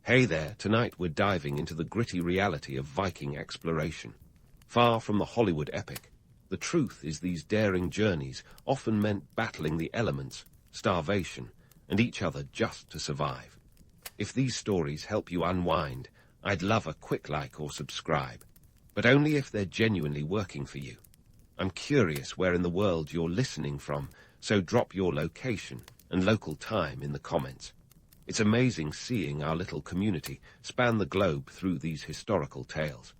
Hey there, tonight we're diving into the gritty reality of Viking exploration. Far from the Hollywood epic, the truth is these daring journeys often meant battling the elements, starvation, and each other just to survive. If these stories help you unwind, I'd love a quick like or subscribe, but only if they're genuinely working for you. I'm curious where in the world you're listening from, so drop your location and local time in the comments. It's amazing seeing our little community span the globe through these historical tales.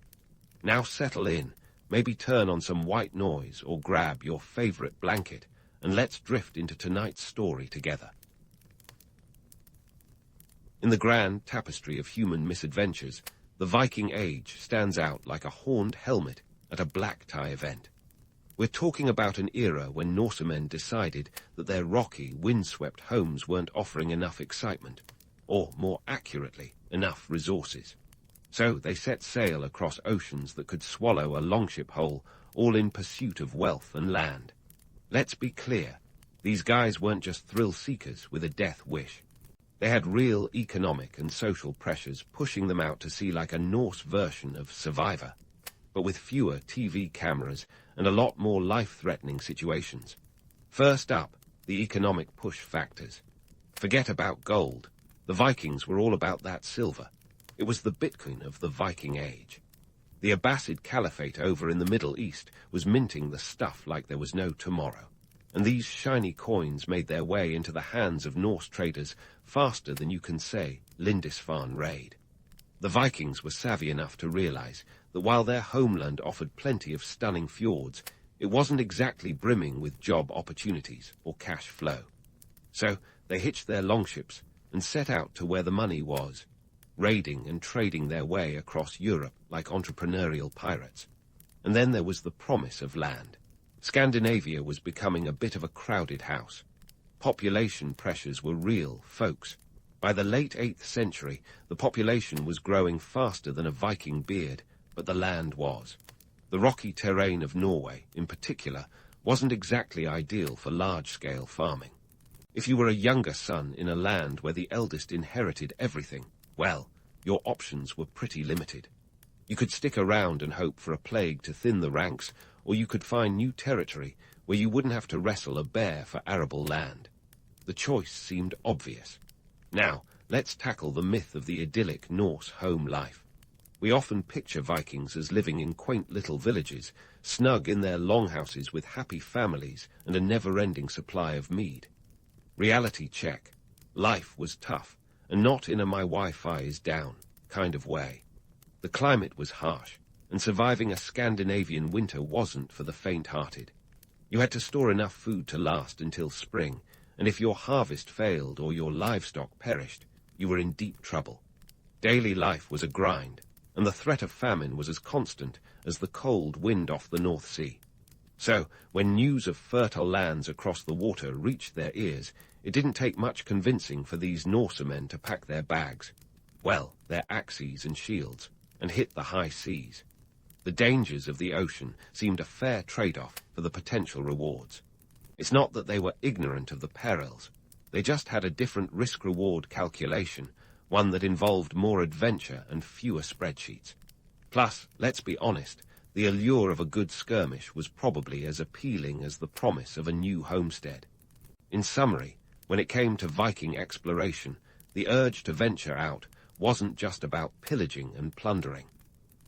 Now settle in, maybe turn on some white noise or grab your favorite blanket, and let's drift into tonight's story together. In the grand tapestry of human misadventures, the Viking Age stands out like a horned helmet at a black tie event. We're talking about an era when Norsemen decided that their rocky, windswept homes weren't offering enough excitement, or more accurately, enough resources. So they set sail across oceans that could swallow a longship whole, all in pursuit of wealth and land. Let's be clear, these guys weren't just thrill-seekers with a death wish. They had real economic and social pressures pushing them out to sea like a Norse version of Survivor, but with fewer TV cameras and a lot more life-threatening situations. First up, the economic push factors. Forget about gold. The Vikings were all about that silver. It was the Bitcoin of the Viking Age. The Abbasid Caliphate over in the Middle East was minting the stuff like there was no tomorrow, and these shiny coins made their way into the hands of Norse traders faster than you can say Lindisfarne raid. The Vikings were savvy enough to realize that while their homeland offered plenty of stunning fjords, it wasn't exactly brimming with job opportunities or cash flow. So they hitched their longships and set out to where the money was, raiding and trading their way across Europe like entrepreneurial pirates. And then there was the promise of land. Scandinavia was becoming a bit of a crowded house. Population pressures were real, folks. By the late 8th century, the population was growing faster than a Viking beard, but the land was. The rocky terrain of Norway, in particular, wasn't exactly ideal for large-scale farming. If you were a younger son in a land where the eldest inherited everything, well, your options were pretty limited. You could stick around and hope for a plague to thin the ranks, or you could find new territory where you wouldn't have to wrestle a bear for arable land. The choice seemed obvious. Now, let's tackle the myth of the idyllic Norse home life. We often picture Vikings as living in quaint little villages, snug in their longhouses with happy families and a never-ending supply of mead. Reality check. Life was tough, and not in a my Wi-Fi is down kind of way. The climate was harsh, and surviving a Scandinavian winter wasn't for the faint-hearted. You had to store enough food to last until spring, and if your harvest failed or your livestock perished, you were in deep trouble. Daily life was a grind, and the threat of famine was as constant as the cold wind off the North Sea. So, when news of fertile lands across the water reached their ears, it didn't take much convincing for these Norsemen to pack their bags, well, their axes and shields, and hit the high seas. The dangers of the ocean seemed a fair trade-off for the potential rewards. It's not that they were ignorant of the perils. They just had a different risk-reward calculation, one that involved more adventure and fewer spreadsheets. Plus, let's be honest, the allure of a good skirmish was probably as appealing as the promise of a new homestead. In summary, when it came to Viking exploration, the urge to venture out wasn't just about pillaging and plundering.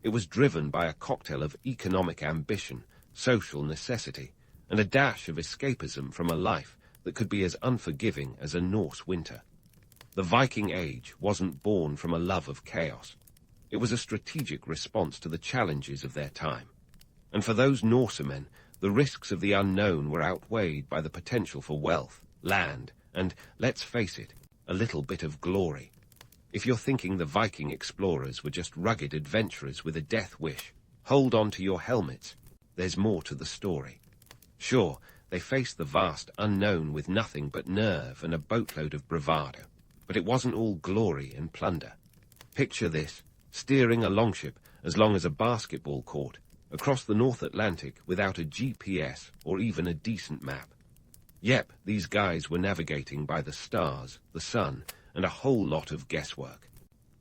It was driven by a cocktail of economic ambition, social necessity, and a dash of escapism from a life that could be as unforgiving as a Norse winter. The Viking Age wasn't born from a love of chaos. It was a strategic response to the challenges of their time. And for those Norsemen, the risks of the unknown were outweighed by the potential for wealth, land, and, let's face it, a little bit of glory. If you're thinking the Viking explorers were just rugged adventurers with a death wish, hold on to your helmets. There's more to the story. Sure, they faced the vast unknown with nothing but nerve and a boatload of bravado, but it wasn't all glory and plunder. Picture this, steering a longship as long as a basketball court across the North Atlantic without a GPS or even a decent map. Yep, these guys were navigating by the stars, the sun, and a whole lot of guesswork.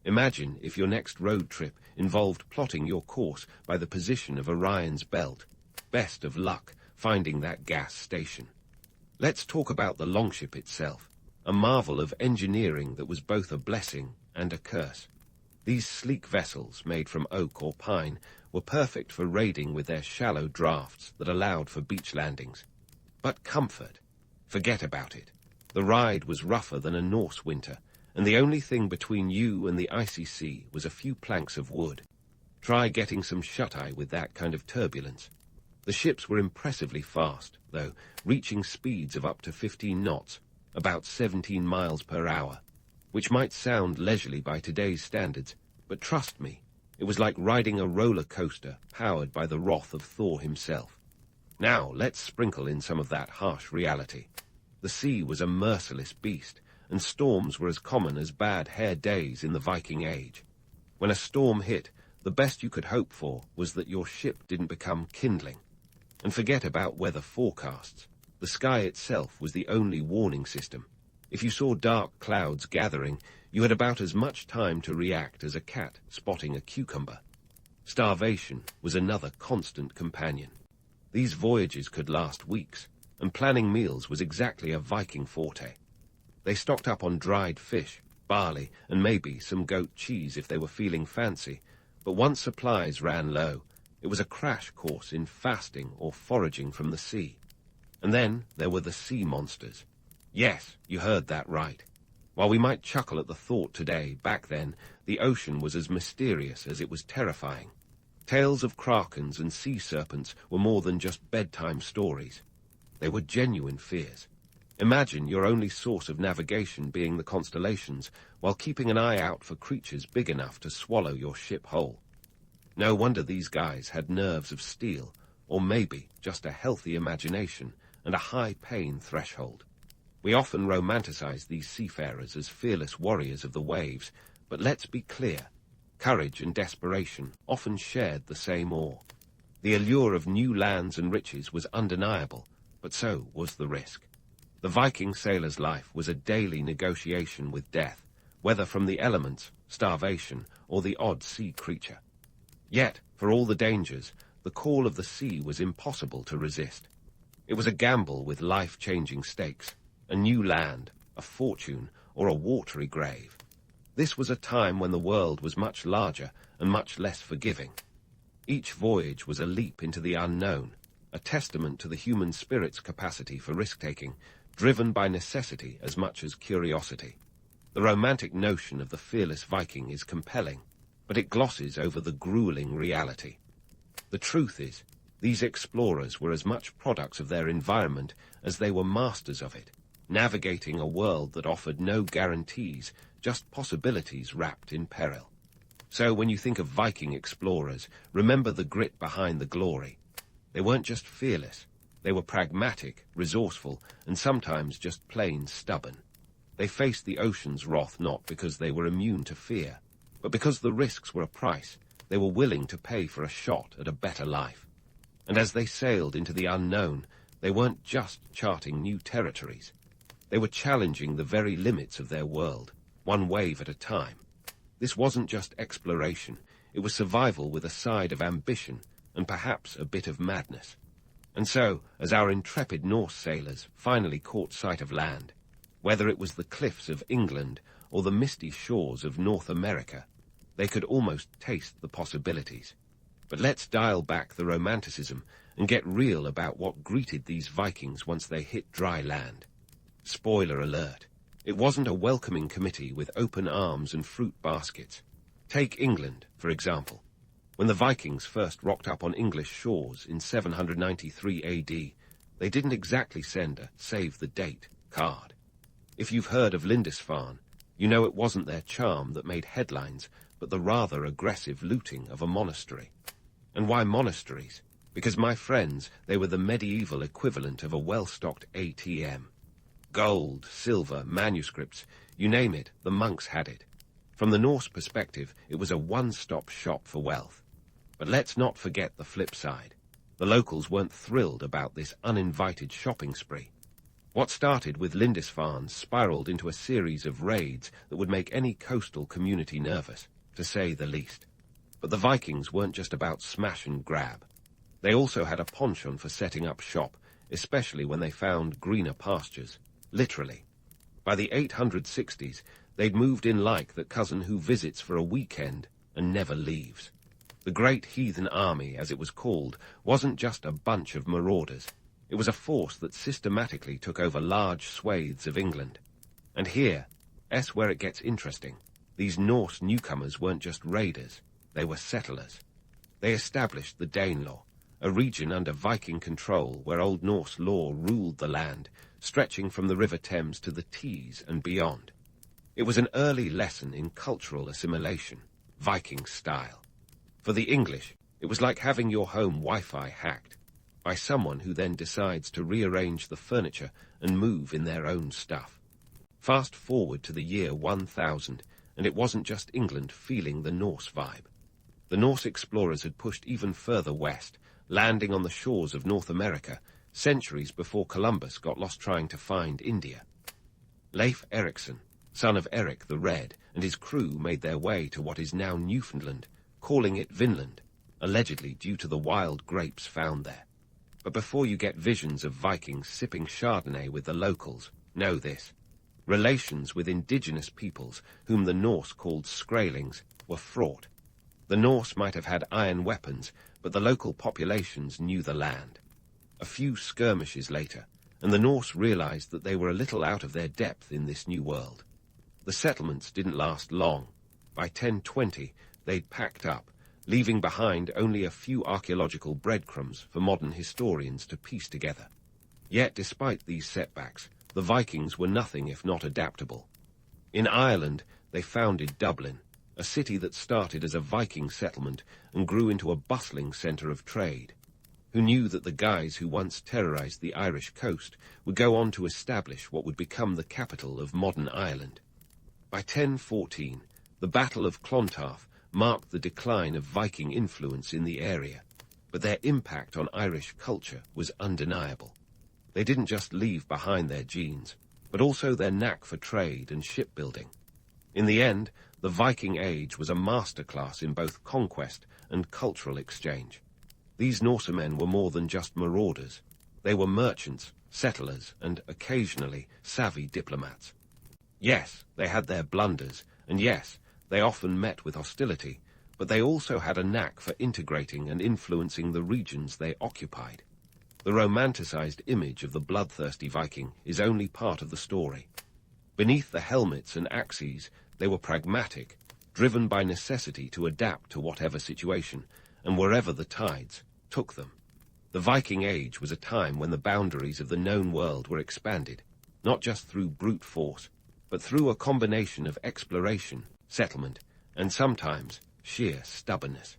Imagine if your next road trip involved plotting your course by the position of Orion's belt. Best of luck finding that gas station. Let's talk about the longship itself, a marvel of engineering that was both a blessing and a curse. These sleek vessels, made from oak or pine, were perfect for raiding with their shallow drafts that allowed for beach landings. But comfort? Forget about it. The ride was rougher than a Norse winter, and the only thing between you and the icy sea was a few planks of wood. Try getting some shut-eye with that kind of turbulence. The ships were impressively fast, though, reaching speeds of up to 15 knots, about 17 miles per hour, which might sound leisurely by today's standards, but trust me, it was like riding a roller coaster powered by the wrath of Thor himself. Now, let's sprinkle in some of that harsh reality. The sea was a merciless beast, and storms were as common as bad hair days in the Viking Age. When a storm hit, the best you could hope for was that your ship didn't become kindling. And forget about weather forecasts. The sky itself was the only warning system. If you saw dark clouds gathering, you had about as much time to react as a cat spotting a cucumber. Starvation was another constant companion. These voyages could last weeks, and planning meals was exactly a Viking forte. They stocked up on dried fish, barley, and maybe some goat cheese if they were feeling fancy, but once supplies ran low, it was a crash course in fasting or foraging from the sea. And then there were the sea monsters. Yes, you heard that right. While we might chuckle at the thought today, back then, the ocean was as mysterious as it was terrifying. Tales of krakens and sea serpents were more than just bedtime stories. They were genuine fears. Imagine your only source of navigation being the constellations, while keeping an eye out for creatures big enough to swallow your ship whole. No wonder these guys had nerves of steel, or maybe just a healthy imagination and a high pain threshold. We often romanticize these seafarers as fearless warriors of the waves, but let's be clear, courage and desperation often shared the same oar. The allure of new lands and riches was undeniable, but so was the risk. The Viking sailor's life was a daily negotiation with death, whether from the elements, starvation, or the odd sea creature. Yet, for all the dangers, the call of the sea was impossible to resist. It was a gamble with life-changing stakes, a new land, a fortune, or a watery grave. This was a time when the world was much larger and much less forgiving. Each voyage was a leap into the unknown, a testament to the human spirit's capacity for risk-taking, driven by necessity as much as curiosity. The romantic notion of the fearless Viking is compelling, but it glosses over the grueling reality. The truth is, these explorers were as much products of their environment as they were masters of it, navigating a world that offered no guarantees, just possibilities wrapped in peril. So when you think of Viking explorers, remember the grit behind the glory. They weren't just fearless, they were pragmatic, resourceful, and sometimes just plain stubborn. They faced the ocean's wrath not because they were immune to fear, but because the risks were a price they were willing to pay for a shot at a better life. And as they sailed into the unknown, they weren't just charting new territories. They were challenging the very limits of their world, one wave at a time. This wasn't just exploration, it was survival with a side of ambition and perhaps a bit of madness. And so, as our intrepid Norse sailors finally caught sight of land, whether it was the cliffs of England or the misty shores of North America, they could almost taste the possibilities. But let's dial back the romanticism and get real about what greeted these Vikings once they hit dry land. Spoiler alert, it wasn't a welcoming committee with open arms and fruit baskets. Take England, for example. When the Vikings first rocked up on English shores in 793 AD, they didn't exactly send a save-the-date card. If you've heard of Lindisfarne, you know it wasn't their charm that made headlines, but the rather aggressive looting of a monastery. And why monasteries? Because, my friends, they were the medieval equivalent of a well-stocked ATM. Gold, silver, manuscripts, you name it, the monks had it. From the Norse perspective, it was a one-stop shop for wealth. But let's not forget the flip side. The locals weren't thrilled about this uninvited shopping spree. What started with Lindisfarne spiraled into a series of raids that would make any coastal community nervous, to say the least. But the Vikings weren't just about smash and grab. They also had a penchant for setting up shop, especially when they found greener pastures, literally. By the 860s, they'd moved in like the cousin who visits for a weekend and never leaves. The Great Heathen Army, as it was called, wasn't just a bunch of marauders. It was a force that systematically took over large swathes of England. And here's where it gets interesting. These Norse newcomers weren't just raiders, they were settlers. They established the Danelaw, a region under Viking control where Old Norse law ruled the land, stretching from the River Thames to the Tees and beyond. It was an early lesson in cultural assimilation, Viking style. For the English, it was like having your home Wi-Fi hacked by someone who then decides to rearrange the furniture and move in their own stuff. Fast forward to the year 1000, and it wasn't just England feeling the Norse vibe. The Norse explorers had pushed even further west, landing on the shores of North America, centuries before Columbus got lost trying to find India. Leif Erikson, son of Eric the Red, and his crew made their way to what is now Newfoundland, calling it Vinland, allegedly due to the wild grapes found there. But before you get visions of Vikings sipping Chardonnay with the locals, know this. Relations with indigenous peoples, whom the Norse called Skraelings, were fraught. The Norse might have had iron weapons, but the local populations knew the land. A few skirmishes later, and the Norse realized that they were a little out of their depth in this new world. The settlements didn't last long. By 1020, they'd packed up, leaving behind only a few archaeological breadcrumbs for modern historians to piece together. Yet, despite these setbacks, the Vikings were nothing if not adaptable. In Ireland, they founded Dublin, a city that started as a Viking settlement and grew into a bustling centre of trade. Who knew that the guys who once terrorized the Irish coast would go on to establish what would become the capital of modern Ireland? By 1014, the Battle of Clontarf marked the decline of Viking influence in the area, but their impact on Irish culture was undeniable. They didn't just leave behind their genes, but also their knack for trade and shipbuilding. In the end, the Viking Age was a masterclass in both conquest and cultural exchange. These Norsemen were more than just marauders. They were merchants, settlers, and occasionally savvy diplomats. Yes, they had their blunders, and yes, they often met with hostility, but they also had a knack for integrating and influencing the regions they occupied. The romanticized image of the bloodthirsty Viking is only part of the story. Beneath the helmets and axes, they were pragmatic, driven by necessity to adapt to whatever situation, and wherever the tides took them. The Viking Age was a time when the boundaries of the known world were expanded, not just through brute force, but through a combination of exploration, settlement, and sometimes sheer stubbornness.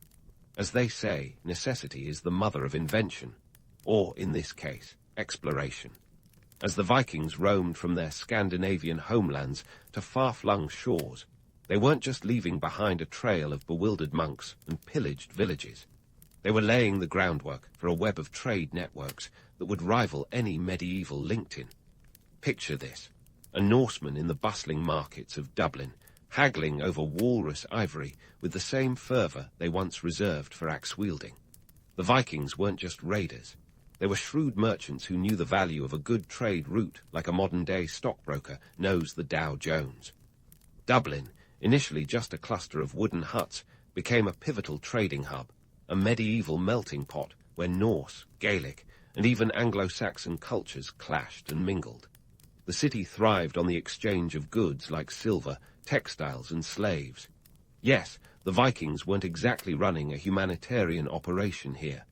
As they say, necessity is the mother of invention, or, in this case, exploration. As the Vikings roamed from their Scandinavian homelands to far-flung shores, they weren't just leaving behind a trail of bewildered monks and pillaged villages. They were laying the groundwork for a web of trade networks that would rival any medieval LinkedIn. Picture this: a Norseman in the bustling markets of Dublin, haggling over walrus ivory with the same fervour they once reserved for axe-wielding. The Vikings weren't just raiders. They were shrewd merchants who knew the value of a good trade route like a modern-day stockbroker knows the Dow Jones. Dublin, initially just a cluster of wooden huts, became a pivotal trading hub, a medieval melting pot where Norse, Gaelic, and even Anglo-Saxon cultures clashed and mingled. The city thrived on the exchange of goods like silver, textiles, and slaves. Yes, the Vikings weren't exactly running a humanitarian operation here.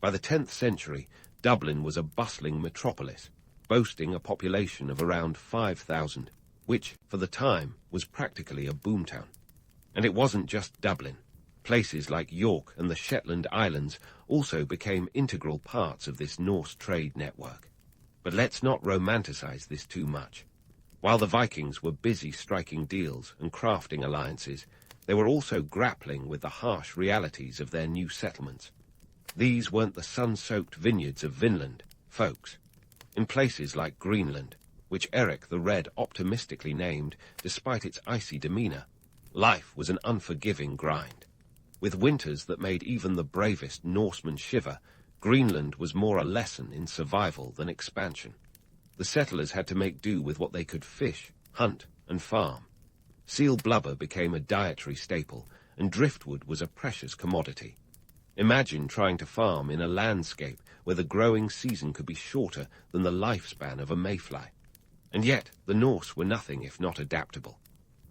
By the 10th century, Dublin was a bustling metropolis, boasting a population of around 5,000, which, for the time, was practically a boomtown. And it wasn't just Dublin. Places like York and the Shetland Islands also became integral parts of this Norse trade network. But let's not romanticize this too much. While the Vikings were busy striking deals and crafting alliances, they were also grappling with the harsh realities of their new settlements. These weren't the sun-soaked vineyards of Vinland, folks. In places like Greenland, which Eric the Red optimistically named despite its icy demeanor, life was an unforgiving grind. With winters that made even the bravest Norseman shiver, Greenland was more a lesson in survival than expansion. The settlers had to make do with what they could fish, hunt, and farm. Seal blubber became a dietary staple, and driftwood was a precious commodity. Imagine trying to farm in a landscape where the growing season could be shorter than the lifespan of a mayfly. And yet the Norse were nothing if not adaptable.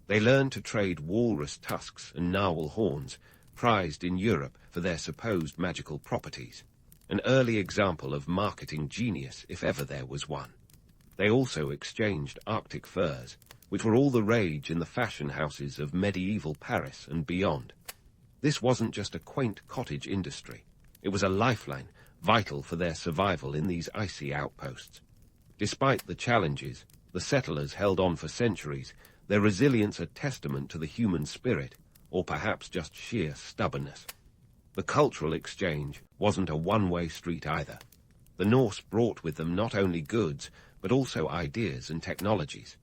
They learned to trade walrus tusks and narwhal horns, prized in Europe for their supposed magical properties, an early example of marketing genius if ever there was one. They also exchanged Arctic furs, which were all the rage in the fashion houses of medieval Paris and beyond. This wasn't just a quaint cottage industry. It was a lifeline, vital for their survival in these icy outposts. Despite the challenges, the settlers held on for centuries, their resilience a testament to the human spirit, or perhaps just sheer stubbornness. The cultural exchange wasn't a one-way street either. The Norse brought with them not only goods, but also ideas and technologies.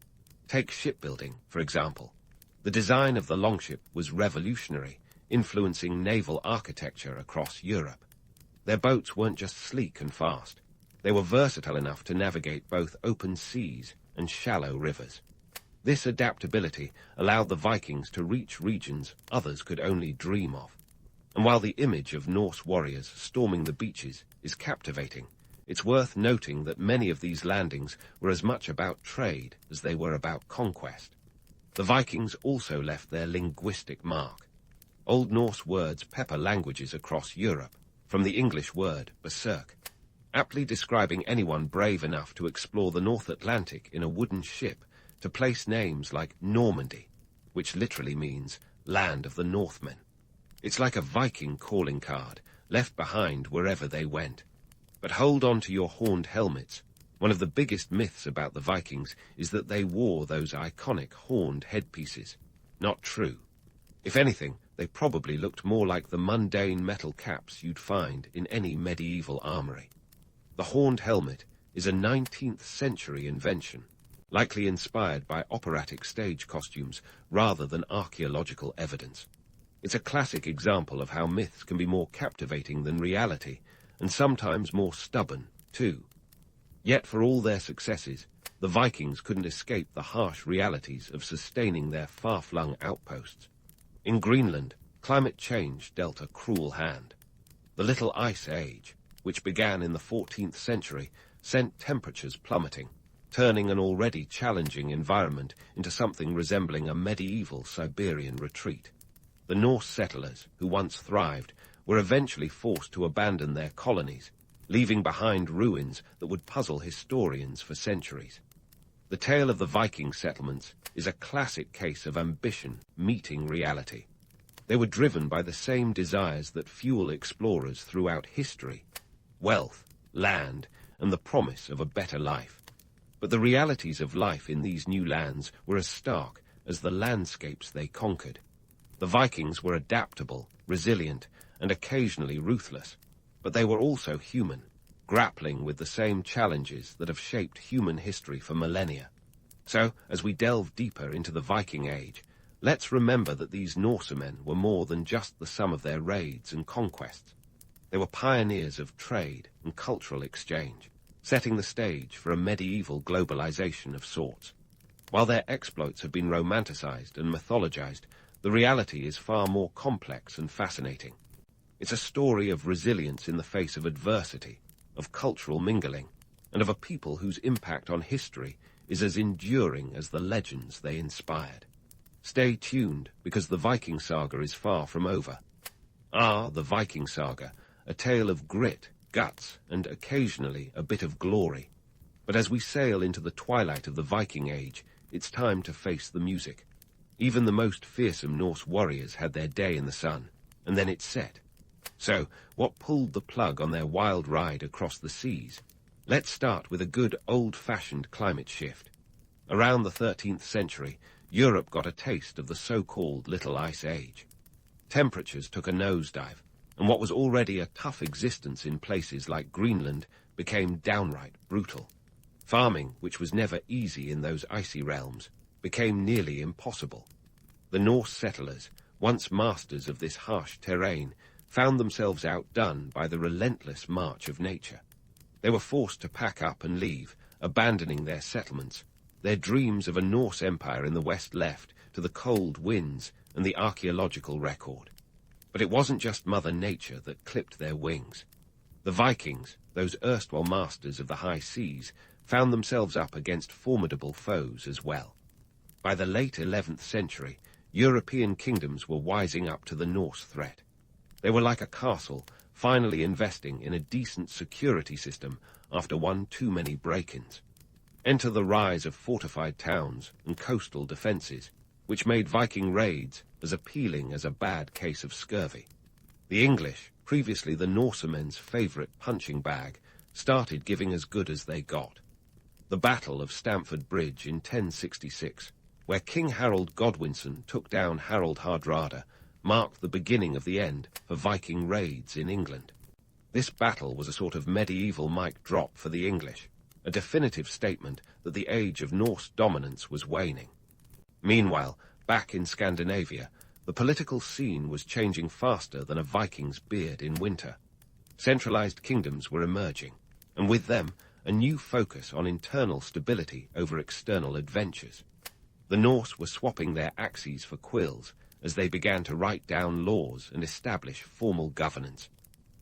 Take shipbuilding, for example. The design of the longship was revolutionary, influencing naval architecture across Europe. Their boats weren't just sleek and fast. They were versatile enough to navigate both open seas and shallow rivers. This adaptability allowed the Vikings to reach regions others could only dream of. And while the image of Norse warriors storming the beaches is captivating, it's worth noting that many of these landings were as much about trade as they were about conquest. The Vikings also left their linguistic mark. Old Norse words pepper languages across Europe, from the English word berserk, aptly describing anyone brave enough to explore the North Atlantic in a wooden ship, to place names like Normandy, which literally means land of the Northmen. It's like a Viking calling card, left behind wherever they went. But hold on to your horned helmets. One of the biggest myths about the Vikings is that they wore those iconic horned headpieces. Not true. If anything, they probably looked more like the mundane metal caps you'd find in any medieval armory. The horned helmet is a 19th century invention, likely inspired by operatic stage costumes rather than archaeological evidence. It's a classic example of how myths can be more captivating than reality, and sometimes more stubborn, too. Yet for all their successes, the Vikings couldn't escape the harsh realities of sustaining their far-flung outposts. In Greenland, climate change dealt a cruel hand. The Little Ice Age, which began in the 14th century, sent temperatures plummeting, turning an already challenging environment into something resembling a medieval Siberian retreat. The Norse settlers, who once thrived, were eventually forced to abandon their colonies, leaving behind ruins that would puzzle historians for centuries. The tale of the Viking settlements is a classic case of ambition meeting reality. They were driven by the same desires that fuel explorers throughout history: wealth, land, and the promise of a better life. But the realities of life in these new lands were as stark as the landscapes they conquered. The Vikings were adaptable, resilient, and occasionally ruthless, but they were also human, grappling with the same challenges that have shaped human history for millennia. So, as we delve deeper into the Viking Age, let's remember that these Norsemen were more than just the sum of their raids and conquests. They were pioneers of trade and cultural exchange, setting the stage for a medieval globalization of sorts. While their exploits have been romanticized and mythologized, the reality is far more complex and fascinating. It's a story of resilience in the face of adversity, of cultural mingling, and of a people whose impact on history is as enduring as the legends they inspired. Stay tuned, because the Viking saga is far from over. The Viking saga, a tale of grit, guts, and occasionally a bit of glory. But as we sail into the twilight of the Viking Age, it's time to face the music. Even the most fearsome Norse warriors had their day in the sun, and then it set. So, what pulled the plug on their wild ride across the seas? Let's start with a good old-fashioned climate shift. Around the 13th century, Europe got a taste of the so-called Little Ice Age. Temperatures took a nosedive, and what was already a tough existence in places like Greenland became downright brutal. Farming, which was never easy in those icy realms, became nearly impossible. The Norse settlers, once masters of this harsh terrain, found themselves outdone by the relentless march of nature. They were forced to pack up and leave, abandoning their settlements. Their dreams of a Norse empire in the west left to the cold winds and the archaeological record. But it wasn't just Mother Nature that clipped their wings. The Vikings, those erstwhile masters of the high seas, found themselves up against formidable foes as well. By the late 11th century, European kingdoms were wising up to the Norse threat. They were like a castle, finally investing in a decent security system after one too many break-ins. Enter the rise of fortified towns and coastal defences, which made Viking raids as appealing as a bad case of scurvy. The English, previously the Norsemen's favourite punching bag, started giving as good as they got. The Battle of Stamford Bridge in 1066, where King Harold Godwinson took down Harold Hardrada, marked the beginning of the end for Viking raids in England. This battle was a sort of medieval mic drop for the English, a definitive statement that the age of Norse dominance was waning. Meanwhile, back in Scandinavia, the political scene was changing faster than a Viking's beard in winter. Centralized kingdoms were emerging, and with them, a new focus on internal stability over external adventures. The Norse were swapping their axes for quills as they began to write down laws and establish formal governance.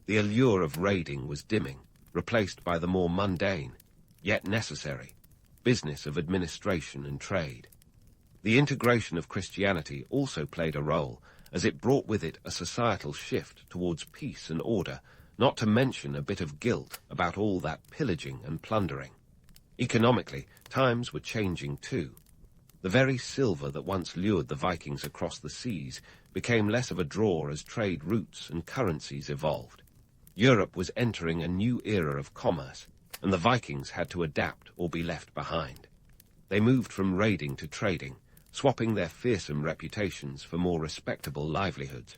The allure of raiding was dimming, replaced by the more mundane, yet necessary, business of administration and trade. The integration of Christianity also played a role, as it brought with it a societal shift towards peace and order, not to mention a bit of guilt about all that pillaging and plundering. Economically, times were changing too. The very silver that once lured the Vikings across the seas became less of a draw as trade routes and currencies evolved. Europe was entering a new era of commerce, and the Vikings had to adapt or be left behind. They moved from raiding to trading, swapping their fearsome reputations for more respectable livelihoods.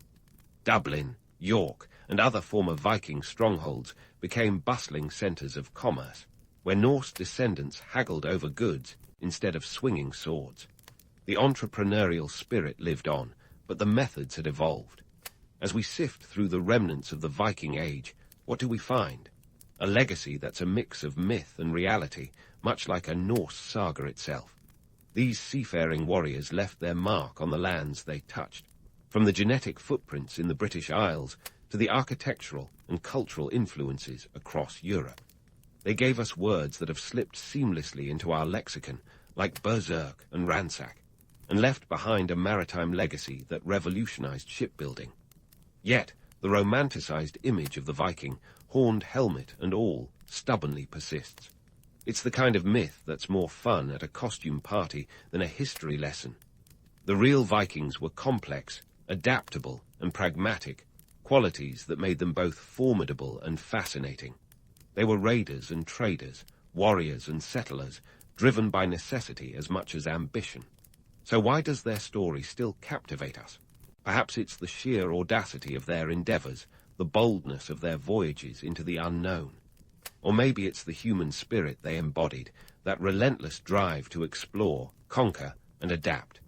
Dublin, York, and other former Viking strongholds became bustling centres of commerce, where Norse descendants haggled over goods instead of swinging swords. The entrepreneurial spirit lived on, but the methods had evolved. As we sift through the remnants of the Viking Age, what do we find? A legacy that's a mix of myth and reality, much like a Norse saga itself. These seafaring warriors left their mark on the lands they touched, from the genetic footprints in the British Isles to the architectural and cultural influences across Europe. They gave us words that have slipped seamlessly into our lexicon, like berserk and ransack, and left behind a maritime legacy that revolutionized shipbuilding. Yet, the romanticized image of the Viking, horned helmet and all, stubbornly persists. It's the kind of myth that's more fun at a costume party than a history lesson. The real Vikings were complex, adaptable, and pragmatic, qualities that made them both formidable and fascinating. They were raiders and traders, warriors and settlers, driven by necessity as much as ambition. So why does their story still captivate us? Perhaps it's the sheer audacity of their endeavours, the boldness of their voyages into the unknown. Or maybe it's the human spirit they embodied, that relentless drive to explore, conquer, and adapt.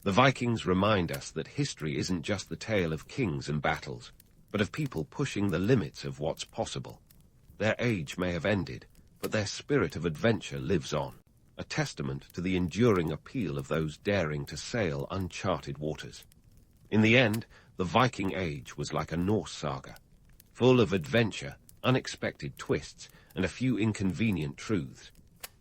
The Vikings remind us that history isn't just the tale of kings and battles, but of people pushing the limits of what's possible. Their age may have ended, but their spirit of adventure lives on, a testament to the enduring appeal of those daring to sail uncharted waters. In the end, the Viking Age was like a Norse saga, full of adventure, unexpected twists, and a few inconvenient truths.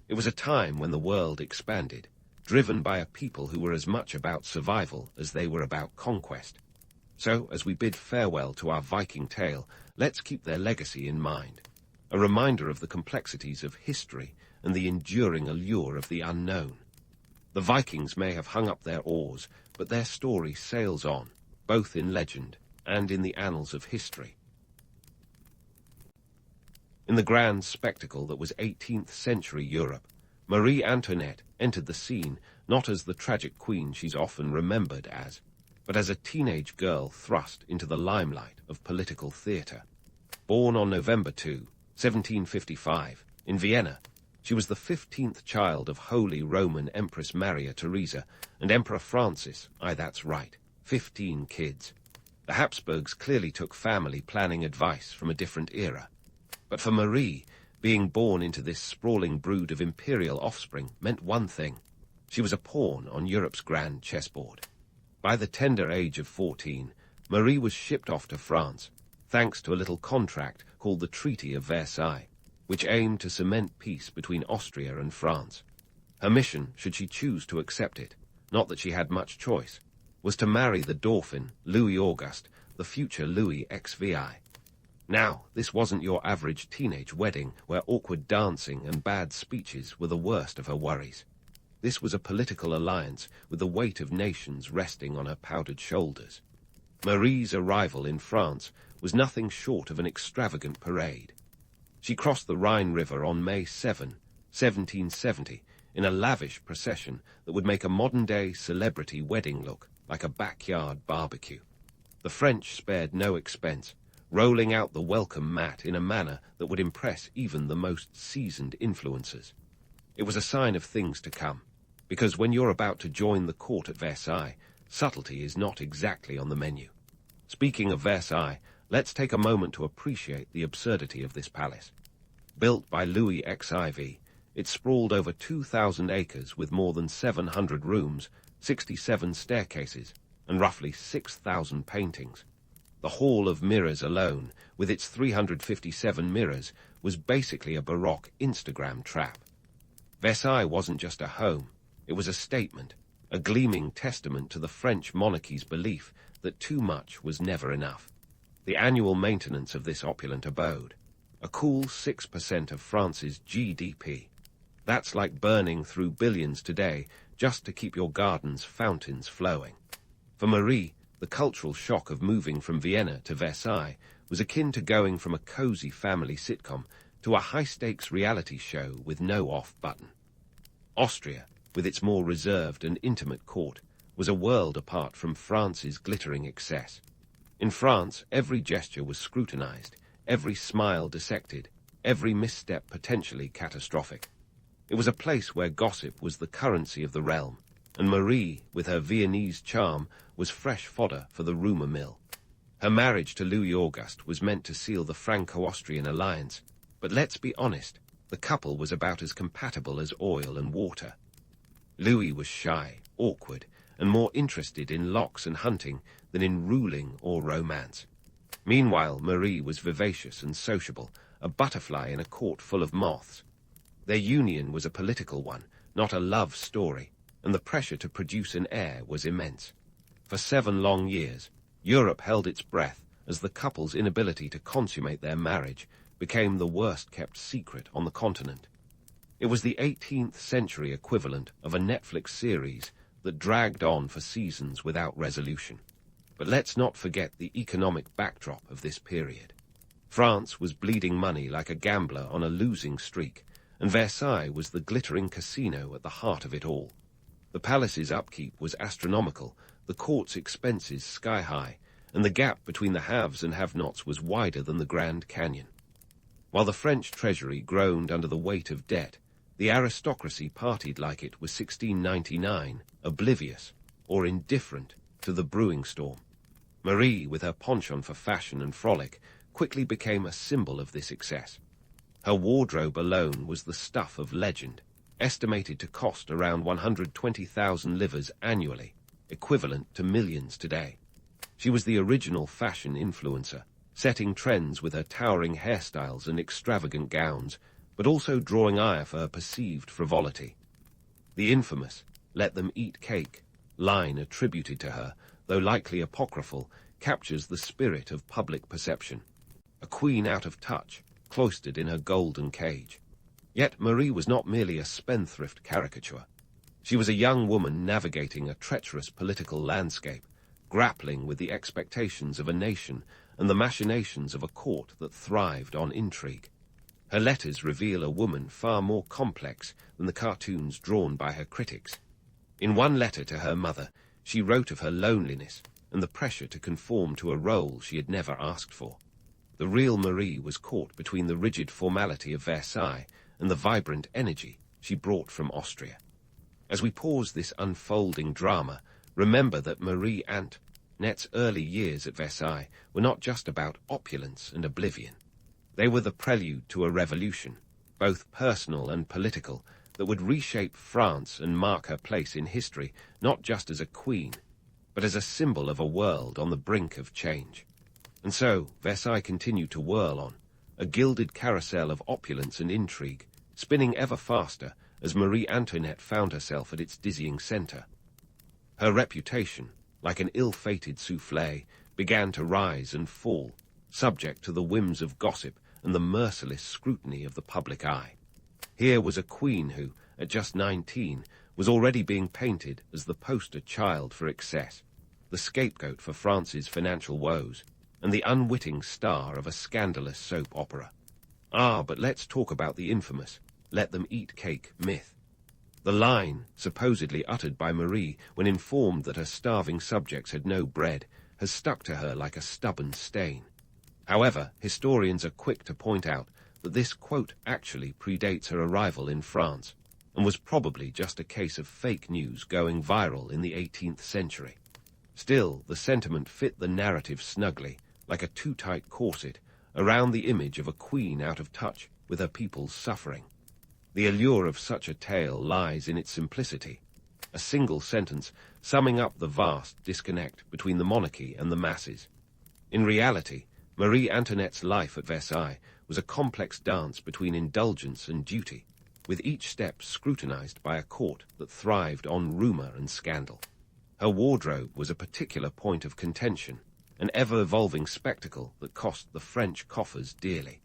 It was a time when the world expanded, driven by a people who were as much about survival as they were about conquest. So, as we bid farewell to our Viking tale, let's keep their legacy in mind, a reminder of the complexities of history and the enduring allure of the unknown. The Vikings may have hung up their oars, but their story sails on, both in legend and in the annals of history. In the grand spectacle that was 18th century Europe, Marie Antoinette entered the scene not as the tragic queen she's often remembered as, but as a teenage girl thrust into the limelight of political theatre. Born on November 2, 1755, in Vienna, She was the 15th child of Holy Roman Empress Maria Theresa and Emperor Francis. Aye, that's right, 15 kids. The Habsburgs clearly took family planning advice from a different era. But for Marie, being born into this sprawling brood of imperial offspring meant one thing. She was a pawn on Europe's grand chessboard. By the tender age of 14, Marie was shipped off to France, thanks to a little contract called the Treaty of Versailles, which aimed to cement peace between Austria and France. Her mission, should she choose to accept it, not that she had much choice, was to marry the Dauphin, Louis Auguste, the future Louis XVI. Now, this wasn't your average teenage wedding where awkward dancing and bad speeches were the worst of her worries. This was a political alliance with the weight of nations resting on her powdered shoulders. Marie's arrival in France was nothing short of an extravagant parade. She crossed the Rhine River on May 7, 1770, in a lavish procession that would make a modern-day celebrity wedding look like a backyard barbecue. The French spared no expense, rolling out the welcome mat in a manner that would impress even the most seasoned influencers. It was a sign of things to come, because when you're about to join the court at Versailles, subtlety is not exactly on the menu. Speaking of Versailles, let's take a moment to appreciate the absurdity of this palace. Built by Louis XVI, it sprawled over 2,000 acres with more than 700 rooms, 67 staircases, and roughly 6,000 paintings. The Hall of Mirrors alone, with its 357 mirrors, was basically a Baroque Instagram trap. Versailles wasn't just a home, it was a statement, a gleaming testament to the French monarchy's belief that too much was never enough. The annual maintenance of this opulent abode, a cool 6% of France's GDP. That's like burning through billions today just to keep your garden's fountains flowing. For Marie, the cultural shock of moving from Vienna to Versailles was akin to going from a cozy family sitcom to a high-stakes reality show with no off button. Austria, with its more reserved and intimate court, was a world apart from France's glittering excess. In France, every gesture was scrutinized, every smile dissected, every misstep potentially catastrophic. It was a place where gossip was the currency of the realm, and Marie, with her Viennese charm, was fresh fodder for the rumor mill. Her marriage to Louis Auguste was meant to seal the Franco-Austrian alliance, but let's be honest, the couple was about as compatible as oil and water. Louis was shy, awkward, and more interested in locks and hunting than in ruling or romance. Meanwhile, Marie was vivacious and sociable, a butterfly in a court full of moths. Their union was a political one, not a love story, and the pressure to produce an heir was immense. For 7 long years, Europe held its breath as the couple's inability to consummate their marriage became the worst-kept secret on the continent. It was the 18th century equivalent of a Netflix series that dragged on for seasons without resolution. But let's not forget the economic backdrop of this period. France was bleeding money like a gambler on a losing streak, and Versailles was the glittering casino at the heart of it all. The palace's upkeep was astronomical, the court's expenses sky-high, and the gap between the haves and have-nots was wider than the Grand Canyon. While the French treasury groaned under the weight of debt, the aristocracy partied like it was 1699, oblivious, or indifferent, to the brewing storm. Marie, with her penchant for fashion and frolic, quickly became a symbol of this excess. Her wardrobe alone was the stuff of legend, estimated to cost around 120,000 livres annually, equivalent to millions today. She was the original fashion influencer, setting trends with her towering hairstyles and extravagant gowns, but also drawing ire for her perceived frivolity. The infamous "let them eat cake" line attributed to her, though likely apocryphal, captures the spirit of public perception. A queen out of touch, cloistered in her golden cage. Yet Marie was not merely a spendthrift caricature. She was a young woman navigating a treacherous political landscape, grappling with the expectations of a nation and the machinations of a court that thrived on intrigue. Her letters reveal a woman far more complex than the cartoons drawn by her critics. In one letter to her mother, she wrote of her loneliness and the pressure to conform to a role she had never asked for. The real Marie was caught between the rigid formality of Versailles and the vibrant energy she brought from Austria. As we pause this unfolding drama, remember that Marie Antoinette's early years at Versailles were not just about opulence and oblivion. They were the prelude to a revolution, both personal and political, that would reshape France and mark her place in history not just as a queen, but as a symbol of a world on the brink of change. And so Versailles continued to whirl on, a gilded carousel of opulence and intrigue, spinning ever faster as Marie Antoinette found herself at its dizzying center. Her reputation, like an ill-fated soufflé, began to rise and fall, subject to the whims of gossip and the merciless scrutiny of the public eye. Here was a queen who, at just 19, was already being painted as the poster child for excess, the scapegoat for France's financial woes, and the unwitting star of a scandalous soap opera. But let's talk about the infamous "let them eat cake" myth. The line, supposedly uttered by Marie when informed that her starving subjects had no bread, has stuck to her like a stubborn stain. However, historians are quick to point out that this quote actually predates her arrival in France, and was probably just a case of fake news going viral in the 18th century. Still, the sentiment fit the narrative snugly, like a too-tight corset, around the image of a queen out of touch with her people's suffering. The allure of such a tale lies in its simplicity, a single sentence summing up the vast disconnect between the monarchy and the masses. In reality, Marie Antoinette's life at Versailles was a complex dance between indulgence and duty, with each step scrutinized by a court that thrived on rumor and scandal. Her wardrobe was a particular point of contention, an ever-evolving spectacle that cost the French coffers dearly.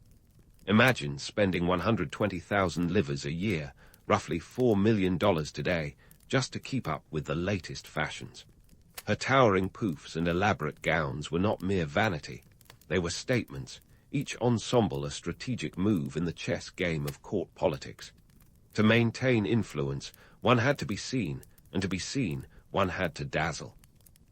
Imagine spending 120,000 livres a year, roughly $4 million today, just to keep up with the latest fashions. Her towering poufs and elaborate gowns were not mere vanity. They were statements, each ensemble a strategic move in the chess game of court politics. To maintain influence, one had to be seen, and to be seen, one had to dazzle.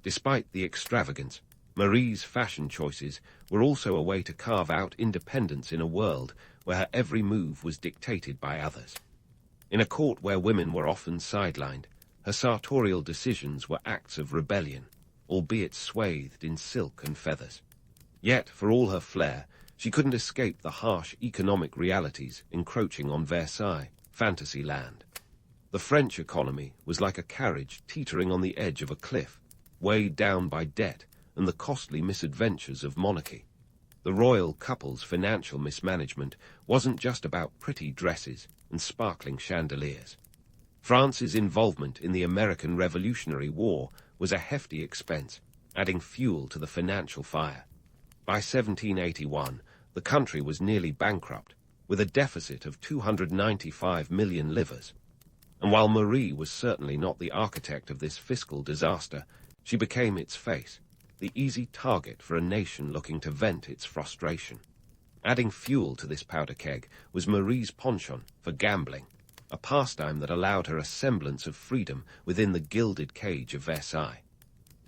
Despite the extravagance, Marie's fashion choices were also a way to carve out independence in a world where her every move was dictated by others. In a court where women were often sidelined, her sartorial decisions were acts of rebellion, albeit swathed in silk and feathers. Yet, for all her flair, she couldn't escape the harsh economic realities encroaching on Versailles, fantasy land. The French economy was like a carriage teetering on the edge of a cliff, weighed down by debt and the costly misadventures of monarchy. The royal couple's financial mismanagement wasn't just about pretty dresses and sparkling chandeliers. France's involvement in the American Revolutionary War was a hefty expense, adding fuel to the financial fire. By 1781, the country was nearly bankrupt, with a deficit of 295 million livres. And while Marie was certainly not the architect of this fiscal disaster, she became its face, the easy target for a nation looking to vent its frustration. Adding fuel to this powder keg was Marie's penchant for gambling, a pastime that allowed her a semblance of freedom within the gilded cage of Versailles.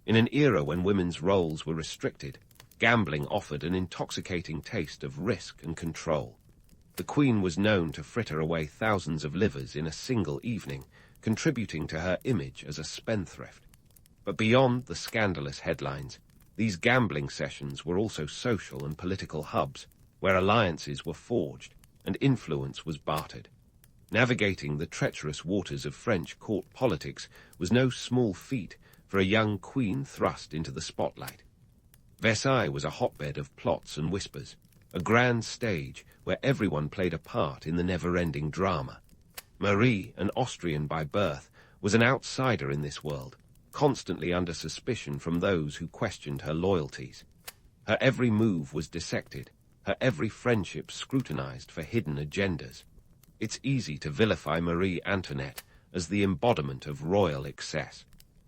In an era when women's roles were restricted, gambling offered an intoxicating taste of risk and control. The Queen was known to fritter away thousands of livres in a single evening, contributing to her image as a spendthrift. But beyond the scandalous headlines, these gambling sessions were also social and political hubs, where alliances were forged and influence was bartered. Navigating the treacherous waters of French court politics was no small feat for a young queen thrust into the spotlight. Versailles was a hotbed of plots and whispers, a grand stage where everyone played a part in the never-ending drama. Marie, an Austrian by birth, was an outsider in this world, constantly under suspicion from those who questioned her loyalties. Her every move was dissected, her every friendship scrutinized for hidden agendas. It's easy to vilify Marie Antoinette as the embodiment of royal excess,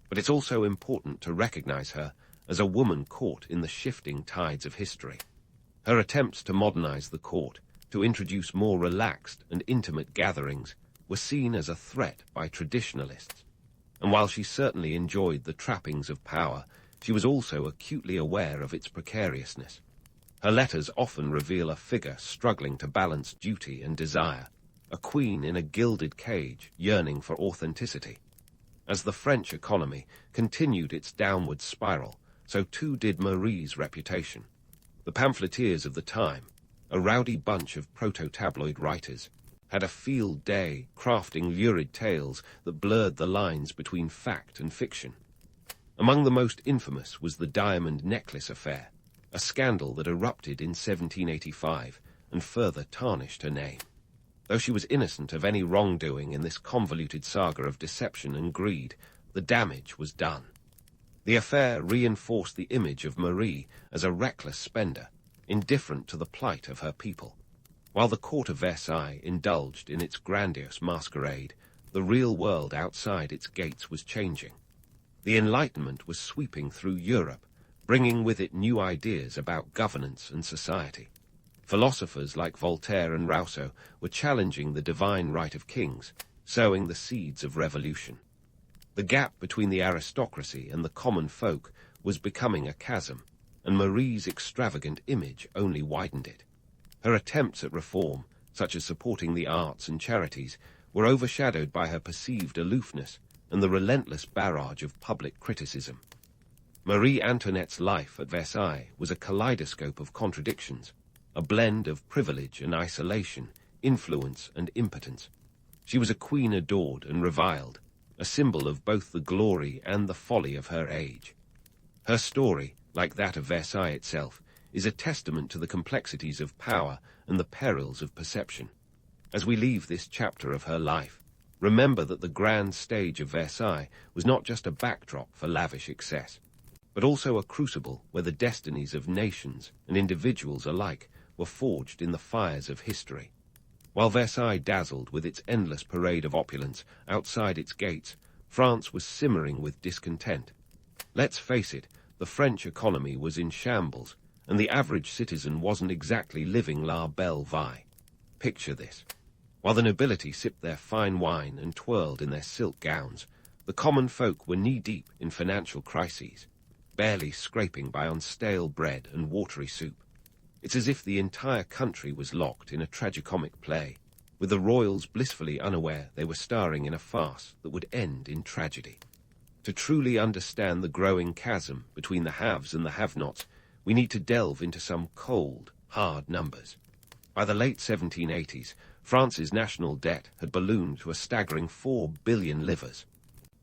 but it's also important to recognize her as a woman caught in the shifting tides of history. Her attempts to modernize the court, to introduce more relaxed and intimate gatherings, were seen as a threat by traditionalists. And while she certainly enjoyed the trappings of power, she was also acutely aware of its precariousness. Her letters often reveal a figure struggling to balance duty and desire, a queen in a gilded cage yearning for authenticity. As the French economy continued its downward spiral, so too did Marie's reputation. The pamphleteers of the time, a rowdy bunch of proto-tabloid writers, had a field day crafting lurid tales that blurred the lines between fact and fiction. Among the most infamous was the diamond necklace affair, a scandal that erupted in 1785 and further tarnished her name. Though she was innocent of any wrongdoing in this convoluted saga of deception and greed, the damage was done. The affair reinforced the image of Marie as a reckless spender, indifferent to the plight of her people. While the court of Versailles indulged in its grandiose masquerade, the real world outside its gates was changing. The Enlightenment was sweeping through Europe, bringing with it new ideas about governance and society. Philosophers like Voltaire and Rousseau were challenging the divine right of kings, sowing the seeds of revolution. The gap between the aristocracy and the common folk was becoming a chasm, and Marie's extravagant image only widened it. Her attempts at reform, such as supporting the arts and charities, were overshadowed by her perceived aloofness and the relentless barrage of public criticism. Marie Antoinette's life at Versailles was a kaleidoscope of contradictions, a blend of privilege and isolation, influence and impotence. She was a queen adored and reviled, a symbol of both the glory and the folly of her age. Her story, like that of Versailles itself, is a testament to the complexities of power and the perils of perception. As we leave this chapter of her life, remember that the grand stage of Versailles was not just a backdrop for lavish excess, but also a crucible where the destinies of nations and individuals alike were forged in the fires of history. While Versailles dazzled with its endless parade of opulence outside its gates, France was simmering with discontent. Let's face it, the French economy was in shambles, and the average citizen wasn't exactly living la belle vie. Picture this. While the nobility sipped their fine wine and twirled in their silk gowns, the common folk were knee-deep in financial crises, barely scraping by on stale bread and watery soup. It's as if the entire country was locked in a tragicomic play, with the royals blissfully unaware they were starring in a farce that would end in tragedy. To truly understand the growing chasm between the haves and the have-nots, we need to delve into some cold, hard numbers. By the late 1780s, France's national debt had ballooned to a staggering 4 billion livres.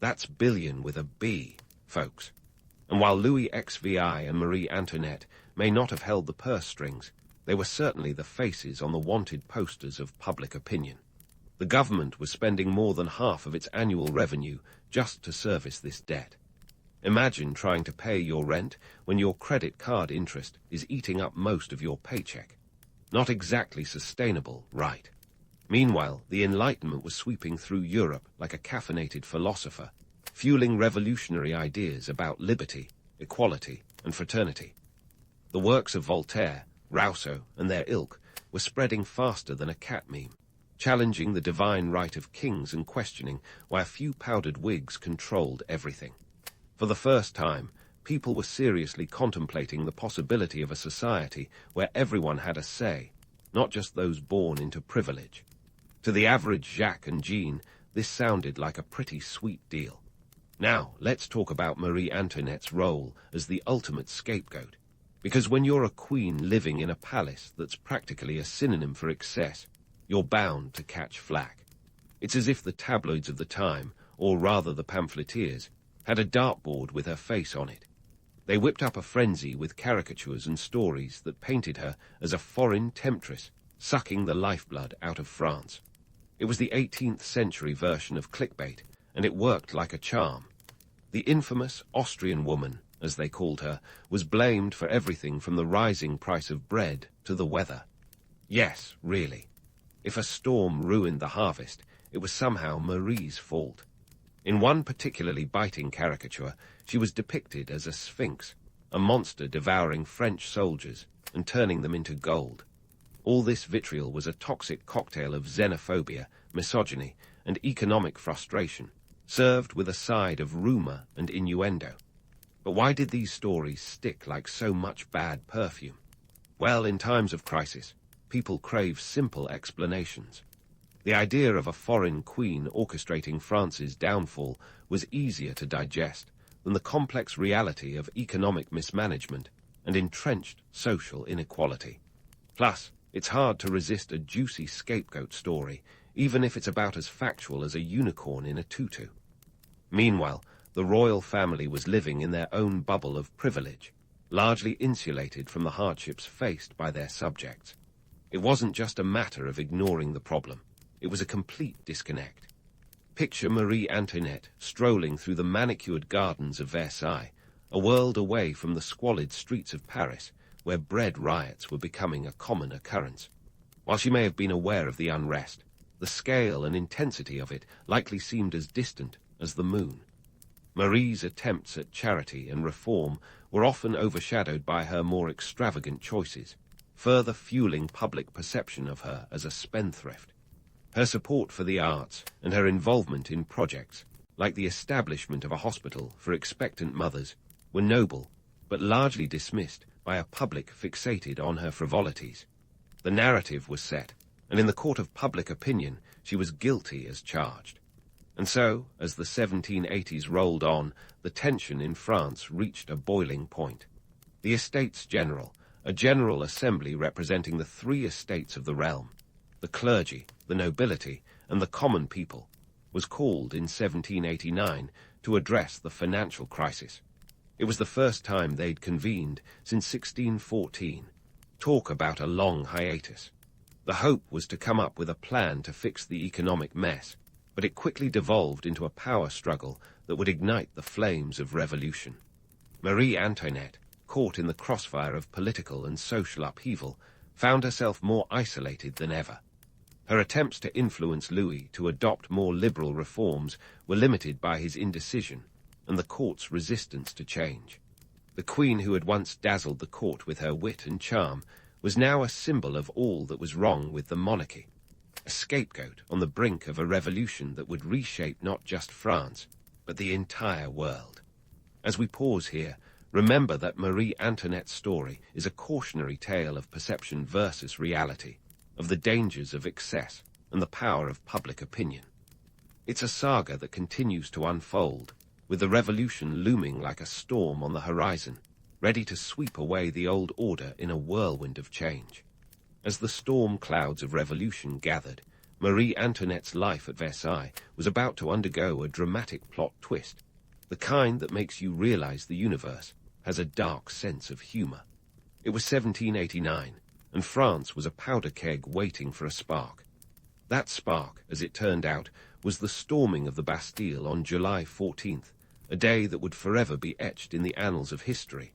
That's billion with a B, folks. And while Louis XVI and Marie Antoinette may not have held the purse strings, they were certainly the faces on the wanted posters of public opinion. The government was spending more than half of its annual revenue just to service this debt. Imagine trying to pay your rent when your credit card interest is eating up most of your paycheck. Not exactly sustainable, right? Meanwhile, the Enlightenment was sweeping through Europe like a caffeinated philosopher, fueling revolutionary ideas about liberty, equality, and fraternity. The works of Voltaire, Rousseau, and their ilk were spreading faster than a cat meme, challenging the divine right of kings and questioning why a few powdered wigs controlled everything. For the first time, people were seriously contemplating the possibility of a society where everyone had a say, not just those born into privilege. To the average Jacques and Jean, this sounded like a pretty sweet deal. Now, let's talk about Marie Antoinette's role as the ultimate scapegoat. Because when you're a queen living in a palace that's practically a synonym for excess, you're bound to catch flack. It's as if the tabloids of the time, or rather the pamphleteers, had a dartboard with her face on it. They whipped up a frenzy with caricatures and stories that painted her as a foreign temptress, sucking the lifeblood out of France. It was the 18th century version of clickbait, and it worked like a charm. The infamous Austrian woman, as they called her, was blamed for everything from the rising price of bread to the weather. Yes, really. If a storm ruined the harvest, it was somehow Marie's fault. In one particularly biting caricature, she was depicted as a sphinx, a monster devouring French soldiers and turning them into gold. All this vitriol was a toxic cocktail of xenophobia, misogyny, and economic frustration, served with a side of rumor and innuendo. But why did these stories stick like so much bad perfume? Well, in times of crisis, people crave simple explanations. The idea of a foreign queen orchestrating France's downfall was easier to digest than the complex reality of economic mismanagement and entrenched social inequality. Plus, it's hard to resist a juicy scapegoat story, even if it's about as factual as a unicorn in a tutu. Meanwhile, the royal family was living in their own bubble of privilege, largely insulated from the hardships faced by their subjects. It wasn't just a matter of ignoring the problem. It was a complete disconnect. Picture Marie Antoinette strolling through the manicured gardens of Versailles, a world away from the squalid streets of Paris, where bread riots were becoming a common occurrence. While she may have been aware of the unrest, the scale and intensity of it likely seemed as distant as the moon. Marie's attempts at charity and reform were often overshadowed by her more extravagant choices, further fueling public perception of her as a spendthrift. Her support for the arts and her involvement in projects, like the establishment of a hospital for expectant mothers, were noble, but largely dismissed by a public fixated on her frivolities. The narrative was set, and in the court of public opinion, she was guilty as charged. And so, as the 1780s rolled on, the tension in France reached a boiling point. The Estates General, a general assembly representing the three estates of the realm, the clergy, the nobility, and the common people, was called in 1789 to address the financial crisis. It was the first time they'd convened since 1614. Talk about a long hiatus. The hope was to come up with a plan to fix the economic mess, but it quickly devolved into a power struggle that would ignite the flames of revolution. Marie Antoinette, caught in the crossfire of political and social upheaval, found herself more isolated than ever. Her attempts to influence Louis to adopt more liberal reforms were limited by his indecision and the court's resistance to change. The queen who had once dazzled the court with her wit and charm was now a symbol of all that was wrong with the monarchy, a scapegoat on the brink of a revolution that would reshape not just France, but the entire world. As we pause here, remember that Marie Antoinette's story is a cautionary tale of perception versus reality, of the dangers of excess and the power of public opinion. It's a saga that continues to unfold, with the revolution looming like a storm on the horizon, ready to sweep away the old order in a whirlwind of change. As the storm clouds of revolution gathered, Marie Antoinette's life at Versailles was about to undergo a dramatic plot twist, the kind that makes you realize the universe has a dark sense of humor. It was 1789, and France was a powder keg waiting for a spark. That spark, as it turned out, was the storming of the Bastille on July 14th, a day that would forever be etched in the annals of history,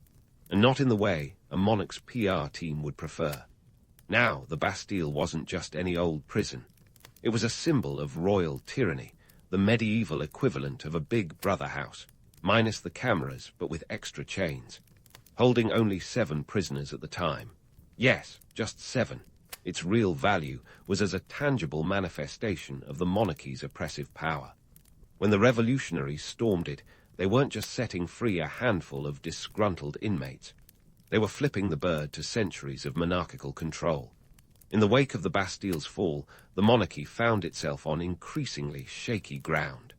and not in the way a monarch's PR team would prefer. Now the Bastille wasn't just any old prison. It was a symbol of royal tyranny, the medieval equivalent of a big brother house, minus the cameras but with extra chains, holding only 7 prisoners at the time. Yes, just 7. Its real value was as a tangible manifestation of the monarchy's oppressive power. When the revolutionaries stormed it, they weren't just setting free a handful of disgruntled inmates. They were flipping the bird to centuries of monarchical control. In the wake of the Bastille's fall, the monarchy found itself on increasingly shaky ground.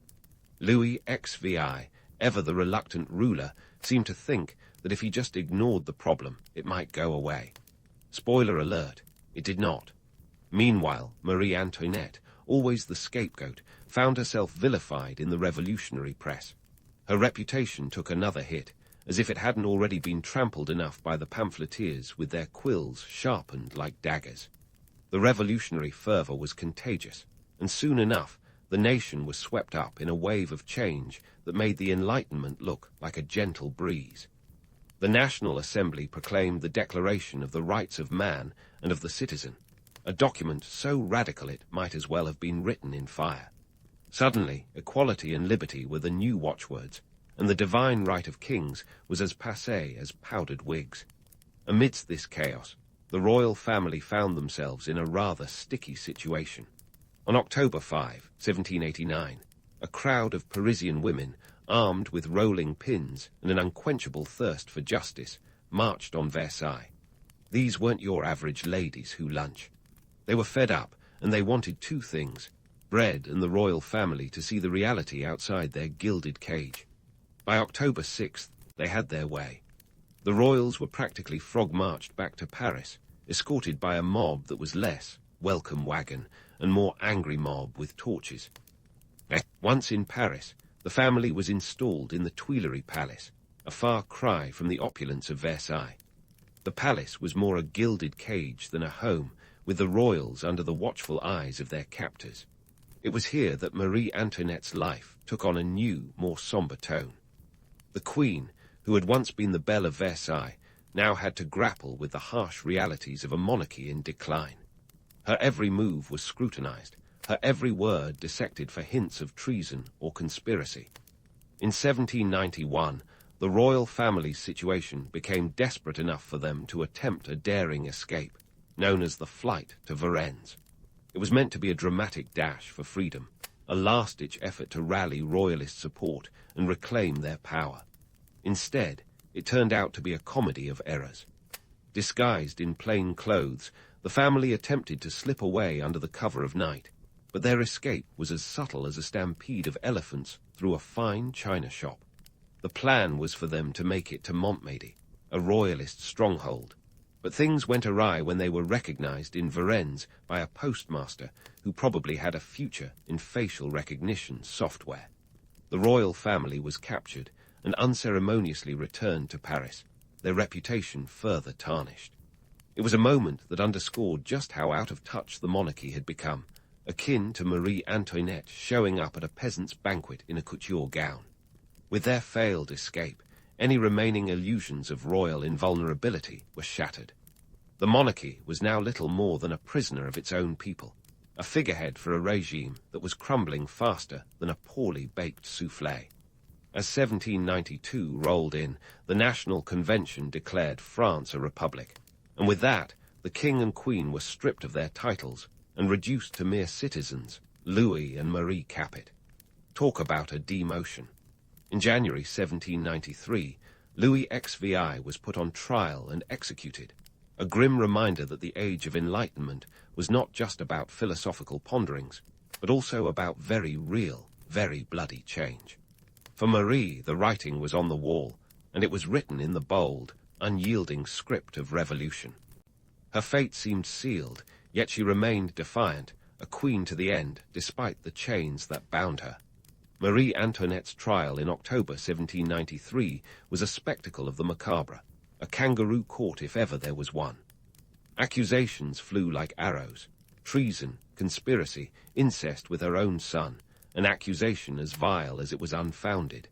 Louis XVI, ever the reluctant ruler, seemed to think that if he just ignored the problem, it might go away. Spoiler alert, it did not. Meanwhile, Marie Antoinette, always the scapegoat, found herself vilified in the revolutionary press. Her reputation took another hit, as if it hadn't already been trampled enough by the pamphleteers with their quills sharpened like daggers. The revolutionary fervor was contagious, and soon enough the nation was swept up in a wave of change that made the Enlightenment look like a gentle breeze. The National Assembly proclaimed the Declaration of the Rights of Man and of the Citizen, a document so radical it might as well have been written in fire. Suddenly, equality and liberty were the new watchwords, and the divine right of kings was as passé as powdered wigs. Amidst this chaos, the royal family found themselves in a rather sticky situation. On October 5, 1789, a crowd of Parisian women, armed with rolling pins and an unquenchable thirst for justice, marched on Versailles. These weren't your average ladies who lunch. They were fed up and they wanted two things: bread and the royal family to see the reality outside their gilded cage. By October 6th, they had their way. The royals were practically frog-marched back to Paris, escorted by a mob that was less welcome wagon and more angry mob with torches. Once in Paris, the family was installed in the Tuileries Palace, a far cry from the opulence of Versailles. The palace was more a gilded cage than a home, with the royals under the watchful eyes of their captors. It was here that Marie Antoinette's life took on a new, more somber tone. The Queen, who had once been the belle of Versailles, now had to grapple with the harsh realities of a monarchy in decline. Her every move was scrutinized, her every word dissected for hints of treason or conspiracy. In 1791, the royal family's situation became desperate enough for them to attempt a daring escape, known as the Flight to Varennes. It was meant to be a dramatic dash for freedom, a last-ditch effort to rally royalist support and reclaim their power. Instead, it turned out to be a comedy of errors. Disguised in plain clothes, the family attempted to slip away under the cover of night, but their escape was as subtle as a stampede of elephants through a fine china shop. The plan was for them to make it to Montmédy, a royalist stronghold, but things went awry when they were recognized in Varennes by a postmaster who probably had a future in facial recognition software. The royal family was captured and unceremoniously returned to Paris, their reputation further tarnished. It was a moment that underscored just how out of touch the monarchy had become, akin to Marie Antoinette showing up at a peasant's banquet in a couture gown. With their failed escape, any remaining illusions of royal invulnerability were shattered. The monarchy was now little more than a prisoner of its own people, a figurehead for a regime that was crumbling faster than a poorly baked soufflé. As 1792 rolled in, the National Convention declared France a republic, and with that, the king and queen were stripped of their titles and reduced to mere citizens, Louis and Marie Capet. Talk about a demotion. In January 1793, Louis XVI was put on trial and executed, a grim reminder that the Age of Enlightenment was not just about philosophical ponderings, but also about very real, very bloody change. For Marie, the writing was on the wall, and it was written in the bold, unyielding script of revolution. Her fate seemed sealed, yet she remained defiant, a queen to the end, despite the chains that bound her. Marie Antoinette's trial in October 1793 was a spectacle of the macabre, a kangaroo court if ever there was one. Accusations flew like arrows: treason, conspiracy, incest with her own son, an accusation as vile as it was unfounded.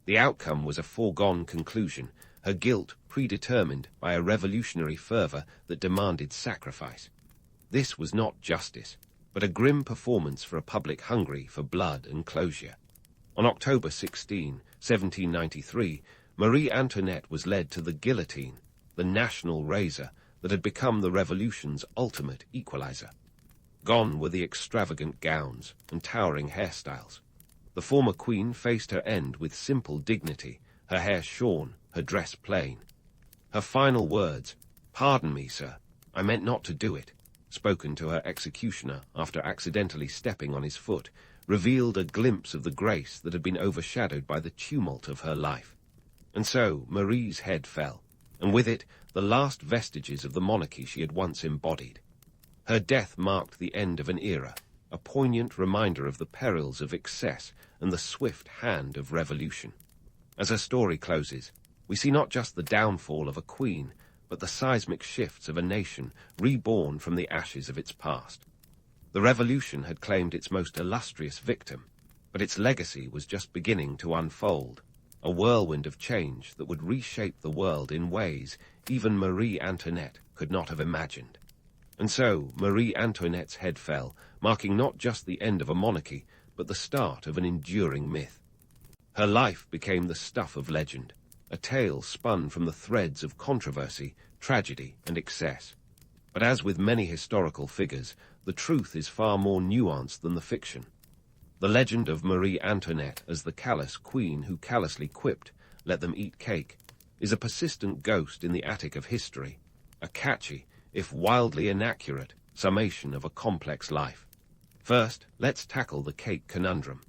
The outcome was a foregone conclusion, her guilt predetermined by a revolutionary fervor that demanded sacrifice. This was not justice, but a grim performance for a public hungry for blood and closure. On October 16, 1793, Marie Antoinette was led to the guillotine, the national razor that had become the revolution's ultimate equalizer. Gone were the extravagant gowns and towering hairstyles. The former queen faced her end with simple dignity, her hair shorn, her dress plain. Her final words, "Pardon me, sir, I meant not to do it," spoken to her executioner after accidentally stepping on his foot, revealed a glimpse of the grace that had been overshadowed by the tumult of her life. And so Marie's head fell, and with it the last vestiges of the monarchy she had once embodied. Her death marked the end of an era, a poignant reminder of the perils of excess and the swift hand of revolution. As her story closes, we see not just the downfall of a queen, but the seismic shifts of a nation reborn from the ashes of its past. The revolution had claimed its most illustrious victim, but its legacy was just beginning to unfold, a whirlwind of change that would reshape the world in ways even Marie Antoinette could not have imagined. And so Marie Antoinette's head fell, marking not just the end of a monarchy, but the start of an enduring myth. Her life became the stuff of legend, a tale spun from the threads of controversy, tragedy, and excess. But as with many historical figures, the truth is far more nuanced than the fiction. The legend of Marie Antoinette as the callous queen who callously quipped, "Let them eat cake," is a persistent ghost in the attic of history, a catchy, if wildly inaccurate, summation of a complex life. First, let's tackle the cake conundrum.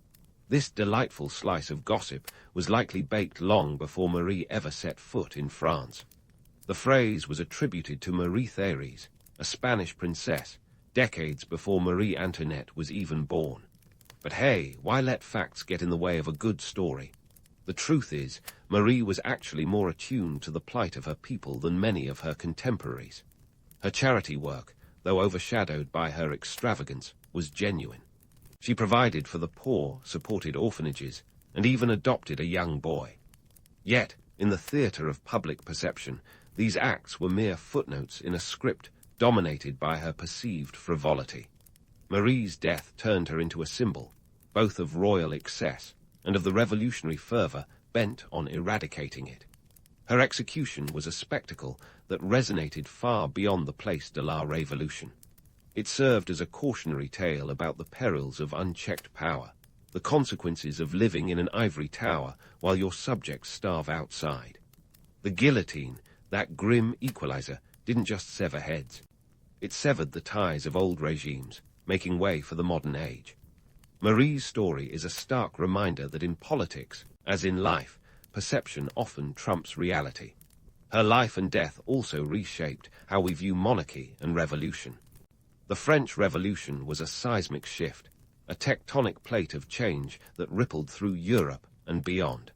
This delightful slice of gossip was likely baked long before Marie ever set foot in France. The phrase was attributed to Marie Thérèse, a Spanish princess, decades before Marie Antoinette was even born. But hey, why let facts get in the way of a good story? The truth is, Marie was actually more attuned to the plight of her people than many of her contemporaries. Her charity work, though overshadowed by her extravagance, was genuine. She provided for the poor, supported orphanages, and even adopted a young boy. Yet, in the theatre of public perception, these acts were mere footnotes in a script dominated by her perceived frivolity. Marie's death turned her into a symbol, both of royal excess and of the revolutionary fervour bent on eradicating it. Her execution was a spectacle that resonated far beyond the Place de la Révolution. It served as a cautionary tale about the perils of unchecked power, the consequences of living in an ivory tower while your subjects starve outside. The guillotine, that grim equalizer, didn't just sever heads. It severed the ties of old regimes, making way for the modern age. Marie's story is a stark reminder that in politics, as in life, perception often trumps reality. Her life and death also reshaped how we view monarchy and revolution. The French Revolution was a seismic shift, a tectonic plate of change that rippled through Europe and beyond.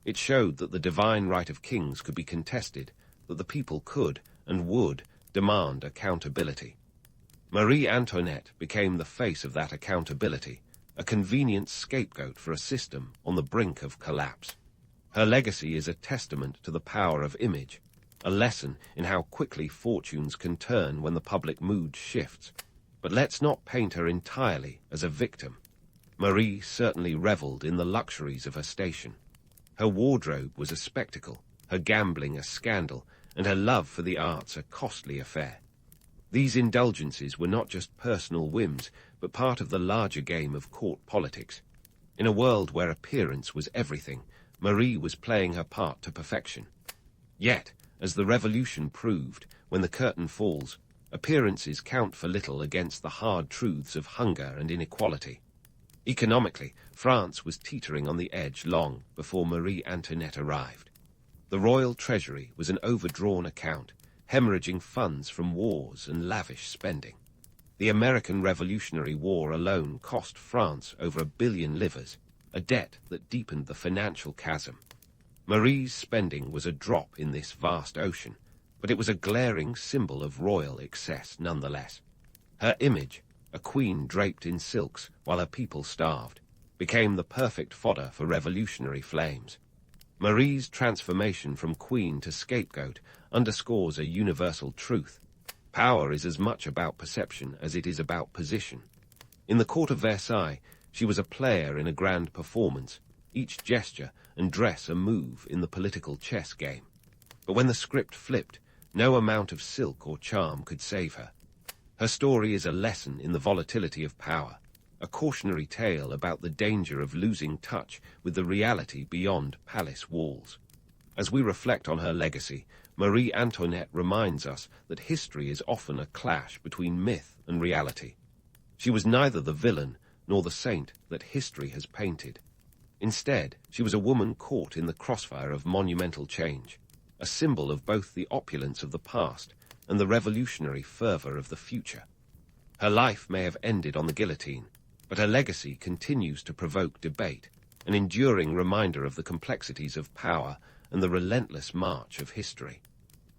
It showed that the divine right of kings could be contested, that the people could and would demand accountability. Marie Antoinette became the face of that accountability, a convenient scapegoat for a system on the brink of collapse. Her legacy is a testament to the power of image, a lesson in how quickly fortunes can turn when the public mood shifts. But let's not paint her entirely as a victim. Marie certainly revelled in the luxuries of her station. Her wardrobe was a spectacle, her gambling a scandal, and her love for the arts a costly affair. These indulgences were not just personal whims, but part of the larger game of court politics. In a world where appearance was everything, Marie was playing her part to perfection. Yet, as the revolution proved, when the curtain falls, appearances count for little against the hard truths of hunger and inequality. Economically, France was teetering on the edge long before Marie Antoinette arrived. The royal treasury was an overdrawn account, hemorrhaging funds from wars and lavish spending. The American Revolutionary War alone cost France over 1 billion livres, a debt that deepened the financial chasm. Marie's spending was a drop in this vast ocean, but it was a glaring symbol of royal excess nonetheless. Her image, a queen draped in silks while her people starved, became the perfect fodder for revolutionary flames. Marie's transformation from queen to scapegoat underscores a universal truth. Power is as much about perception as it is about position. In the court of Versailles, she was a player in a grand performance, each gesture and dress a move in the political chess game. But when the script flipped, no amount of silk or charm could save her. Her story is a lesson in the volatility of power, a cautionary tale about the danger of losing touch with the reality beyond palace walls. As we reflect on her legacy, Marie Antoinette reminds us that history is often a clash between myth and reality. She was neither the villain nor the saint that history has painted. Instead, she was a woman caught in the crossfire of monumental change, a symbol of both the opulence of the past and the revolutionary fervour of the future. Her life may have ended on the guillotine, but her legacy continues to provoke debate, an enduring reminder of the complexities of power and the relentless march of history.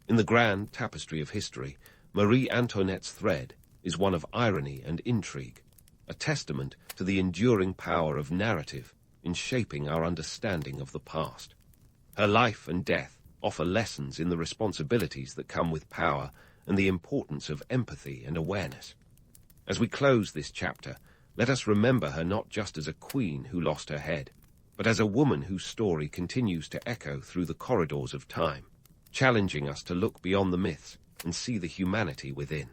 In the grand tapestry of history, Marie Antoinette's thread is one of irony and intrigue, a testament to the enduring power of narrative in shaping our understanding of the past. Her life and death offer lessons in the responsibilities that come with power and the importance of empathy and awareness. As we close this chapter, let us remember her not just as a queen who lost her head, but as a woman whose story continues to echo through the corridors of time, challenging us to look beyond the myths and see the humanity within.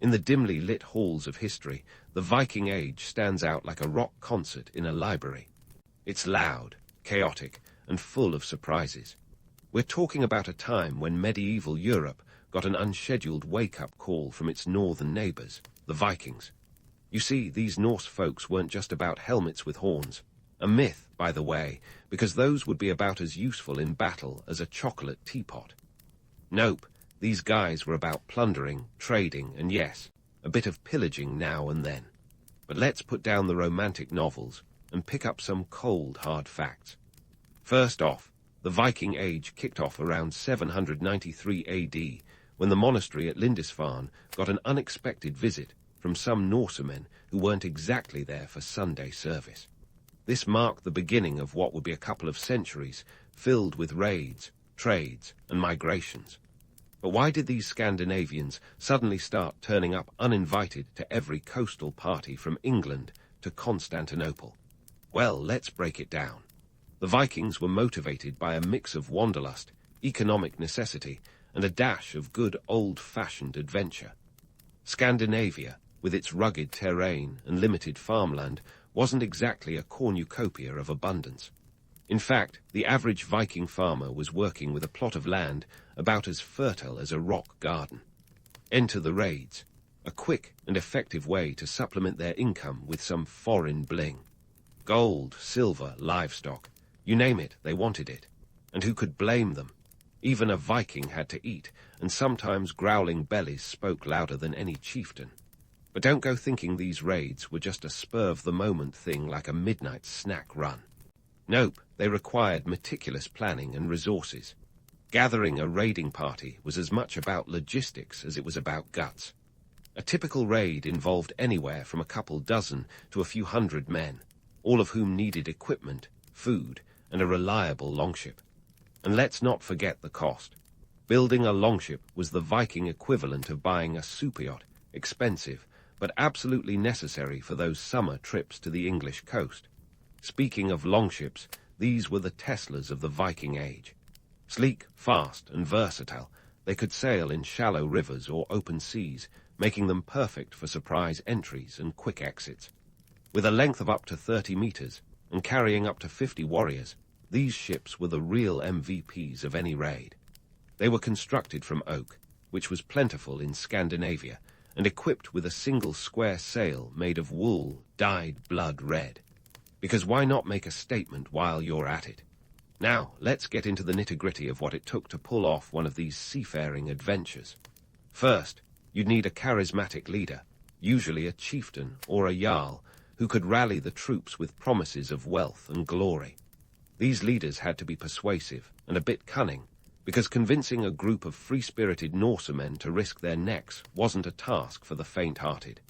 In the dimly lit halls of history, the Viking Age stands out like a rock concert in a library. It's loud, chaotic, and full of surprises. We're talking about a time when medieval Europe got an unscheduled wake-up call from its northern neighbors, the Vikings. You see, these Norse folks weren't just about helmets with horns. A myth, by the way, because those would be about as useful in battle as a chocolate teapot. Nope, these guys were about plundering, trading, and yes, a bit of pillaging now and then. But let's put down the romantic novels and pick up some cold, hard facts. First off, the Viking Age kicked off around 793 AD, when the monastery at Lindisfarne got an unexpected visit from some Norsemen who weren't exactly there for Sunday service. This marked the beginning of what would be a couple of centuries filled with raids, trades, and migrations. But why did these Scandinavians suddenly start turning up uninvited to every coastal party from England to Constantinople? Well, let's break it down. The Vikings were motivated by a mix of wanderlust, economic necessity, and a dash of good old-fashioned adventure. Scandinavia, with its rugged terrain and limited farmland, wasn't exactly a cornucopia of abundance. In fact, the average Viking farmer was working with a plot of land about as fertile as a rock garden. Enter the raids, a quick and effective way to supplement their income with some foreign bling. Gold, silver, livestock, you name it, they wanted it. And who could blame them? Even a Viking had to eat, and sometimes growling bellies spoke louder than any chieftain. But don't go thinking these raids were just a spur-of-the-moment thing like a midnight snack run. Nope, they required meticulous planning and resources. Gathering a raiding party was as much about logistics as it was about guts. A typical raid involved anywhere from a couple dozen to a few hundred men, all of whom needed equipment, food, and a reliable longship. And let's not forget the cost. Building a longship was the Viking equivalent of buying a superyacht, expensive, but absolutely necessary for those summer trips to the English coast. Speaking of longships, these were the Teslas of the Viking Age. Sleek, fast, and versatile, they could sail in shallow rivers or open seas, making them perfect for surprise entries and quick exits. With a length of up to 30 meters and carrying up to 50 warriors, these ships were the real MVPs of any raid. They were constructed from oak, which was plentiful in Scandinavia, and equipped with a single square sail made of wool dyed blood red. Because why not make a statement while you're at it? Now, let's get into the nitty-gritty of what it took to pull off one of these seafaring adventures. First, you'd need a charismatic leader, usually a chieftain or a jarl, who could rally the troops with promises of wealth and glory. These leaders had to be persuasive and a bit cunning, because convincing a group of free-spirited Norsemen to risk their necks wasn't a task for the faint-hearted.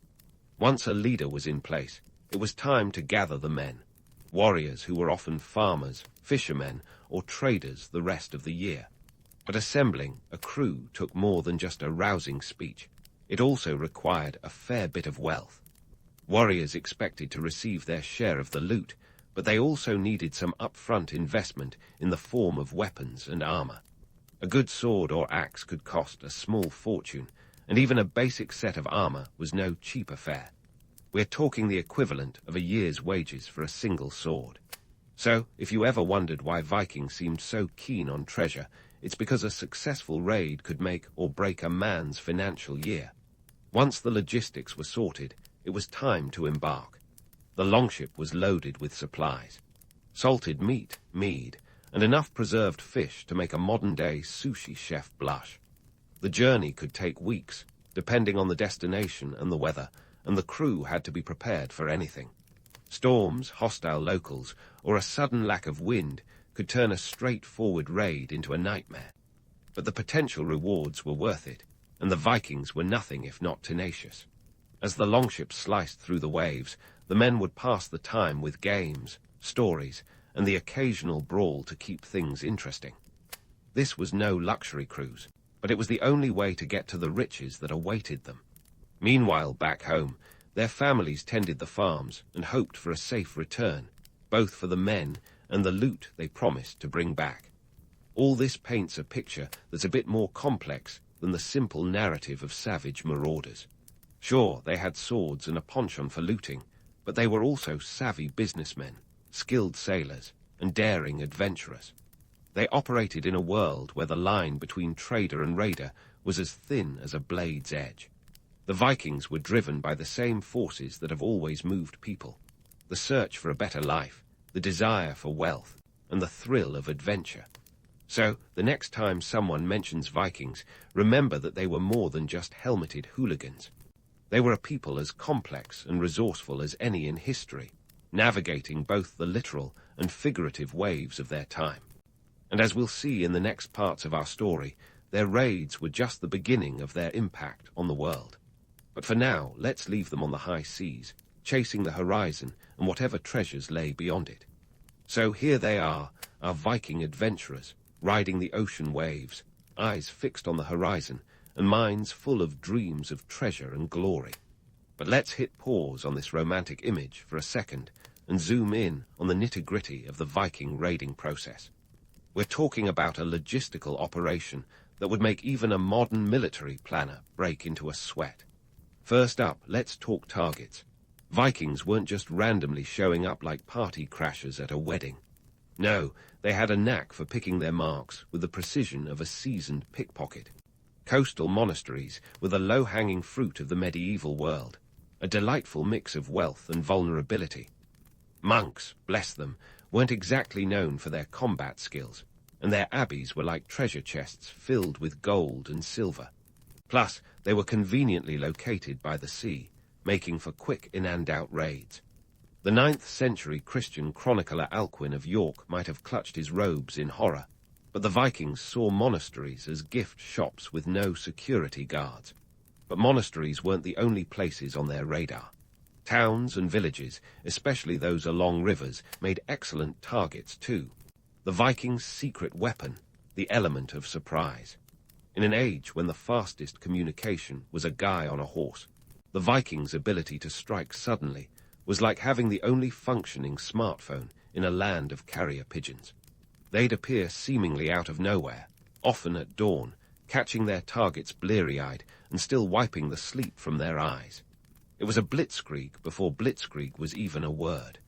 Once a leader was in place, it was time to gather the men, warriors who were often farmers, fishermen, or traders the rest of the year. But assembling a crew took more than just a rousing speech. It also required a fair bit of wealth. Warriors expected to receive their share of the loot, but they also needed some upfront investment in the form of weapons and armor. A good sword or axe could cost a small fortune, and even a basic set of armor was no cheap affair. We're talking the equivalent of a year's wages for a single sword. So, if you ever wondered why Vikings seemed so keen on treasure, it's because a successful raid could make or break a man's financial year. Once the logistics were sorted, it was time to embark. The longship was loaded with supplies. Salted meat, mead, and enough preserved fish to make a modern-day sushi chef blush. The journey could take weeks, depending on the destination and the weather, and the crew had to be prepared for anything. Storms, hostile locals, or a sudden lack of wind could turn a straightforward raid into a nightmare. But the potential rewards were worth it, and the Vikings were nothing if not tenacious. As the longship sliced through the waves, the men would pass the time with games, stories, and the occasional brawl to keep things interesting. This was no luxury cruise, but it was the only way to get to the riches that awaited them. Meanwhile, back home, their families tended the farms and hoped for a safe return, both for the men and the loot they promised to bring back. All this paints a picture that's a bit more complex than the simple narrative of savage marauders. Sure, they had swords and a penchant for looting, but they were also savvy businessmen, skilled sailors, and daring adventurers. They operated in a world where the line between trader and raider was as thin as a blade's edge. The Vikings were driven by the same forces that have always moved people: the search for a better life, the desire for wealth, and the thrill of adventure. So, the next time someone mentions Vikings, remember that they were more than just helmeted hooligans. They were a people as complex and resourceful as any in history, navigating both the literal and figurative waves of their time. And as we'll see in the next parts of our story, their raids were just the beginning of their impact on the world. But for now, let's leave them on the high seas, chasing the horizon and whatever treasures lay beyond it. So here they are, our Viking adventurers, riding the ocean waves, eyes fixed on the horizon, and minds full of dreams of treasure and glory. But let's hit pause on this romantic image for a second and zoom in on the nitty-gritty of the Viking raiding process. We're talking about a logistical operation that would make even a modern military planner break into a sweat. First up, let's talk targets. Vikings weren't just randomly showing up like party crashers at a wedding. No, they had a knack for picking their marks with the precision of a seasoned pickpocket. Coastal monasteries were the low-hanging fruit of the medieval world, a delightful mix of wealth and vulnerability. Monks, bless them, weren't exactly known for their combat skills, and their abbeys were like treasure chests filled with gold and silver. Plus, they were conveniently located by the sea, making for quick in-and-out raids. The 9th century Christian chronicler Alcuin of York might have clutched his robes in horror, but the Vikings saw monasteries as gift shops with no security guards. But monasteries weren't the only places on their radar. Towns and villages, especially those along rivers, made excellent targets too. The Vikings' secret weapon, the element of surprise. In an age when the fastest communication was a guy on a horse, the Vikings' ability to strike suddenly was like having the only functioning smartphone in a land of carrier pigeons. They'd appear seemingly out of nowhere, often at dawn, catching their targets bleary-eyed and still wiping the sleep from their eyes. It was a blitzkrieg before blitzkrieg was even a word.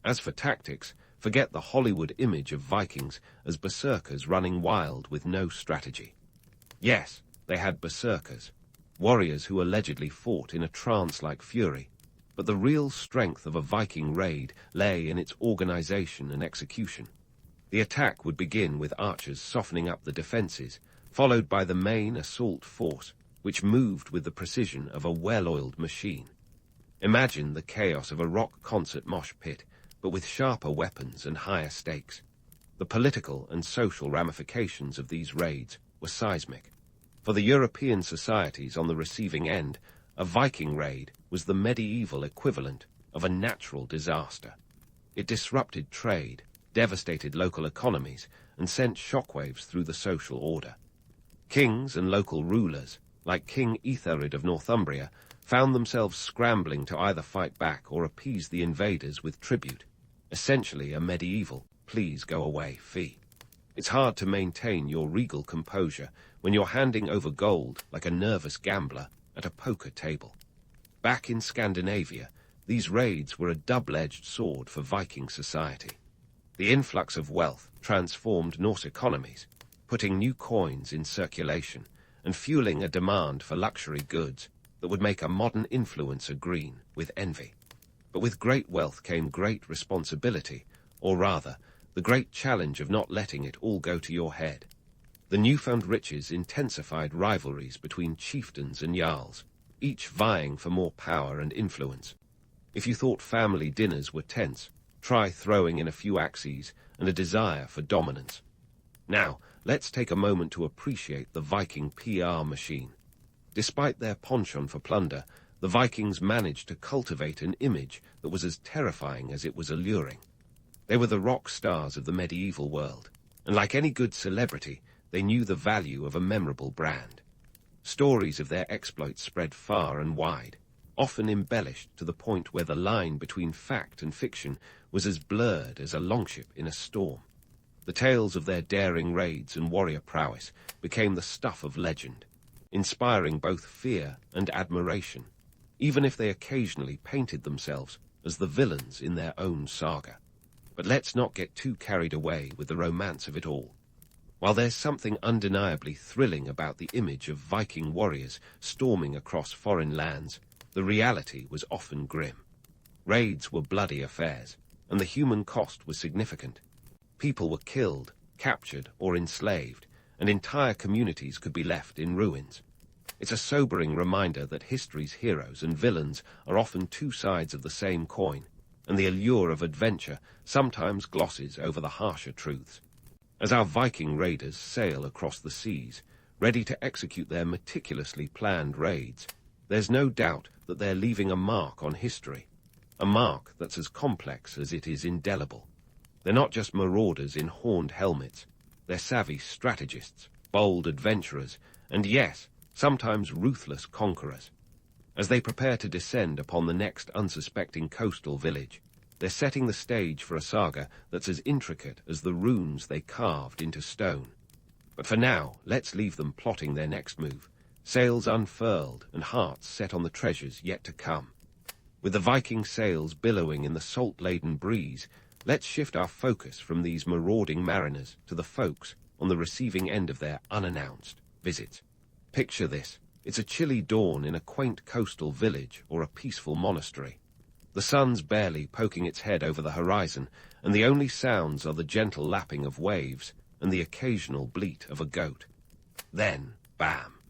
As for tactics, forget the Hollywood image of Vikings as berserkers running wild with no strategy. Yes, they had berserkers, warriors who allegedly fought in a trance-like fury, but the real strength of a Viking raid lay in its organization and execution. The attack would begin with archers softening up the defenses, followed by the main assault force, which moved with the precision of a well-oiled machine. Imagine the chaos of a rock concert mosh pit, but with sharper weapons and higher stakes. The political and social ramifications of these raids were seismic. For the European societies on the receiving end, a Viking raid was the medieval equivalent of a natural disaster. It disrupted trade, devastated local economies, and sent shockwaves through the social order. Kings and local rulers, like King Ethelred of Northumbria, found themselves scrambling to either fight back or appease the invaders with tribute, essentially a medieval please-go-away fee. It's hard to maintain your regal composure when you're handing over gold like a nervous gambler at a poker table. Back in Scandinavia, these raids were a double-edged sword for Viking society. The influx of wealth transformed Norse economies, putting new coins in circulation and fueling a demand for luxury goods that would make a modern influencer green with envy. But with great wealth came great responsibility, or rather, the great challenge of not letting it all go to your head. The newfound riches intensified rivalries between chieftains and jarls, each vying for more power and influence. If you thought family dinners were tense, try throwing in a few axes and a desire for dominance. Now, let's take a moment to appreciate the Viking PR machine. Despite their penchant for plunder, the Vikings managed to cultivate an image that was as terrifying as it was alluring. They were the rock stars of the medieval world, and like any good celebrity, they knew the value of a memorable brand. Stories of their exploits spread far and wide, often embellished to the point where the line between fact and fiction was as blurred as a longship in a storm. The tales of their daring raids and warrior prowess became the stuff of legend, inspiring both fear and admiration, even if they occasionally painted themselves as the villains in their own saga. But let's not get too carried away with the romance of it all. While there's something undeniably thrilling about the image of Viking warriors storming across foreign lands, the reality was often grim. Raids were bloody affairs, and the human cost was significant. People were killed, captured, or enslaved, and entire communities could be left in ruins. It's a sobering reminder that history's heroes and villains are often two sides of the same coin, and the allure of adventure sometimes glosses over the harsher truths. As our Viking raiders sail across the seas, ready to execute their meticulously planned raids, there's no doubt that they're leaving a mark on history, a mark that's as complex as it is indelible. They're not just marauders in horned helmets, they're savvy strategists, bold adventurers, and yes, sometimes ruthless conquerors. As they prepare to descend upon the next unsuspecting coastal village, they're setting the stage for a saga that's as intricate as the runes they carved into stone. But for now, let's leave them plotting their next move, sails unfurled and hearts set on the treasures yet to come. With the Viking sails billowing in the salt-laden breeze, let's shift our focus from these marauding mariners to the folks on the receiving end of their unannounced visits. Picture this. It's a chilly dawn in a quaint coastal village or a peaceful monastery. The sun's barely poking its head over the horizon, and the only sounds are the gentle lapping of waves and the occasional bleat of a goat. Then, bam!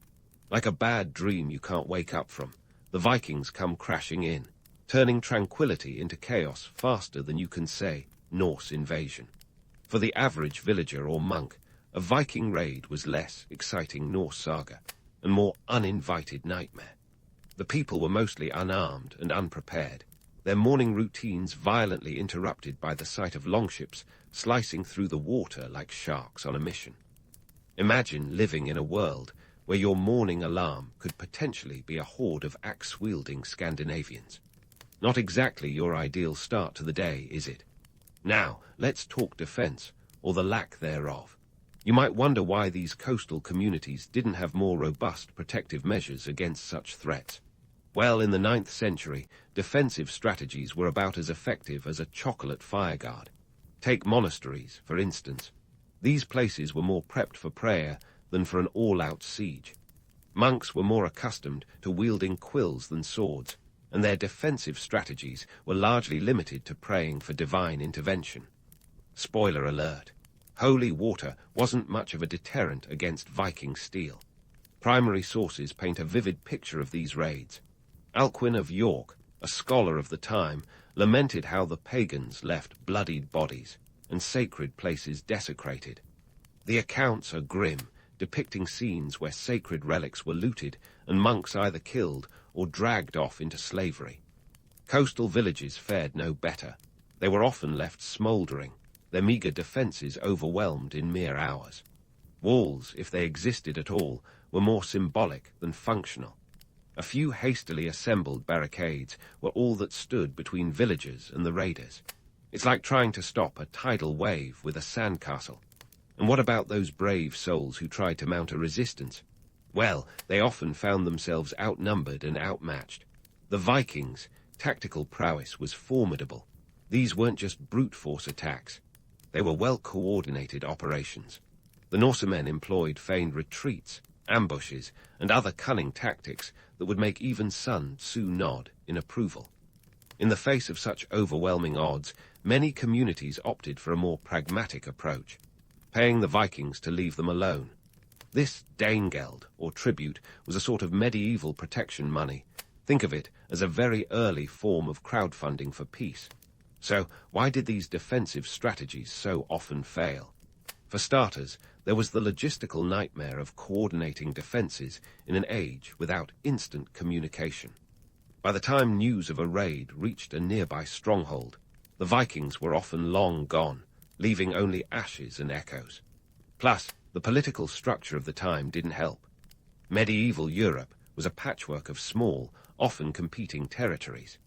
Like a bad dream you can't wake up from, the Vikings come crashing in, turning tranquility into chaos faster than you can say Norse invasion. For the average villager or monk, a Viking raid was less exciting Norse saga and more uninvited nightmare. The people were mostly unarmed and unprepared, their morning routines violently interrupted by the sight of longships slicing through the water like sharks on a mission. Imagine living in a world where your morning alarm could potentially be a horde of axe-wielding Scandinavians. Not exactly your ideal start to the day, is it? Now, let's talk defense, or the lack thereof. You might wonder why these coastal communities didn't have more robust protective measures against such threats. Well, in the 9th century, defensive strategies were about as effective as a chocolate fireguard. Take monasteries, for instance. These places were more prepped for prayer than for an all-out siege. Monks were more accustomed to wielding quills than swords, and their defensive strategies were largely limited to praying for divine intervention. Spoiler alert. Holy water wasn't much of a deterrent against Viking steel. Primary sources paint a vivid picture of these raids. Alcuin of York, a scholar of the time, lamented how the pagans left bloodied bodies and sacred places desecrated. The accounts are grim, depicting scenes where sacred relics were looted and monks either killed or dragged off into slavery. Coastal villages fared no better. They were often left smouldering, their meager defences overwhelmed in mere hours. Walls, if they existed at all, were more symbolic than functional. A few hastily assembled barricades were all that stood between villagers and the raiders. It's like trying to stop a tidal wave with a sandcastle. And what about those brave souls who tried to mount a resistance? Well, they often found themselves outnumbered and outmatched. The Vikings' tactical prowess was formidable. These weren't just brute force attacks. They were well-coordinated operations. The Norsemen employed feigned retreats, ambushes, and other cunning tactics that would make even Sun Tzu nod in approval. In the face of such overwhelming odds, many communities opted for a more pragmatic approach, paying the Vikings to leave them alone. This Danegeld, or tribute, was a sort of medieval protection money. Think of it as a very early form of crowdfunding for peace. So, why did these defensive strategies so often fail? For starters, there was the logistical nightmare of coordinating defenses in an age without instant communication. By the time news of a raid reached a nearby stronghold, the Vikings were often long gone, leaving only ashes and echoes. Plus, the political structure of the time didn't help. Medieval Europe was a patchwork of small, often competing territories.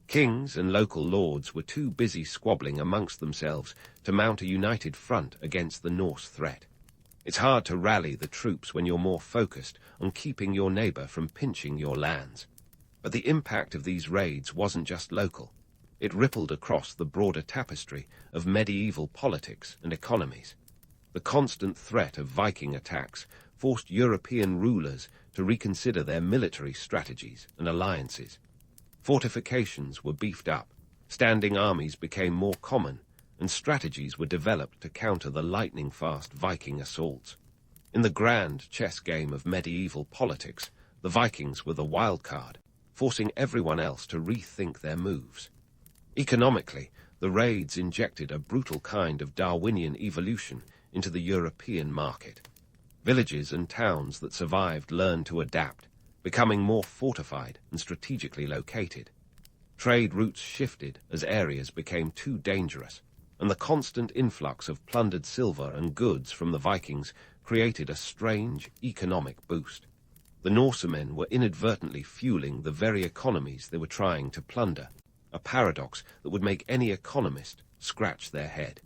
Kings and local lords were too busy squabbling amongst themselves to mount a united front against the Norse threat. It's hard to rally the troops when you're more focused on keeping your neighbor from pinching your lands. But the impact of these raids wasn't just local. It rippled across the broader tapestry of medieval politics and economies. The constant threat of Viking attacks forced European rulers to reconsider their military strategies and alliances. Fortifications were beefed up, standing armies became more common, and strategies were developed to counter the lightning-fast Viking assaults. In the grand chess game of medieval politics, the Vikings were the wild card, forcing everyone else to rethink their moves. Economically, the raids injected a brutal kind of Darwinian evolution into the European market. Villages and towns that survived learned to adapt, becoming more fortified and strategically located. Trade routes shifted as areas became too dangerous, and the constant influx of plundered silver and goods from the Vikings created a strange economic boost. The Norsemen were inadvertently fueling the very economies they were trying to plunder, a paradox that would make any economist scratch their head.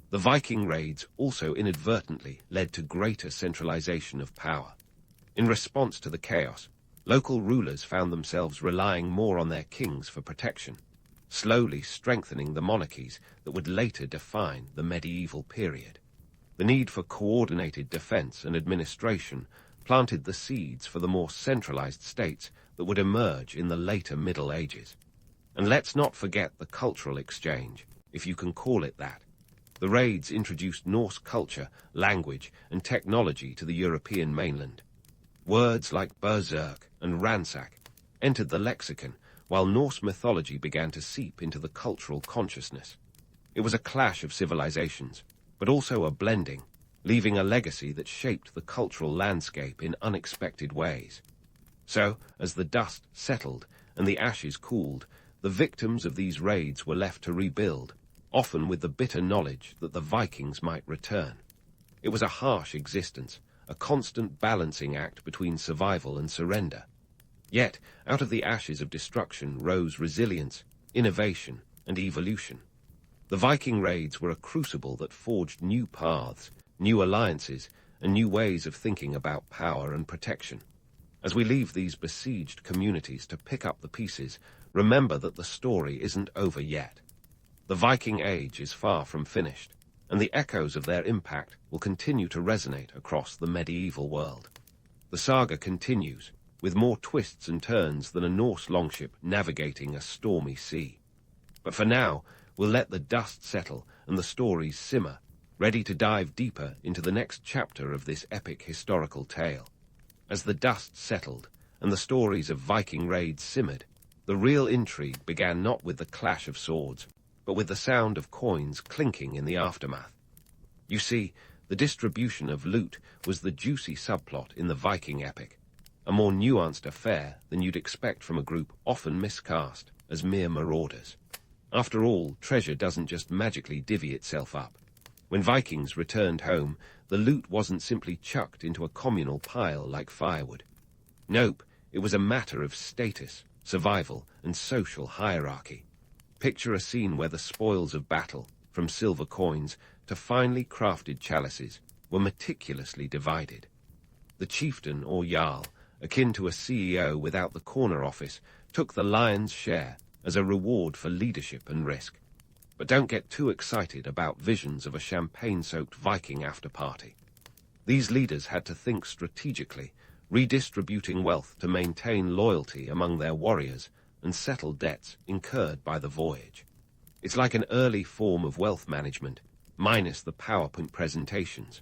The Viking raids also inadvertently led to greater centralization of power. In response to the chaos, local rulers found themselves relying more on their kings for protection, slowly strengthening the monarchies that would later define the medieval period. The need for coordinated defense and administration planted the seeds for the more centralized states that would emerge in the later Middle Ages. And let's not forget the cultural exchange, if you can call it that. The raids introduced Norse culture, language, and technology to the European mainland. Words like berserk and ransack entered the lexicon, while Norse mythology began to seep into the cultural consciousness. It was a clash of civilizations, but also a blending, leaving a legacy that shaped the cultural landscape in unexpected ways. So, as the dust settled and the ashes cooled, the victims of these raids were left to rebuild, often with the bitter knowledge that the Vikings might return. It was a harsh existence, a constant balancing act between survival and surrender. Yet, out of the ashes of destruction rose resilience, innovation, and evolution. The Viking raids were a crucible that forged new paths, new alliances, and new ways of thinking about power and protection. As we leave these besieged communities to pick up the pieces, remember that the story isn't over yet. The Viking Age is far from finished, and the echoes of their impact will continue to resonate across the medieval world. The saga continues, with more twists and turns than a Norse longship navigating a stormy sea. But for now, we'll let the dust settle and the stories simmer, ready to dive deeper into the next chapter of this epic historical tale. As the dust settled and the stories of Viking raids simmered, the real intrigue began not with the clash of swords, but with the sound of coins clinking in the aftermath. You see, the distribution of loot was the juicy subplot in the Viking epic, a more nuanced affair than you'd expect from a group often miscast as mere marauders. After all, treasure doesn't just magically divvy itself up. When Vikings returned home, the loot wasn't simply chucked into a communal pile like firewood. Nope, it was a matter of status, survival, and social hierarchy. Picture a scene where the spoils of battle, from silver coins to finely crafted chalices, were meticulously divided. The chieftain or jarl, akin to a CEO without the corner office, took the lion's share as a reward for leadership and risk. But don't get too excited about visions of a champagne-soaked Viking after-party. These leaders had to think strategically, redistributing wealth to maintain loyalty among their warriors and settle debts incurred by the voyage. It's like an early form of wealth management, minus the PowerPoint presentations.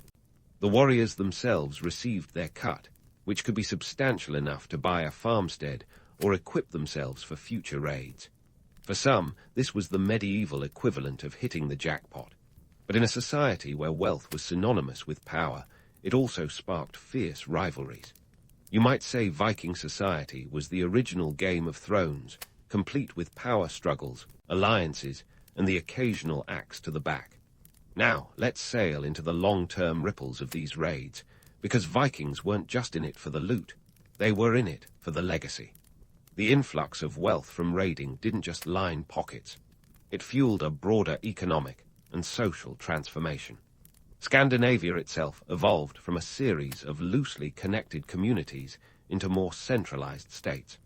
The warriors themselves received their cut, which could be substantial enough to buy a farmstead or equip themselves for future raids. For some, this was the medieval equivalent of hitting the jackpot. But in a society where wealth was synonymous with power, it also sparked fierce rivalries. You might say Viking society was the original Game of Thrones, complete with power struggles, alliances, and the occasional axe to the back. Now, let's sail into the long-term ripples of these raids, because Vikings weren't just in it for the loot, they were in it for the legacy. The influx of wealth from raiding didn't just line pockets. It fueled a broader economic and social transformation. Scandinavia itself evolved from a series of loosely connected communities into more centralized states.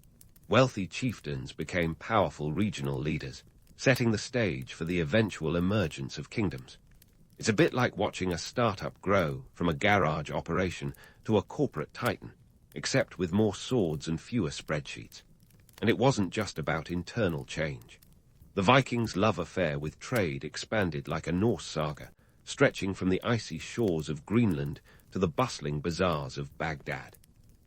Wealthy chieftains became powerful regional leaders, setting the stage for the eventual emergence of kingdoms. It's a bit like watching a startup grow from a garage operation to a corporate titan, except with more swords and fewer spreadsheets. And it wasn't just about internal change. The Vikings' love affair with trade expanded like a Norse saga, stretching from the icy shores of Greenland to the bustling bazaars of Baghdad.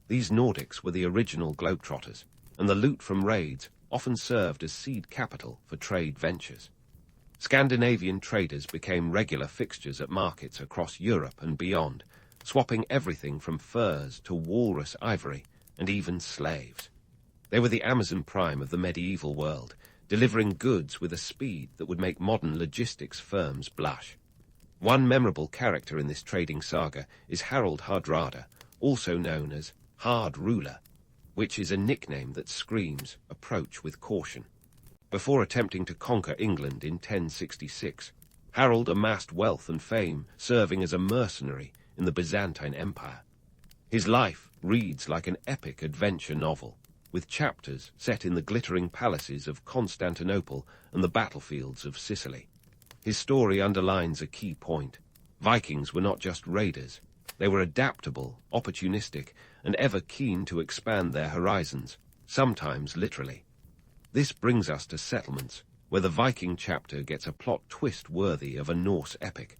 These Nordics were the original globetrotters, and the loot from raids often served as seed capital for trade ventures. Scandinavian traders became regular fixtures at markets across Europe and beyond, swapping everything from furs to walrus ivory and even slaves. They were the Amazon Prime of the medieval world, delivering goods with a speed that would make modern logistics firms blush. One memorable character in this trading saga is Harald Hardrada, also known as Hard Ruler, which is a nickname that screams approach with caution. Before attempting to conquer England in 1066, Harold amassed wealth and fame serving as a mercenary in the Byzantine Empire. His life reads like an epic adventure novel, with chapters set in the glittering palaces of Constantinople and the battlefields of Sicily. His story underlines a key point. Vikings were not just raiders. They were adaptable, opportunistic, and ever keen to expand their horizons, sometimes literally. This brings us to settlements, where the Viking chapter gets a plot twist worthy of a Norse epic.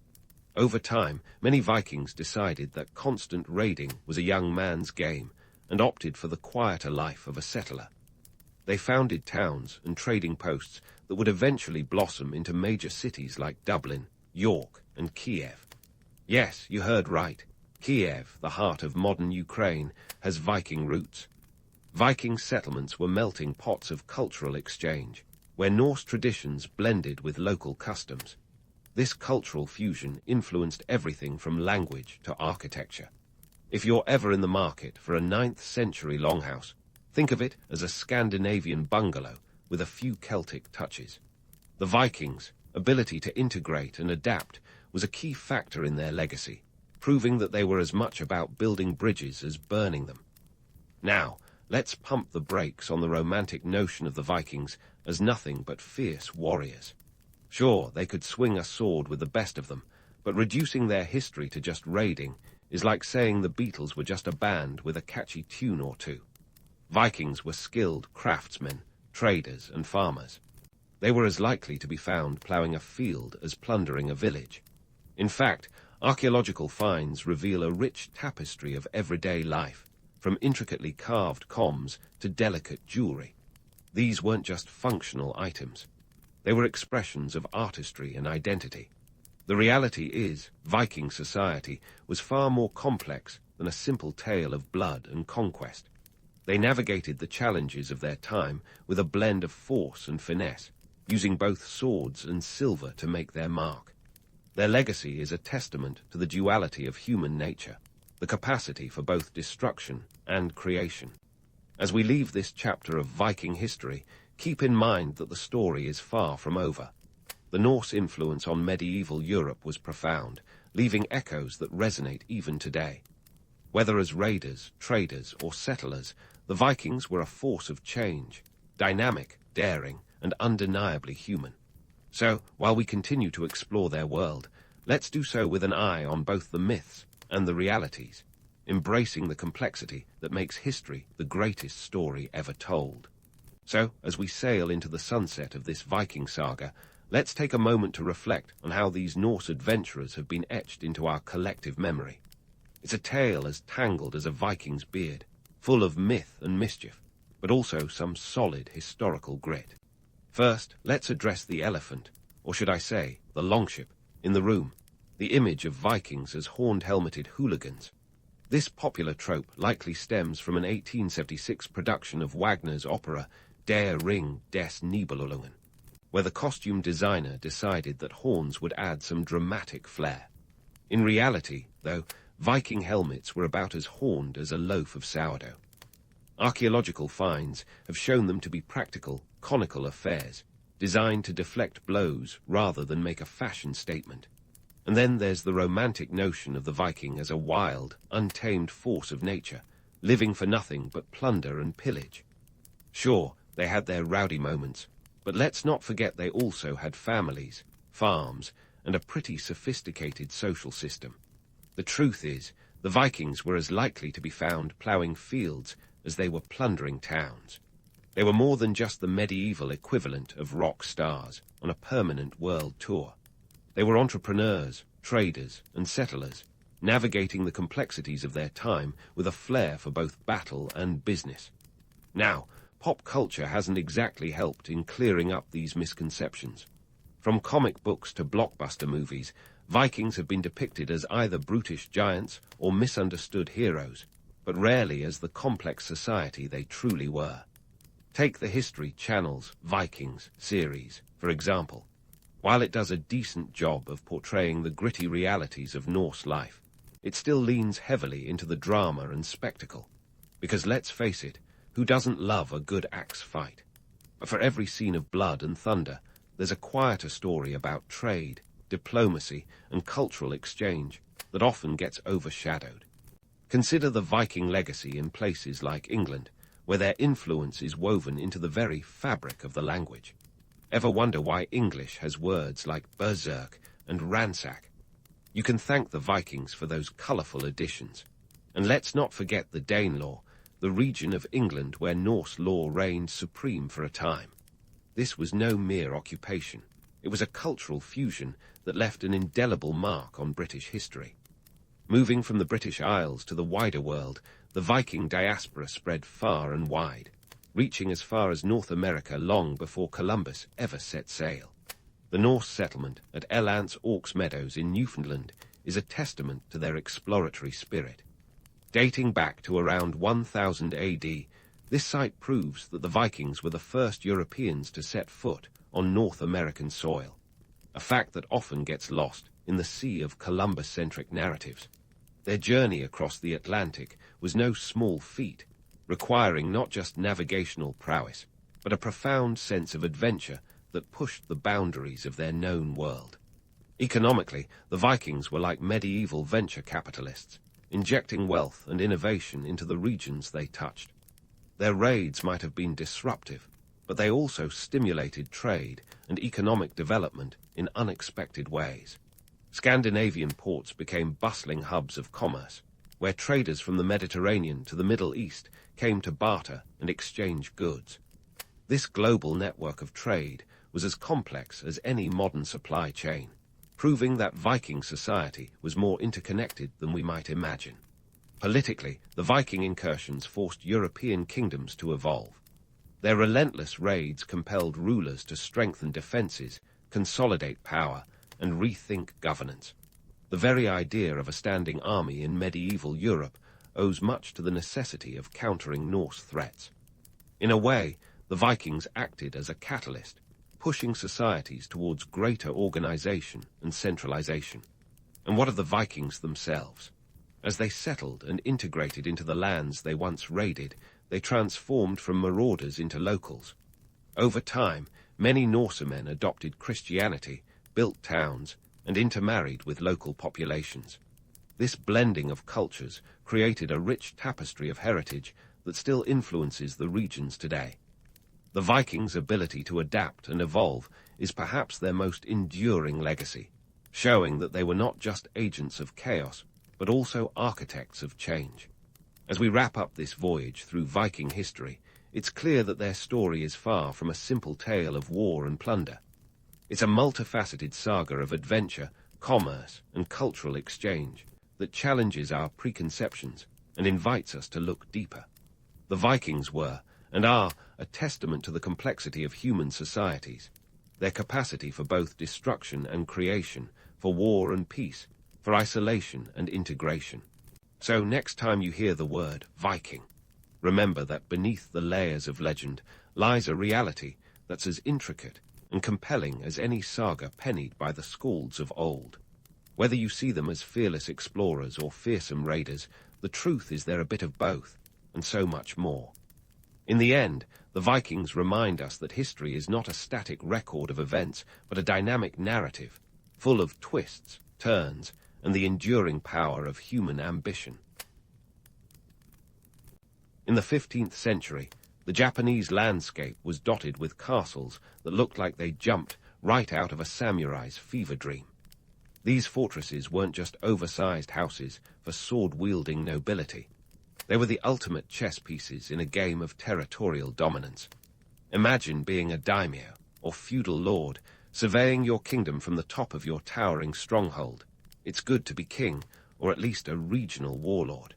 Over time, many Vikings decided that constant raiding was a young man's game and opted for the quieter life of a settler. They founded towns and trading posts that would eventually blossom into major cities like Dublin, York, and Kiev. Yes, you heard right. Kiev, the heart of modern Ukraine, has Viking roots. Viking settlements were melting pots of cultural exchange, where Norse traditions blended with local customs. This cultural fusion influenced everything from language to architecture. If you're ever in the market for a 9th century longhouse, think of it as a Scandinavian bungalow with a few Celtic touches. The Vikings' ability to integrate and adapt was a key factor in their legacy, proving that they were as much about building bridges as burning them. Now, let's pump the brakes on the romantic notion of the Vikings as nothing but fierce warriors. Sure, they could swing a sword with the best of them, but reducing their history to just raiding is like saying the Beatles were just a band with a catchy tune or two. Vikings were skilled craftsmen, traders, and farmers. They were as likely to be found ploughing a field as plundering a village. In fact, archaeological finds reveal a rich tapestry of everyday life, from intricately carved comms to delicate jewelry. These weren't just functional items. They were expressions of artistry and identity. The reality is, Viking society was far more complex than a simple tale of blood and conquest. They navigated the challenges of their time with a blend of force and finesse, using both swords and silver to make their mark. Their legacy is a testament to the duality of human nature, the capacity for both destruction and creation. As we leave this chapter of Viking history, keep in mind that the story is far from over. The Norse influence on medieval Europe was profound, leaving echoes that resonate even today. Whether as raiders, traders, or settlers, the Vikings were a force of change, dynamic, daring, and undeniably human. So, while we continue to explore their world, let's do so with an eye on both the myths and the realities, embracing the complexity that makes history the greatest story ever told. So, as we sail into the sunset of this Viking saga, let's take a moment to reflect on how these Norse adventurers have been etched into our collective memory. It's a tale as tangled as a Viking's beard, full of myth and mischief, but also some solid historical grit. First, let's address the elephant, or should I say, the longship, in the room, the image of Vikings as horned-helmeted hooligans. This popular trope likely stems from an 1876 production of Wagner's opera Der Ring des Nibelungen, where the costume designer decided that horns would add some dramatic flair. In reality, though, Viking helmets were about as horned as a loaf of sourdough. Archaeological finds have shown them to be practical, conical affairs, designed to deflect blows rather than make a fashion statement. And then there's the romantic notion of the Viking as a wild, untamed force of nature, living for nothing but plunder and pillage. Sure, they had their rowdy moments, but let's not forget they also had families, farms, and a pretty sophisticated social system. The truth is, the Vikings were as likely to be found ploughing fields as they were plundering towns. They were more than just the medieval equivalent of rock stars on a permanent world tour. They were entrepreneurs, traders, and settlers, navigating the complexities of their time with a flair for both battle and business. Now, pop culture hasn't exactly helped in clearing up these misconceptions. From comic books to blockbuster movies, Vikings have been depicted as either brutish giants or misunderstood heroes, but rarely as the complex society they truly were. Take the History Channel's Vikings series, for example. While it does a decent job of portraying the gritty realities of Norse life, it still leans heavily into the drama and spectacle. Because let's face it, who doesn't love a good axe fight? But for every scene of blood and thunder, there's a quieter story about trade, diplomacy, and cultural exchange that often gets overshadowed. Consider the Viking legacy in places like England, where their influence is woven into the very fabric of the language. Ever wonder why English has words like berserk and ransack? You can thank the Vikings for those colourful additions. And let's not forget the Danelaw, the region of England where Norse law reigned supreme for a time. This was no mere occupation. It was a cultural fusion that left an indelible mark on British history. Moving from the British Isles to the wider world, the Viking diaspora spread far and wide, reaching as far as North America long before Columbus ever set sail. The Norse settlement at Elance Orks Meadows in Newfoundland is a testament to their exploratory spirit. Dating back to around 1000 AD, this site proves that the Vikings were the first Europeans to set foot on North American soil, a fact that often gets lost in the sea of Columbus-centric narratives. Their journey across the Atlantic was no small feat, requiring not just navigational prowess, but a profound sense of adventure that pushed the boundaries of their known world. Economically, the Vikings were like medieval venture capitalists, injecting wealth and innovation into the regions they touched. Their raids might have been disruptive, but they also stimulated trade and economic development in unexpected ways. Scandinavian ports became bustling hubs of commerce, where traders from the Mediterranean to the Middle East came to barter and exchange goods. This global network of trade was as complex as any modern supply chain, proving that Viking society was more interconnected than we might imagine. Politically, the Viking incursions forced European kingdoms to evolve. Their relentless raids compelled rulers to strengthen defenses, consolidate power, and rethink governance. The very idea of a standing army in medieval Europe owes much to the necessity of countering Norse threats. In a way, the Vikings acted as a catalyst, pushing societies towards greater organization and centralization. And what of the Vikings themselves? As they settled and integrated into the lands they once raided, they transformed from marauders into locals. Over time, many Norsemen adopted Christianity, built towns, and intermarried with local populations. This blending of cultures created a rich tapestry of heritage that still influences the regions today. The Vikings' ability to adapt and evolve is perhaps their most enduring legacy, showing that they were not just agents of chaos, but also architects of change. As we wrap up this voyage through Viking history, it's clear that their story is far from a simple tale of war and plunder. It's a multifaceted saga of adventure, commerce, and cultural exchange that challenges our preconceptions and invites us to look deeper. The Vikings were, and are, a testament to the complexity of human societies, their capacity for both destruction and creation, for war and peace, for isolation and integration. So next time you hear the word Viking, remember that beneath the layers of legend lies a reality that's as intricate and compelling as any saga pennied by the skalds of old. Whether you see them as fearless explorers or fearsome raiders, the truth is they're a bit of both, and so much more. In the end, the Vikings remind us that history is not a static record of events, but a dynamic narrative, full of twists, turns, and the enduring power of human ambition. In the 15th century, the Japanese landscape was dotted with castles that looked like they jumped right out of a samurai's fever dream. These fortresses weren't just oversized houses for sword-wielding nobility. They were the ultimate chess pieces in a game of territorial dominance. Imagine being a daimyo, or feudal lord, surveying your kingdom from the top of your towering stronghold. It's good to be king, or at least a regional warlord.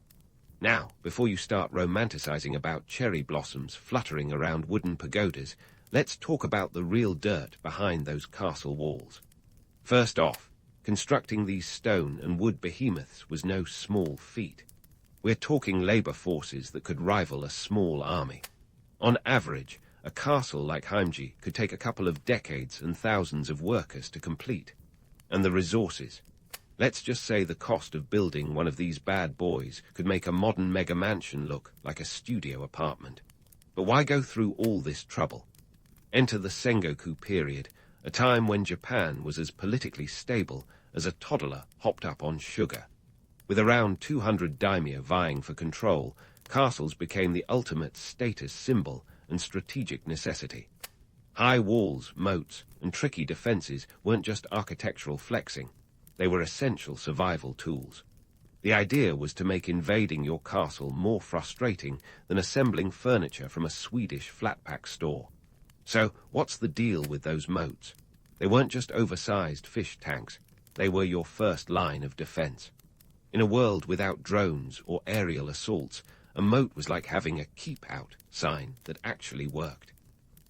Now, before you start romanticizing about cherry blossoms fluttering around wooden pagodas, let's talk about the real dirt behind those castle walls. First off, constructing these stone and wood behemoths was no small feat. We're talking labor forces that could rival a small army. On average, a castle like Heimji could take a couple of decades and thousands of workers to complete. And the resources. Let's just say the cost of building one of these bad boys could make a modern mega mansion look like a studio apartment. But why go through all this trouble? Enter the Sengoku period, a time when Japan was as politically stable as a toddler hopped up on sugar. With around 200 daimyo vying for control, castles became the ultimate status symbol and strategic necessity. High walls, moats, and tricky defenses weren't just architectural flexing. They were essential survival tools. The idea was to make invading your castle more frustrating than assembling furniture from a Swedish flat-pack store. So, what's the deal with those moats? They weren't just oversized fish tanks. They were your first line of defense. In a world without drones or aerial assaults, a moat was like having a keep out sign that actually worked.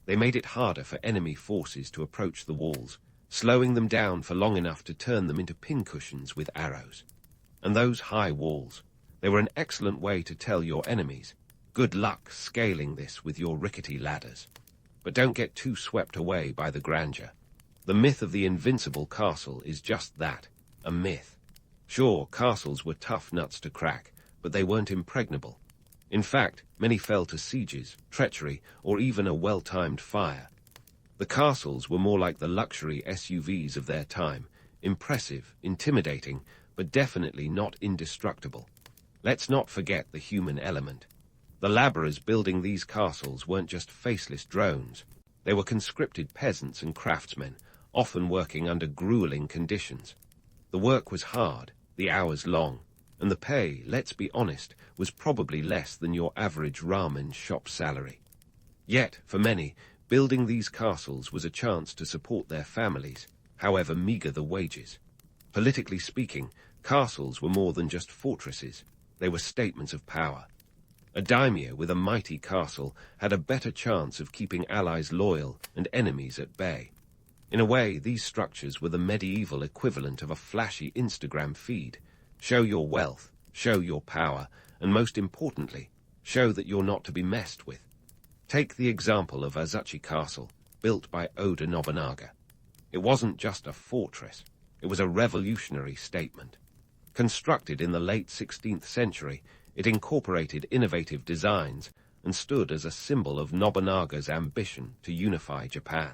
They made it harder for enemy forces to approach the walls, slowing them down for long enough to turn them into pincushions with arrows. And those high walls, they were an excellent way to tell your enemies, good luck scaling this with your rickety ladders. But don't get too swept away by the grandeur. The myth of the invincible castle is just that, a myth. Sure, castles were tough nuts to crack, but they weren't impregnable. In fact, many fell to sieges, treachery, or even a well-timed fire. The castles were more like the luxury SUVs of their time, impressive, intimidating, but definitely not indestructible. Let's not forget the human element. The laborers building these castles weren't just faceless drones. They were conscripted peasants and craftsmen, often working under grueling conditions. The work was hard, the hours long, and the pay, let's be honest, was probably less than your average ramen shop salary. Yet, for many, building these castles was a chance to support their families, however meager the wages. Politically speaking, castles were more than just fortresses. They were statements of power. A daimyo with a mighty castle had a better chance of keeping allies loyal and enemies at bay. In a way, these structures were the medieval equivalent of a flashy Instagram feed. Show your wealth, show your power, and most importantly, show that you're not to be messed with. Take the example of Azuchi Castle, built by Oda Nobunaga. It wasn't just a fortress, it was a revolutionary statement. Constructed in the late 16th century, it incorporated innovative designs and stood as a symbol of Nobunaga's ambition to unify Japan.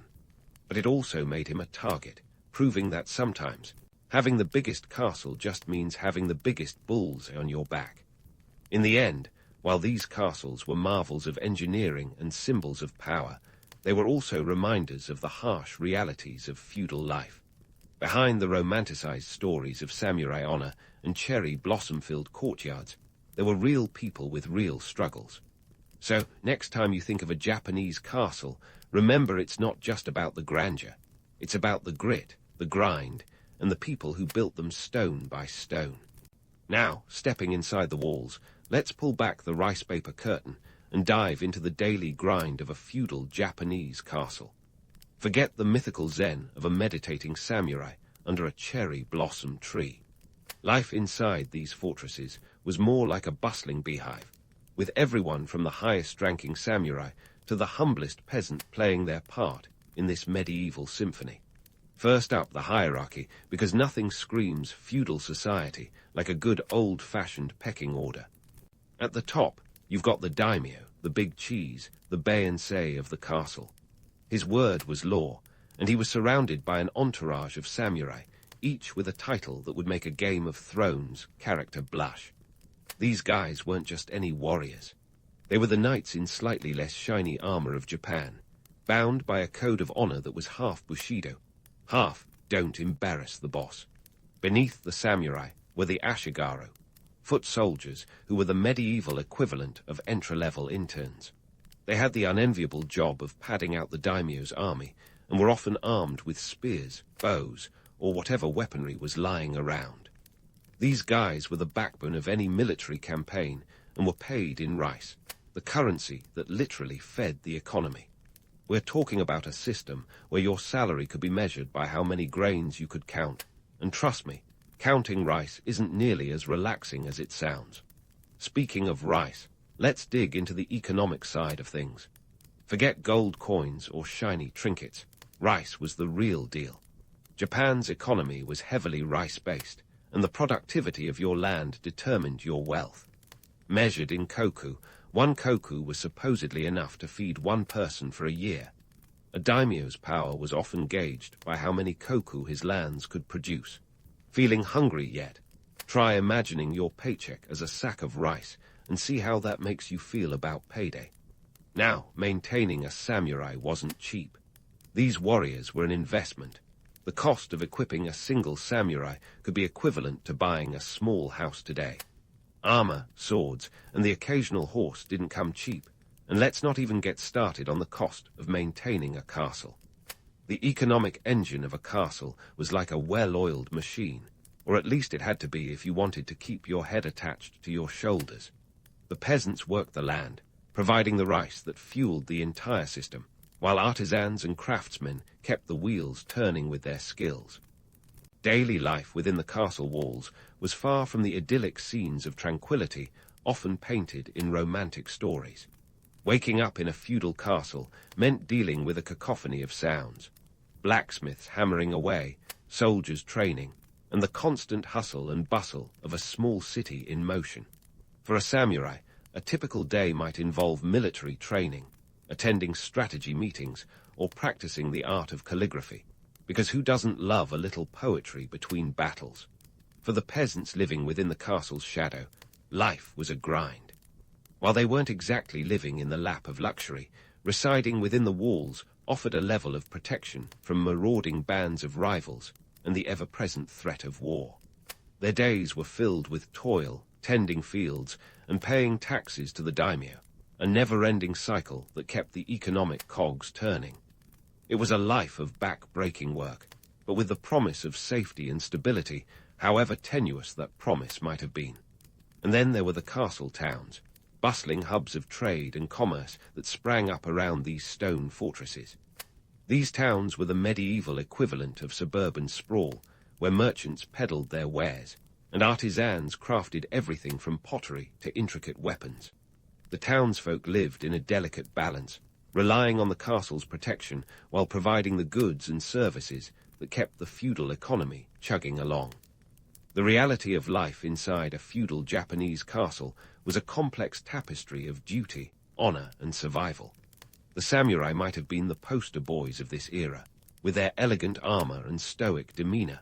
But it also made him a target, proving that sometimes having the biggest castle just means having the biggest bulls on your back. In the end, while these castles were marvels of engineering and symbols of power, they were also reminders of the harsh realities of feudal life. Behind the romanticized stories of samurai honor and cherry blossom-filled courtyards, there were real people with real struggles. So, next time you think of a Japanese castle, remember it's not just about the grandeur. It's about the grit, the grind, and the people who built them stone by stone. Now, stepping inside the walls, let's pull back the rice paper curtain and dive into the daily grind of a feudal Japanese castle. Forget the mythical zen of a meditating samurai under a cherry blossom tree. Life inside these fortresses was more like a bustling beehive, with everyone from the highest-ranking samurai to the humblest peasant playing their part in this medieval symphony. First up the hierarchy, because nothing screams feudal society like a good old-fashioned pecking order. At the top, you've got the daimyo, the big cheese, the beiensei of the castle. His word was law, and he was surrounded by an entourage of samurai, each with a title that would make a Game of Thrones character blush. These guys weren't just any warriors. They were the knights in slightly less shiny armor of Japan, bound by a code of honor that was half Bushido, half don't embarrass the boss. Beneath the samurai were the ashigaru, foot soldiers who were the medieval equivalent of entry-level interns. They had the unenviable job of padding out the daimyo's army and were often armed with spears, bows, or whatever weaponry was lying around. These guys were the backbone of any military campaign and were paid in rice, the currency that literally fed the economy. We're talking about a system where your salary could be measured by how many grains you could count. And trust me, counting rice isn't nearly as relaxing as it sounds. Speaking of rice, let's dig into the economic side of things. Forget gold coins or shiny trinkets. Rice was the real deal. Japan's economy was heavily rice-based, and the productivity of your land determined your wealth. Measured in koku, 1 koku was supposedly enough to feed 1 person for a year. A daimyo's power was often gauged by how many koku his lands could produce. Feeling hungry yet? Try imagining your paycheck as a sack of rice and see how that makes you feel about payday. Now, maintaining a samurai wasn't cheap. These warriors were an investment. The cost of equipping a single samurai could be equivalent to buying a small house today. Armor, swords, and the occasional horse didn't come cheap, and let's not even get started on the cost of maintaining a castle. The economic engine of a castle was like a well-oiled machine, or at least it had to be if you wanted to keep your head attached to your shoulders. The peasants worked the land, providing the rice that fueled the entire system, while artisans and craftsmen kept the wheels turning with their skills. Daily life within the castle walls was far from the idyllic scenes of tranquility often painted in romantic stories. Waking up in a feudal castle meant dealing with a cacophony of sounds. Blacksmiths hammering away, soldiers training, and the constant hustle and bustle of a small city in motion. For a samurai, a typical day might involve military training, attending strategy meetings, or practicing the art of calligraphy, because who doesn't love a little poetry between battles? For the peasants living within the castle's shadow, life was a grind. While they weren't exactly living in the lap of luxury, residing within the walls offered a level of protection from marauding bands of rivals and the ever-present threat of war. Their days were filled with toil, tending fields, and paying taxes to the daimyo, a never-ending cycle that kept the economic cogs turning. It was a life of back-breaking work, but with the promise of safety and stability, however tenuous that promise might have been. And then there were the castle towns, bustling hubs of trade and commerce that sprang up around these stone fortresses. These towns were the medieval equivalent of suburban sprawl, where merchants peddled their wares, and artisans crafted everything from pottery to intricate weapons. The townsfolk lived in a delicate balance, relying on the castle's protection while providing the goods and services that kept the feudal economy chugging along. The reality of life inside a feudal Japanese castle was a complex tapestry of duty, honor, and survival. The samurai might have been the poster boys of this era, with their elegant armor and stoic demeanor,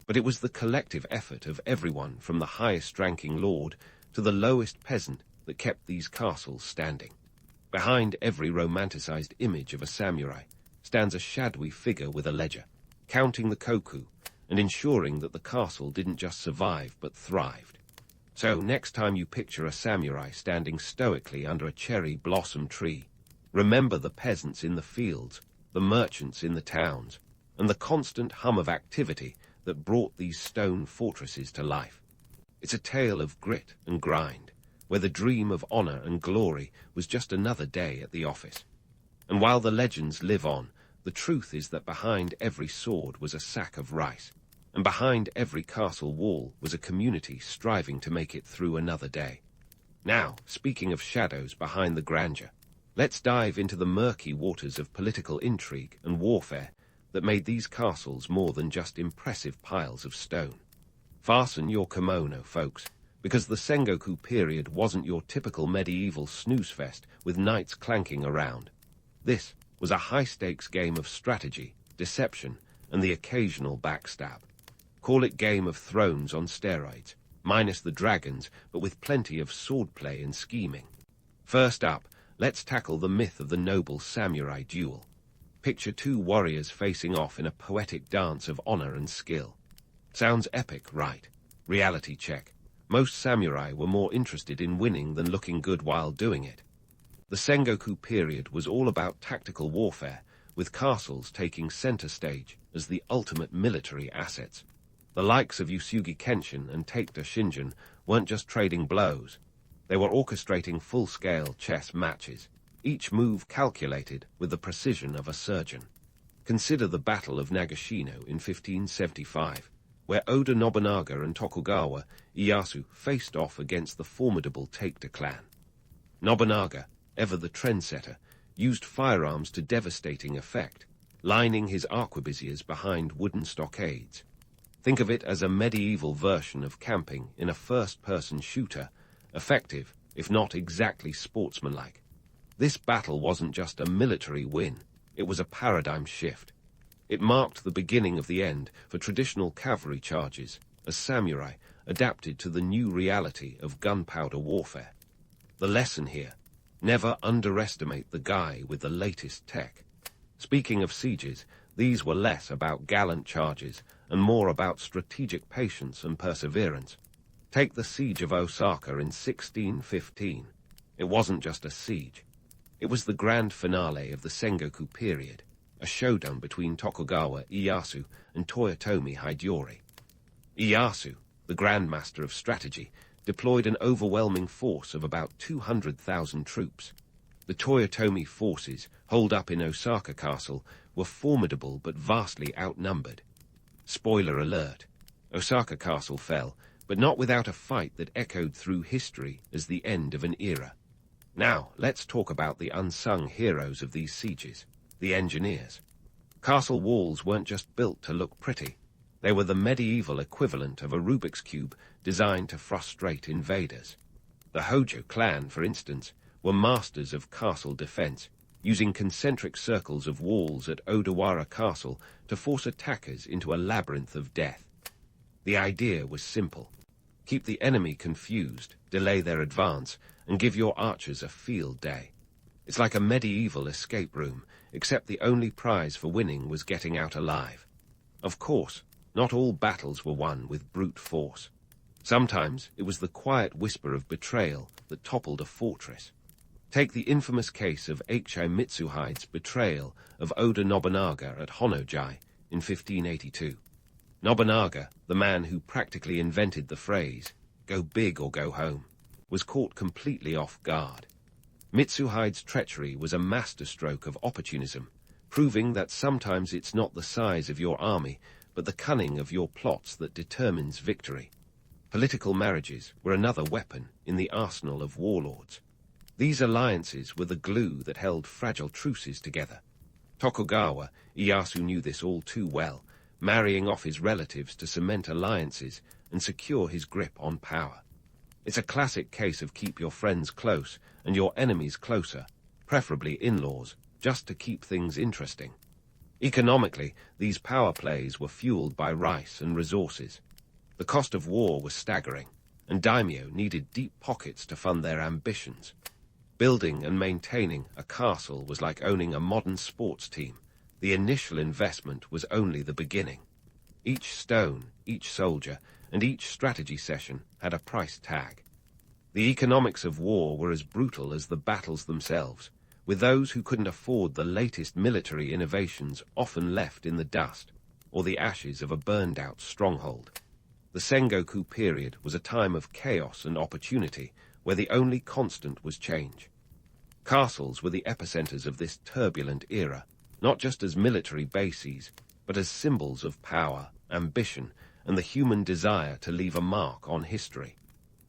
but it was the collective effort of everyone from the highest-ranking lord to the lowest peasant that kept these castles standing. Behind every romanticized image of a samurai stands a shadowy figure with a ledger, counting the koku and ensuring that the castle didn't just survive but thrived. So next time you picture a samurai standing stoically under a cherry blossom tree, remember the peasants in the fields, the merchants in the towns, and the constant hum of activity that brought these stone fortresses to life. It's a tale of grit and grind, where the dream of honor and glory was just another day at the office. And while the legends live on, the truth is that behind every sword was a sack of rice, and behind every castle wall was a community striving to make it through another day. Now, speaking of shadows behind the grandeur, let's dive into the murky waters of political intrigue and warfare that made these castles more than just impressive piles of stone. Fasten your kimono, folks, because the Sengoku period wasn't your typical medieval snooze fest with knights clanking around. This was a high-stakes game of strategy, deception, and the occasional backstab. Call it Game of Thrones on steroids, minus the dragons, but with plenty of swordplay and scheming. First up, let's tackle the myth of the noble samurai duel. Picture 2 warriors facing off in a poetic dance of honor and skill. Sounds epic, right? Reality check. Most samurai were more interested in winning than looking good while doing it. The Sengoku period was all about tactical warfare, with castles taking center stage as the ultimate military assets. The likes of Usugi Kenshin and Taikta Shinjin weren't just trading blows. They were orchestrating full-scale chess matches, each move calculated with the precision of a surgeon. Consider the Battle of Nagashino in 1575, where Oda Nobunaga and Tokugawa Ieyasu faced off against the formidable Taikta clan. Nobunaga, ever the trendsetter, used firearms to devastating effect, lining his arquebusiers behind wooden stockades. Think of it as a medieval version of camping in a first-person shooter, effective, if not exactly sportsmanlike. This battle wasn't just a military win, it was a paradigm shift. It marked the beginning of the end for traditional cavalry charges, as samurai adapted to the new reality of gunpowder warfare. The lesson here: never underestimate the guy with the latest tech. Speaking of sieges, these were less about gallant charges and more about strategic patience and perseverance. Take the siege of Osaka in 1615. It wasn't just a siege. It was the grand finale of the Sengoku period, a showdown between Tokugawa Ieyasu and Toyotomi Hideyori. Ieyasu, the grandmaster of strategy, deployed an overwhelming force of about 200,000 troops. The Toyotomi forces, holed up in Osaka Castle, were formidable but vastly outnumbered. Spoiler alert: Osaka Castle fell, but not without a fight that echoed through history as the end of an era. Now, let's talk about the unsung heroes of these sieges, the engineers. Castle walls weren't just built to look pretty. They were the medieval equivalent of a Rubik's Cube designed to frustrate invaders. The Hojo clan, for instance, were masters of castle defense, using concentric circles of walls at Odawara Castle to force attackers into a labyrinth of death. The idea was simple: keep the enemy confused, delay their advance, and give your archers a field day. It's like a medieval escape room, except the only prize for winning was getting out alive. Of course, not all battles were won with brute force. Sometimes it was the quiet whisper of betrayal that toppled a fortress. Take the infamous case of Eichai Mitsuhide's betrayal of Oda Nobunaga at Honojai in 1582. Nobunaga, the man who practically invented the phrase, "go big or go home," was caught completely off guard. Mitsuhide's treachery was a masterstroke of opportunism, proving that sometimes it's not the size of your army, but the cunning of your plots that determines victory. Political marriages were another weapon in the arsenal of warlords. These alliances were the glue that held fragile truces together. Tokugawa Ieyasu knew this all too well, marrying off his relatives to cement alliances and secure his grip on power. It's a classic case of keep your friends close and your enemies closer, preferably in-laws, just to keep things interesting. Economically, these power plays were fueled by rice and resources. The cost of war was staggering, and daimyo needed deep pockets to fund their ambitions. Building and maintaining a castle was like owning a modern sports team. The initial investment was only the beginning. Each stone, each soldier, and each strategy session had a price tag. The economics of war were as brutal as the battles themselves, with those who couldn't afford the latest military innovations often left in the dust or the ashes of a burned-out stronghold. The Sengoku period was a time of chaos and opportunity, where the only constant was change. Castles were the epicenters of this turbulent era, not just as military bases, but as symbols of power, ambition, and the human desire to leave a mark on history.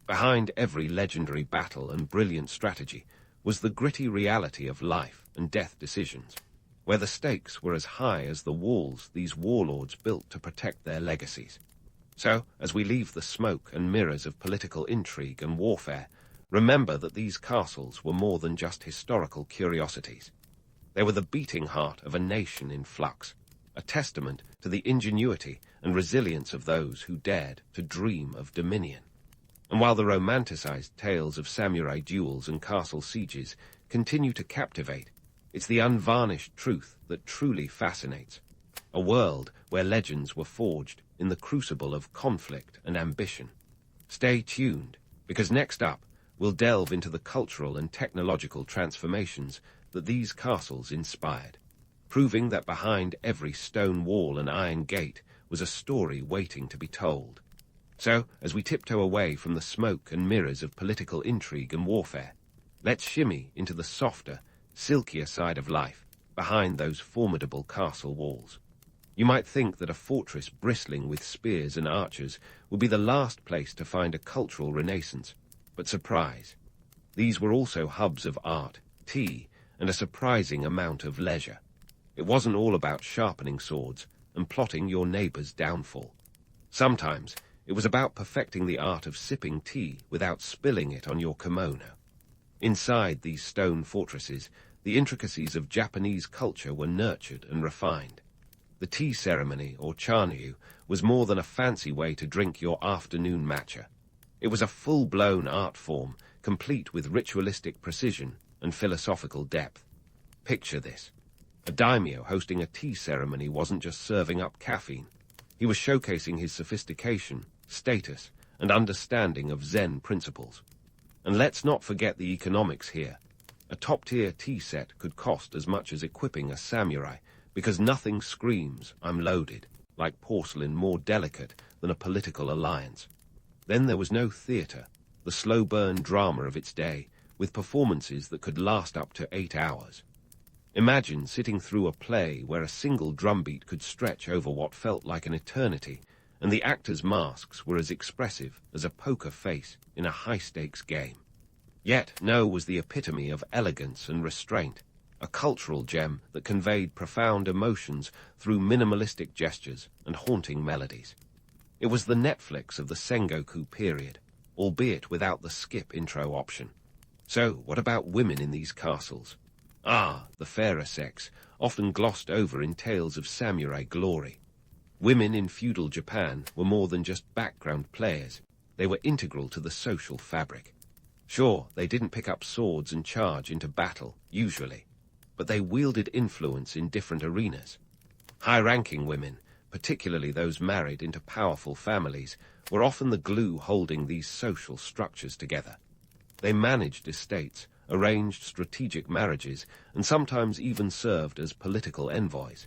Behind every legendary battle and brilliant strategy was the gritty reality of life and death decisions, where the stakes were as high as the walls these warlords built to protect their legacies. So, as we leave the smoke and mirrors of political intrigue and warfare, remember that these castles were more than just historical curiosities. They were the beating heart of a nation in flux, a testament to the ingenuity and resilience of those who dared to dream of dominion. And while the romanticized tales of samurai duels and castle sieges continue to captivate, it's the unvarnished truth that truly fascinates. A world where legends were forged in the crucible of conflict and ambition. Stay tuned, because next up, we'll delve into the cultural and technological transformations that these castles inspired, proving that behind every stone wall and iron gate was a story waiting to be told. So, as we tiptoe away from the smoke and mirrors of political intrigue and warfare, let's shimmy into the softer, silkier side of life behind those formidable castle walls. You might think that a fortress bristling with spears and archers would be the last place to find a cultural renaissance, but surprise. These were also hubs of art, tea, and a surprising amount of leisure. It wasn't all about sharpening swords and plotting your neighbor's downfall. Sometimes it was about perfecting the art of sipping tea without spilling it on your kimono. Inside these stone fortresses, the intricacies of Japanese culture were nurtured and refined. The tea ceremony, or chanyu, was more than a fancy way to drink your afternoon matcha. It was a full-blown art form, complete with ritualistic precision and philosophical depth. Picture this. A daimyo hosting a tea ceremony wasn't just serving up caffeine. He was showcasing his sophistication, status, and understanding of Zen principles. And let's not forget the economics here. A top-tier tea set could cost as much as equipping a samurai, because nothing screams, "I'm loaded," like porcelain more delicate than a political alliance. Then there was no theatre, the slow-burn drama of its day, with performances that could last up to 8 hours. Imagine sitting through a play where a single drumbeat could stretch over what felt like an eternity, and the actors' masks were as expressive as a poker face in a high-stakes game. Yet No was the epitome of elegance and restraint, a cultural gem that conveyed profound emotions through minimalistic gestures and haunting melodies. It was the Netflix of the Sengoku period, albeit without the skip intro option. So, what about women in these castles? Ah, the fairer sex, often glossed over in tales of samurai glory. Women in feudal Japan were more than just background players. They were integral to the social fabric. Sure, they didn't pick up swords and charge into battle, usually, but they wielded influence in different arenas. High-ranking women, particularly those married into powerful families, were often the glue holding these social structures together. They managed estates, arranged strategic marriages, and sometimes even served as political envoys.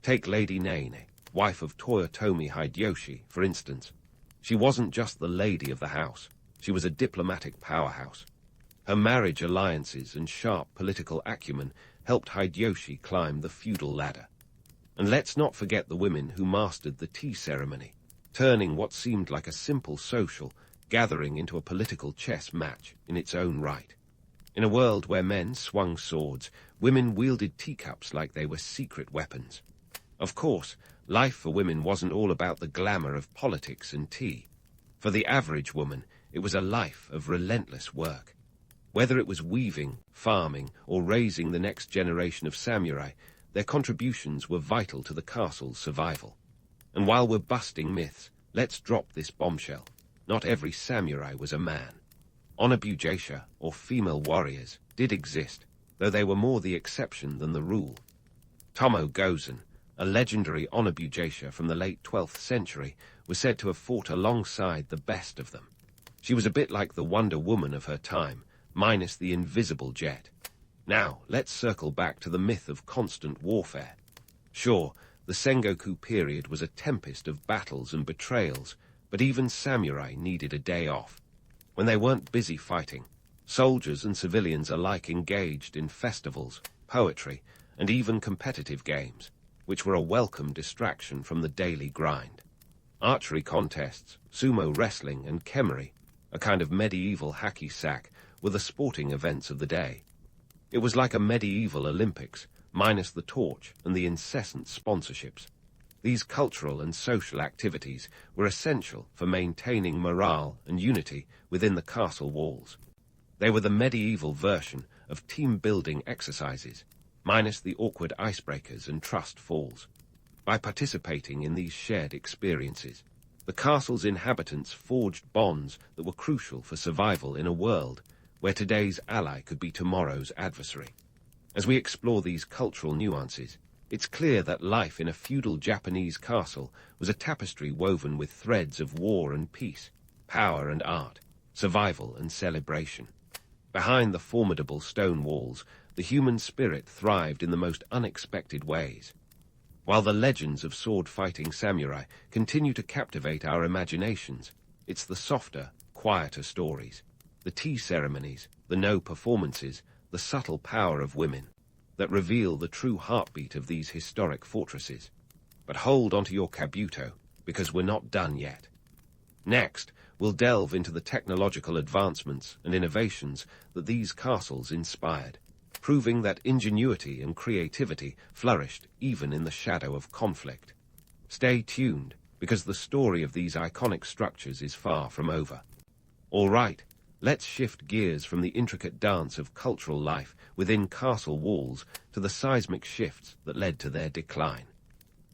Take Lady Nene, wife of Toyotomi Hideyoshi, for instance. She wasn't just the lady of the house. She was a diplomatic powerhouse. Her marriage alliances and sharp political acumen helped Hideyoshi climb the feudal ladder. And let's not forget the women who mastered the tea ceremony, turning what seemed like a simple social gathering into a political chess match in its own right. In a world where men swung swords, women wielded teacups like they were secret weapons. Of course, life for women wasn't all about the glamour of politics and tea. For the average woman, it was a life of relentless work. Whether it was weaving, farming, or raising the next generation of samurai, their contributions were vital to the castle's survival. And while we're busting myths, let's drop this bombshell. Not every samurai was a man. Onobugeisha, or female warriors, did exist, though they were more the exception than the rule. Tomo Gozen, a legendary onobugeisha from the late 12th century, was said to have fought alongside the best of them. She was a bit like the Wonder Woman of her time, minus the invisible jet. Now, let's circle back to the myth of constant warfare. Sure, the Sengoku period was a tempest of battles and betrayals, but even samurai needed a day off. When they weren't busy fighting, soldiers and civilians alike engaged in festivals, poetry, and even competitive games, which were a welcome distraction from the daily grind. Archery contests, sumo wrestling, and kemery, a kind of medieval hacky sack, were the sporting events of the day. It was like a medieval Olympics, minus the torch and the incessant sponsorships. These cultural and social activities were essential for maintaining morale and unity within the castle walls. They were the medieval version of team-building exercises, minus the awkward icebreakers and trust falls. By participating in these shared experiences, the castle's inhabitants forged bonds that were crucial for survival in a world where today's ally could be tomorrow's adversary. As we explore these cultural nuances, It's clear that life in a feudal Japanese castle was a tapestry woven with threads of war and peace, power and art, survival and celebration. Behind the formidable stone walls, the human spirit thrived in the most unexpected ways. While the legends of sword-fighting samurai continue to captivate our imaginations, it's the softer, quieter stories, the tea ceremonies, the no performances, the subtle power of women, that reveal the true heartbeat of these historic fortresses. But hold onto your kabuto, because we're not done yet. Next, we'll delve into the technological advancements and innovations that these castles inspired, proving that ingenuity and creativity flourished even in the shadow of conflict. Stay tuned, because the story of these iconic structures is far from over. All right, let's shift gears from the intricate dance of cultural life within castle walls to the seismic shifts that led to their decline.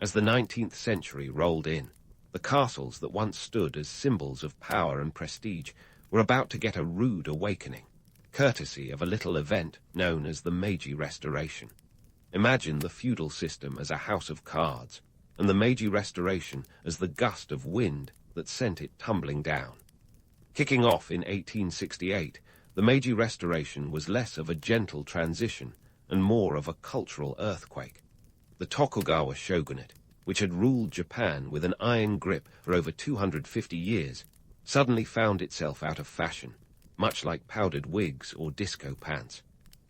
As the 19th century rolled in, the castles that once stood as symbols of power and prestige were about to get a rude awakening, courtesy of a little event known as the Meiji Restoration. Imagine the feudal system as a house of cards, and the Meiji Restoration as the gust of wind that sent it tumbling down. Kicking off in 1868, the Meiji Restoration was less of a gentle transition and more of a cultural earthquake. The Tokugawa shogunate, which had ruled Japan with an iron grip for over 250 years, suddenly found itself out of fashion, much like powdered wigs or disco pants.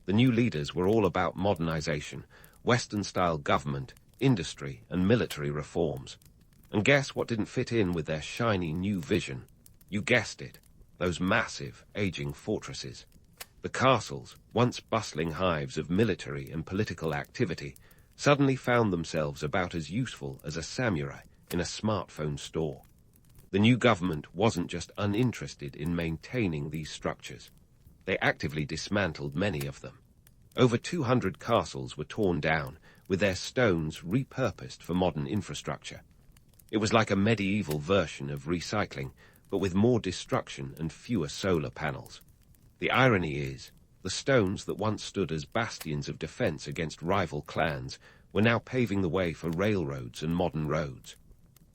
The new leaders were all about modernization, Western-style government, industry, and military reforms. And guess what didn't fit in with their shiny new vision? You guessed it, those massive, aging fortresses. The castles, once bustling hives of military and political activity, suddenly found themselves about as useful as a samurai in a smartphone store. The new government wasn't just uninterested in maintaining these structures. They actively dismantled many of them. Over 200 castles were torn down, with their stones repurposed for modern infrastructure. It was like a medieval version of recycling, but with more destruction and fewer solar panels. The irony is, the stones that once stood as bastions of defense against rival clans were now paving the way for railroads and modern roads.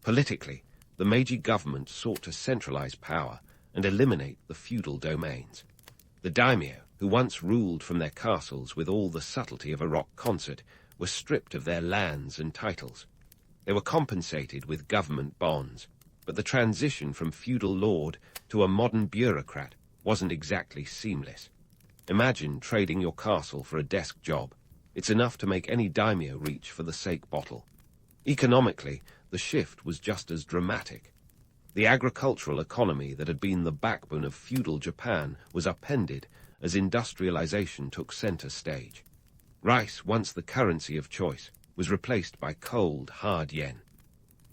Politically, the Meiji government sought to centralize power and eliminate the feudal domains. The daimyo, who once ruled from their castles with all the subtlety of a rock concert, were stripped of their lands and titles. They were compensated with government bonds, but the transition from feudal lord to a modern bureaucrat wasn't exactly seamless. Imagine trading your castle for a desk job. It's enough to make any daimyo reach for the sake bottle. Economically, the shift was just as dramatic. The agricultural economy that had been the backbone of feudal Japan was upended as industrialization took center stage. Rice, once the currency of choice, was replaced by cold, hard yen.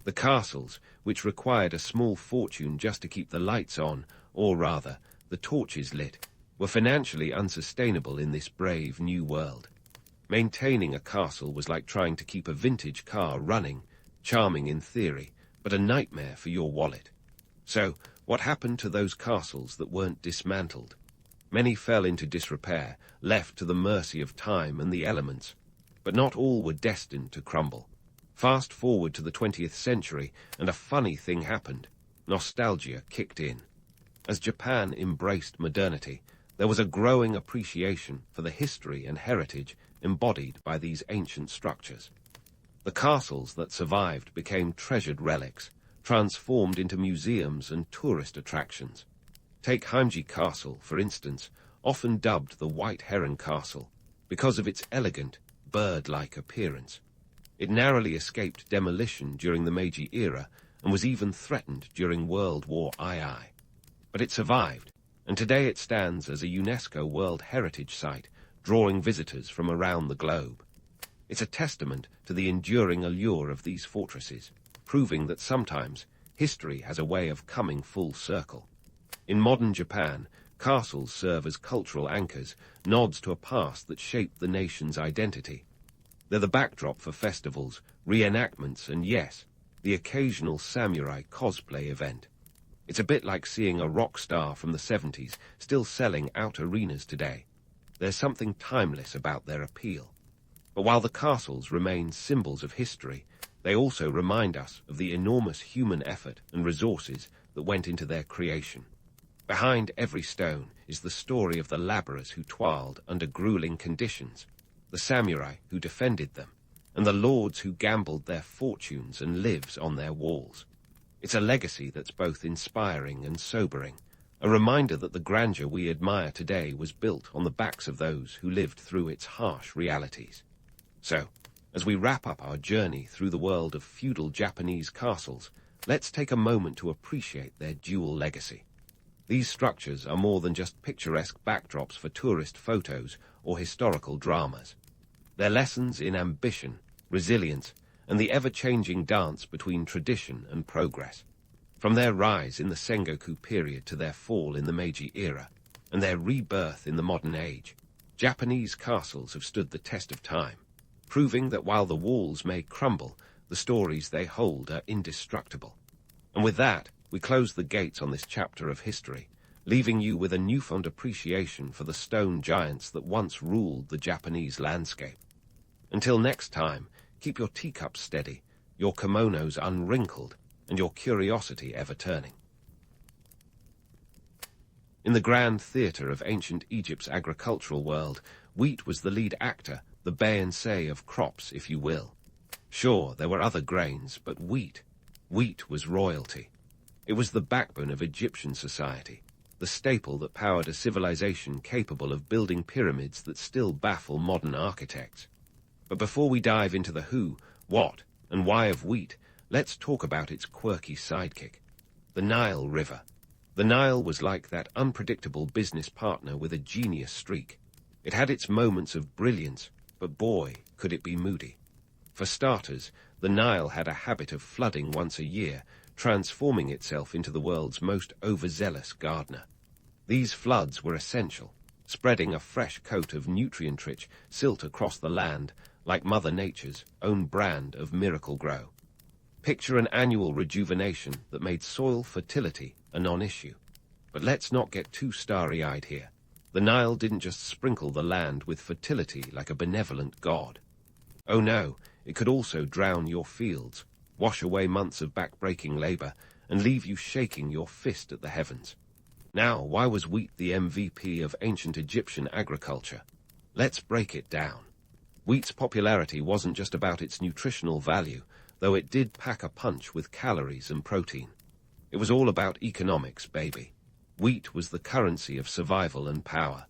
The castles, which required a small fortune just to keep the lights on, or rather, the torches lit, were financially unsustainable in this brave new world. Maintaining a castle was like trying to keep a vintage car running, charming in theory, but a nightmare for your wallet. So, what happened to those castles that weren't dismantled? Many fell into disrepair, left to the mercy of time and the elements. But not all were destined to crumble. Fast forward to the 20th century, and a funny thing happened. Nostalgia kicked in. As Japan embraced modernity, there was a growing appreciation for the history and heritage embodied by these ancient structures. The castles that survived became treasured relics, transformed into museums and tourist attractions. Take Heimji Castle, for instance, often dubbed the White Heron Castle, because of its elegant, bird-like appearance. It narrowly escaped demolition during the Meiji era and was even threatened during World War II. But it survived, and today it stands as a UNESCO World Heritage Site, drawing visitors from around the globe. It's a testament to the enduring allure of these fortresses, proving that sometimes history has a way of coming full circle. In modern Japan, castles serve as cultural anchors, nods to a past that shaped the nation's identity. They're the backdrop for festivals, reenactments, and yes, the occasional samurai cosplay event. It's a bit like seeing a rock star from the 70s still selling out arenas today. There's something timeless about their appeal. But while the castles remain symbols of history, they also remind us of the enormous human effort and resources that went into their creation. Behind every stone is the story of the labourers who toiled under grueling conditions, the samurai who defended them, and the lords who gambled their fortunes and lives on their walls. It's a legacy that's both inspiring and sobering, a reminder that the grandeur we admire today was built on the backs of those who lived through its harsh realities. So, as we wrap up our journey through the world of feudal Japanese castles, let's take a moment to appreciate their dual legacy. These structures are more than just picturesque backdrops for tourist photos or historical dramas. They're lessons in ambition, resilience, and the ever-changing dance between tradition and progress. From their rise in the Sengoku period to their fall in the Meiji era, and their rebirth in the modern age, Japanese castles have stood the test of time, proving that while the walls may crumble, the stories they hold are indestructible. And with that, we close the gates on this chapter of history, leaving you with a newfound appreciation for the stone giants that once ruled the Japanese landscape. Until next time, keep your teacups steady, your kimonos unwrinkled, and your curiosity ever turning. In the grand theatre of ancient Egypt's agricultural world, wheat was the lead actor, the baiansei of crops, if you will. Sure, there were other grains, but wheat was royalty. It was the backbone of Egyptian society, the staple that powered a civilization capable of building pyramids that still baffle modern architects. But before we dive into the who, what, and why of wheat, let's talk about its quirky sidekick, the Nile River. The Nile was like that unpredictable business partner with a genius streak. It had its moments of brilliance, but boy, could it be moody. For starters, the Nile had a habit of flooding once a year, transforming itself into the world's most overzealous gardener. These floods were essential, spreading a fresh coat of nutrient-rich silt across the land, like Mother Nature's own brand of miracle grow. Picture an annual rejuvenation that made soil fertility a non-issue. But let's not get too starry-eyed here. The Nile didn't just sprinkle the land with fertility like a benevolent god. Oh no, it could also drown your fields, wash away months of back-breaking labor, and leave you shaking your fist at the heavens. Now, why was wheat the MVP of ancient Egyptian agriculture? Let's break it down. Wheat's popularity wasn't just about its nutritional value, though it did pack a punch with calories and protein. It was all about economics, baby. Wheat was the currency of survival and power.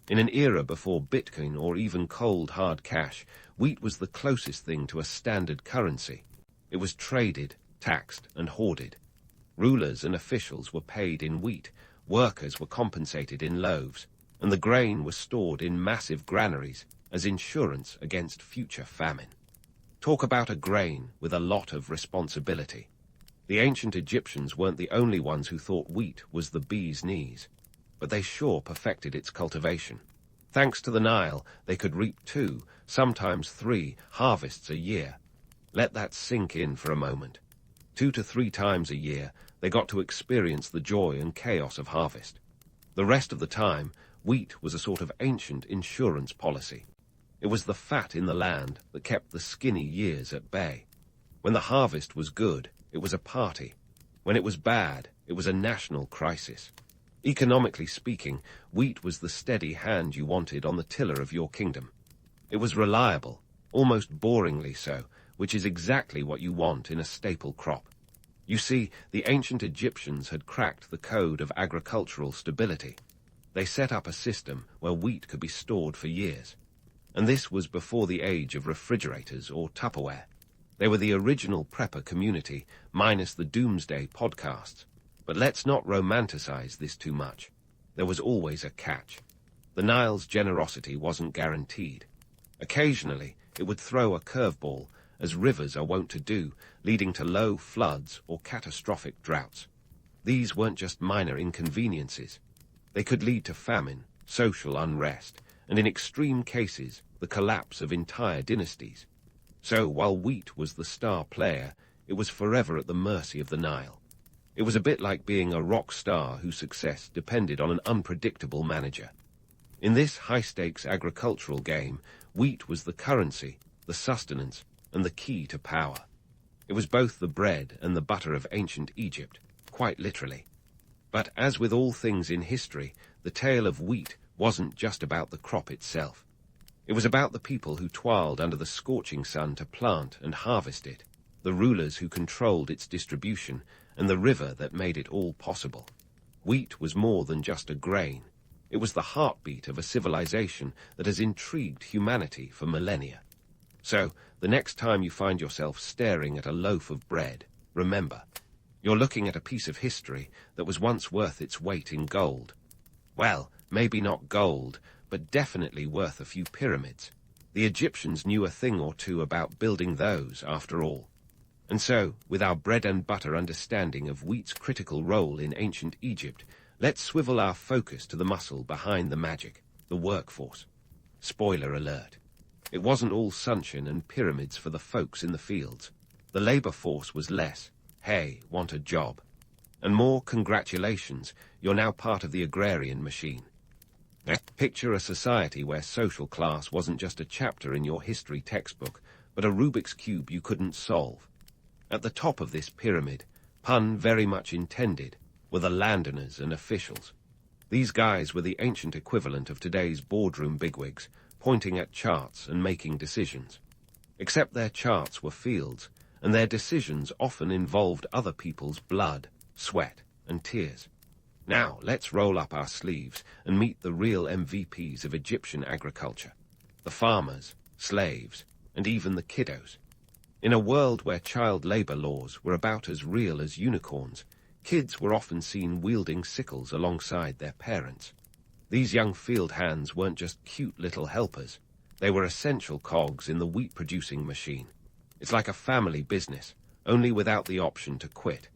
In an era before Bitcoin or even cold, hard cash, wheat was the closest thing to a standard currency. It was traded, taxed, and hoarded. Rulers and officials were paid in wheat, workers were compensated in loaves, and the grain was stored in massive granaries as insurance against future famine. Talk about a grain with a lot of responsibility. The ancient Egyptians weren't the only ones who thought wheat was the bee's knees, but they sure perfected its cultivation. Thanks to the Nile, they could reap 2, sometimes 3, harvests a year. Let that sink in for a moment. 2 to 3 times a year, they got to experience the joy and chaos of harvest. The rest of the time, wheat was a sort of ancient insurance policy. It was the fat in the land that kept the skinny years at bay. When the harvest was good, it was a party. When it was bad, it was a national crisis. Economically speaking, wheat was the steady hand you wanted on the tiller of your kingdom. It was reliable, almost boringly so, which is exactly what you want in a staple crop. You see, the ancient Egyptians had cracked the code of agricultural stability. They set up a system where wheat could be stored for years. And this was before the age of refrigerators or Tupperware. They were the original prepper community, minus the doomsday podcasts. But let's not romanticize this too much. There was always a catch. The Nile's generosity wasn't guaranteed. Occasionally, it would throw a curveball, as rivers are wont to do, leading to low floods or catastrophic droughts. These weren't just minor inconveniences. They could lead to famine, social unrest, and in extreme cases, the collapse of entire dynasties. So, while wheat was the star player, it was forever at the mercy of the Nile. It was a bit like being a rock star whose success depended on an unpredictable manager. In this high-stakes agricultural game, wheat was the currency, the sustenance, and the key to power. It was both the bread and the butter of ancient Egypt, quite literally. But as with all things in history, the tale of wheat wasn't just about the crop itself. It was about the people who toiled under the scorching sun to plant and harvest it, the rulers who controlled its distribution, and the river that made it all possible. Wheat was more than just a grain. It was the heartbeat of a civilization that has intrigued humanity for millennia. So, the next time you find yourself staring at a loaf of bread, remember, you're looking at a piece of history that was once worth its weight in gold. Well, maybe not gold, but definitely worth a few pyramids. The Egyptians knew a thing or two about building those, after all. And so, with our bread and butter understanding of wheat's critical role in ancient Egypt, let's swivel our focus to the muscle behind the magic, the workforce. Spoiler alert. It wasn't all sunshine and pyramids for the folks in the fields. The labor force was less, hey, want a job, and more congratulations, you're now part of the agrarian machine. Now, picture a society where social class wasn't just a chapter in your history textbook, but a Rubik's Cube you couldn't solve. At the top of this pyramid, pun very much intended, were the landowners and officials. These guys were the ancient equivalent of today's boardroom bigwigs, pointing at charts and making decisions. Except their charts were fields, and their decisions often involved other people's blood, sweat, and tears. Now, let's roll up our sleeves and meet the real MVPs of Egyptian agriculture. The farmers, slaves, and even the kiddos. In a world where child labor laws were about as real as unicorns, kids were often seen wielding sickles alongside their parents. These young field hands weren't just cute little helpers. They were essential cogs in the wheat-producing machine. It's like a family business, only without the option to quit.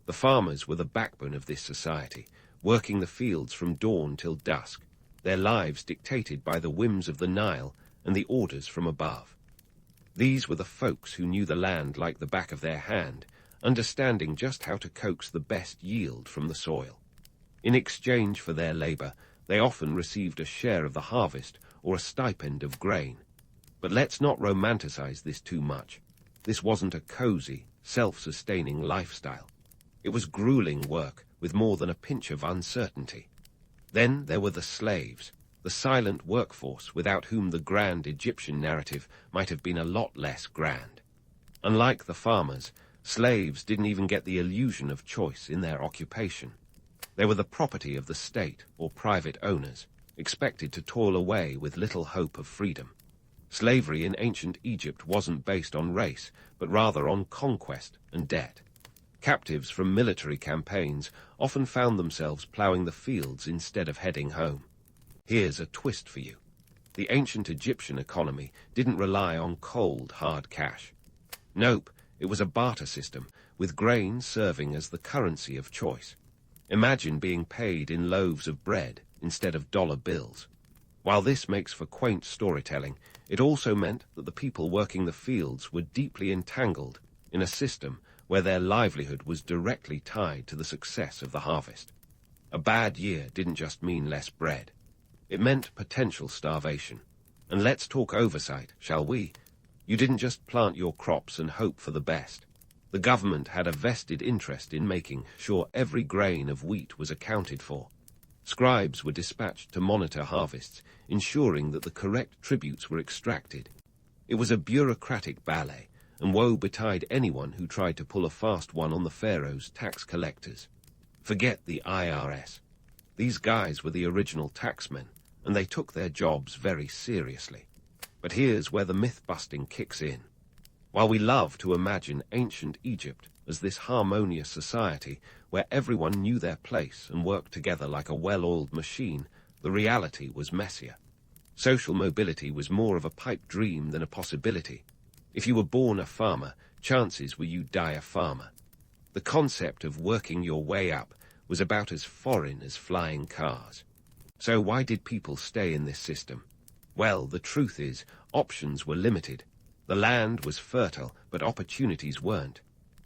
The farmers were the backbone of this society, working the fields from dawn till dusk, their lives dictated by the whims of the Nile and the orders from above. These were the folks who knew the land like the back of their hand, understanding just how to coax the best yield from the soil. In exchange for their labor, they often received a share of the harvest or a stipend of grain. But let's not romanticize this too much. This wasn't a cozy, self-sustaining lifestyle. It was grueling work with more than a pinch of uncertainty. Then there were the slaves, the silent workforce without whom the grand Egyptian narrative might have been a lot less grand. Unlike the farmers, slaves didn't even get the illusion of choice in their occupation. They were the property of the state or private owners, expected to toil away with little hope of freedom. Slavery in ancient Egypt wasn't based on race, but rather on conquest and debt. Captives from military campaigns often found themselves ploughing the fields instead of heading home. Here's a twist for you. The ancient Egyptian economy didn't rely on cold, hard cash. Nope, it was a barter system, with grain serving as the currency of choice. Imagine being paid in loaves of bread instead of dollar bills. While this makes for quaint storytelling, it also meant that the people working the fields were deeply entangled in a system where their livelihood was directly tied to the success of the harvest. A bad year didn't just mean less bread. It meant potential starvation. And let's talk oversight, shall we? You didn't just plant your crops and hope for the best. The government had a vested interest in making sure every grain of wheat was accounted for. Scribes were dispatched to monitor harvests, ensuring that the correct tributes were extracted. It was a bureaucratic ballet, and woe betide anyone who tried to pull a fast one on the pharaoh's tax collectors. Forget the IRS. These guys were the original taxmen, and they took their jobs very seriously. But here's where the myth-busting kicks in. While we love to imagine ancient Egypt as this harmonious society where everyone knew their place and worked together like a well-oiled machine, the reality was messier. Social mobility was more of a pipe dream than a possibility. If you were born a farmer, chances were you'd die a farmer. The concept of working your way up was about as foreign as flying cars. So why did people stay in this system? Well, the truth is, options were limited. The land was fertile, but opportunities weren't.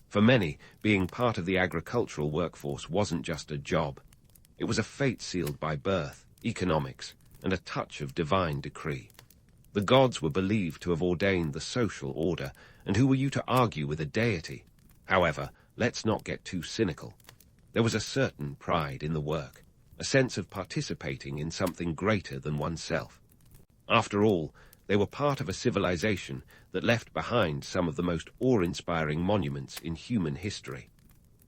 For many, being part of the agricultural workforce wasn't just a job. It was a fate sealed by birth, economics, and a touch of divine decree. The gods were believed to have ordained the social order, and who were you to argue with a deity? However, let's not get too cynical. There was a certain pride in the work, a sense of participating in something greater than oneself. After all, they were part of a civilization that left behind some of the most awe-inspiring monuments in human history.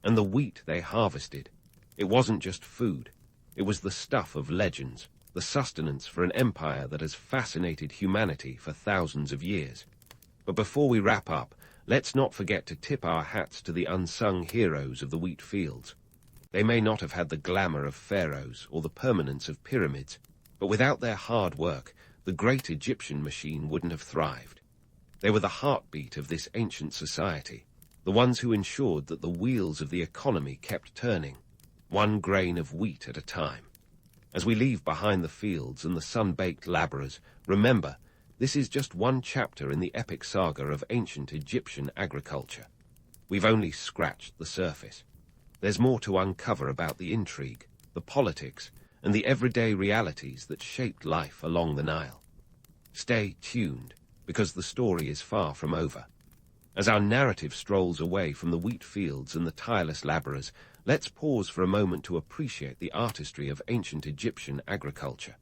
And the wheat they harvested, it wasn't just food. It was the stuff of legends, the sustenance for an empire that has fascinated humanity for thousands of years. But before we wrap up, let's not forget to tip our hats to the unsung heroes of the wheat fields. They may not have had the glamour of pharaohs or the permanence of pyramids, but without their hard work, the great Egyptian machine wouldn't have thrived. They were the heartbeat of this ancient society, the ones who ensured that the wheels of the economy kept turning, one grain of wheat at a time. As we leave behind the fields and the sun-baked labourers, remember, this is just one chapter in the epic saga of ancient Egyptian agriculture. We've only scratched the surface. There's more to uncover about the intrigue, the politics, and the everyday realities that shaped life along the Nile. Stay tuned, because the story is far from over. As our narrative strolls away from the wheat fields and the tireless labourers, let's pause for a moment to appreciate the artistry of ancient Egyptian agriculture.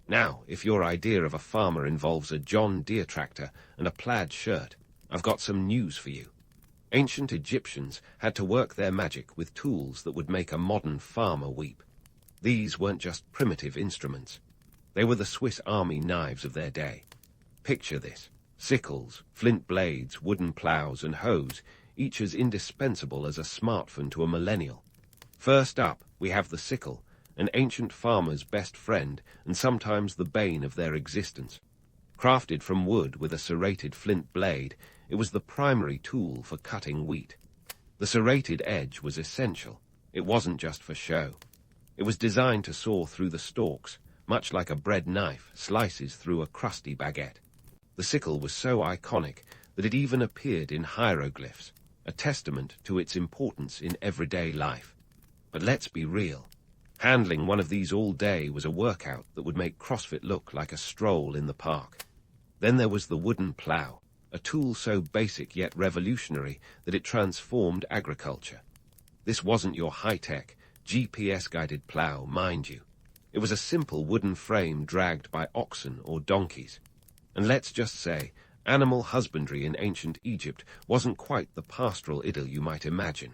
Now, if your idea of a farmer involves a John Deere tractor and a plaid shirt, I've got some news for you. Ancient Egyptians had to work their magic with tools that would make a modern farmer weep. These weren't just primitive instruments. They were the Swiss Army knives of their day. Picture this: sickles, flint blades, wooden plows, and hoes, each as indispensable as a smartphone to a millennial. First up, we have the sickle, an ancient farmer's best friend and sometimes the bane of their existence. Crafted from wood with a serrated flint blade, it was the primary tool for cutting wheat. The serrated edge was essential. It wasn't just for show. It was designed to saw through the stalks, much like a bread knife slices through a crusty baguette. The sickle was so iconic that it even appeared in hieroglyphs, a testament to its importance in everyday life. But let's be real. Handling one of these all day was a workout that would make CrossFit look like a stroll in the park. Then there was the wooden plow, a tool so basic yet revolutionary that it transformed agriculture. This wasn't your high-tech, GPS-guided plow, mind you. It was a simple wooden frame dragged by oxen or donkeys. And let's just say, animal husbandry in ancient Egypt wasn't quite the pastoral idyll you might imagine.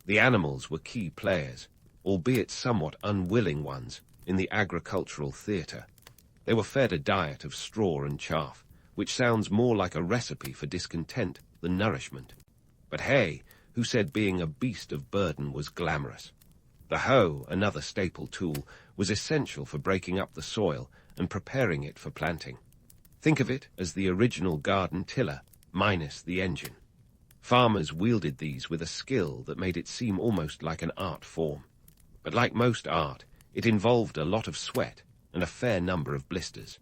The animals were key players, albeit somewhat unwilling ones, in the agricultural theatre. They were fed a diet of straw and chaff, which sounds more like a recipe for discontent than nourishment. But hey, who said being a beast of burden was glamorous? The hoe, another staple tool, was essential for breaking up the soil and preparing it for planting. Think of it as the original garden tiller, minus the engine. Farmers wielded these with a skill that made it seem almost like an art form. But like most art, it involved a lot of sweat and a fair number of blisters.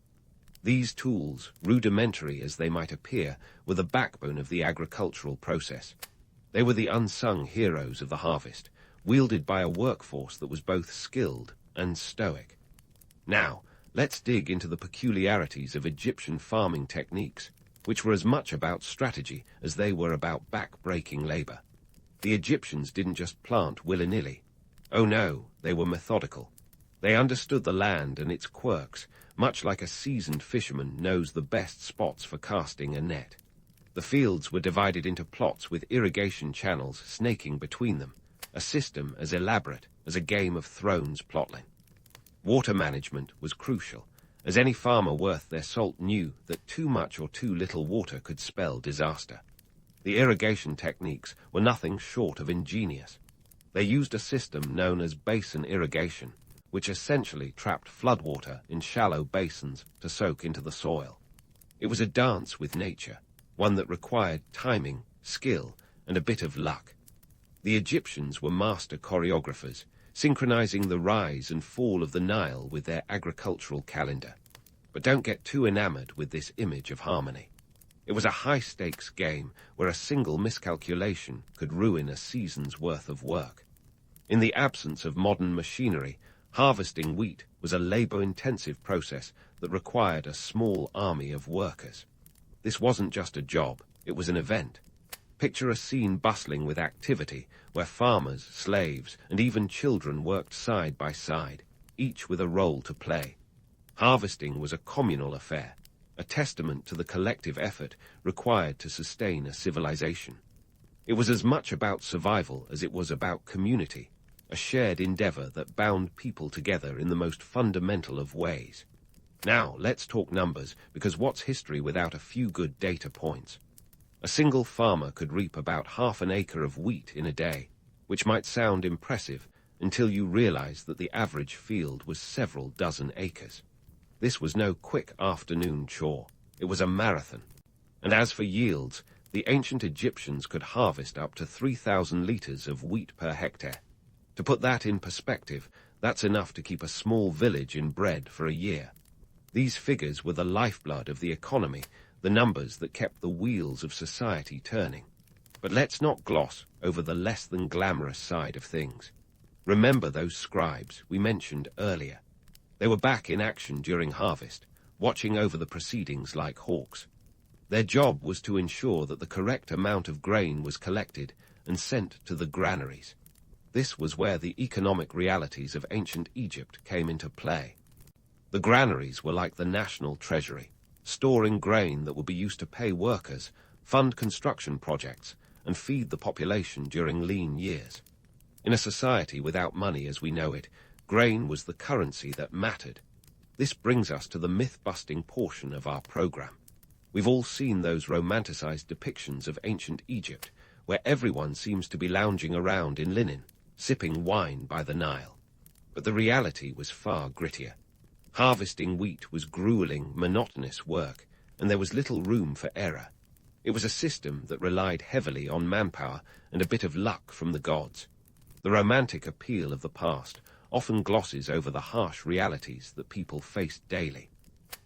These tools, rudimentary as they might appear, were the backbone of the agricultural process. They were the unsung heroes of the harvest, wielded by a workforce that was both skilled and stoic. Now, let's dig into the peculiarities of Egyptian farming techniques, which were as much about strategy as they were about back-breaking labor. The Egyptians didn't just plant willy-nilly. Oh no, they were methodical. They understood the land and its quirks, much like a seasoned fisherman knows the best spots for casting a net. The fields were divided into plots with irrigation channels snaking between them, a system as elaborate as a Game of Thrones plotline. Water management was crucial, as any farmer worth their salt knew that too much or too little water could spell disaster. The irrigation techniques were nothing short of ingenious. They used a system known as basin irrigation, which essentially trapped floodwater in shallow basins to soak into the soil. It was a dance with nature, one that required timing, skill, and a bit of luck. The Egyptians were master choreographers, synchronizing the rise and fall of the Nile with their agricultural calendar. But don't get too enamored with this image of harmony. It was a high-stakes game where a single miscalculation could ruin a season's worth of work. In the absence of modern machinery, Harvesting wheat was a labor-intensive process that required a small army of workers. This wasn't just a job, it was an event. Picture a scene bustling with activity, where farmers, slaves, and even children worked side by side, each with a role to play. Harvesting was a communal affair, a testament to the collective effort required to sustain a civilization. It was as much about survival as it was about community, a shared endeavor that bound people together in the most fundamental of ways. Now, let's talk numbers, because what's history without a few good data points? A single farmer could reap about half an acre of wheat in a day, which might sound impressive until you realize that the average field was several dozen acres. This was no quick afternoon chore. It was a marathon. And as for yields, the ancient Egyptians could harvest up to 3,000 liters of wheat per hectare. To put that in perspective, that's enough to keep a small village in bread for a year. These figures were the lifeblood of the economy, the numbers that kept the wheels of society turning. But let's not gloss over the less than glamorous side of things. Remember those scribes we mentioned earlier. They were back in action during harvest, watching over the proceedings like hawks. Their job was to ensure that the correct amount of grain was collected and sent to the granaries. This was where the economic realities of ancient Egypt came into play. The granaries were like the national treasury, storing grain that would be used to pay workers, fund construction projects, and feed the population during lean years. In a society without money as we know it, grain was the currency that mattered. This brings us to the myth-busting portion of our program. We've all seen those romanticized depictions of ancient Egypt, where everyone seems to be lounging around in linen, sipping wine by the Nile. But the reality was far grittier. Harvesting wheat was grueling, monotonous work, and there was little room for error. It was a system that relied heavily on manpower and a bit of luck from the gods. The romantic appeal of the past often glosses over the harsh realities that people faced daily.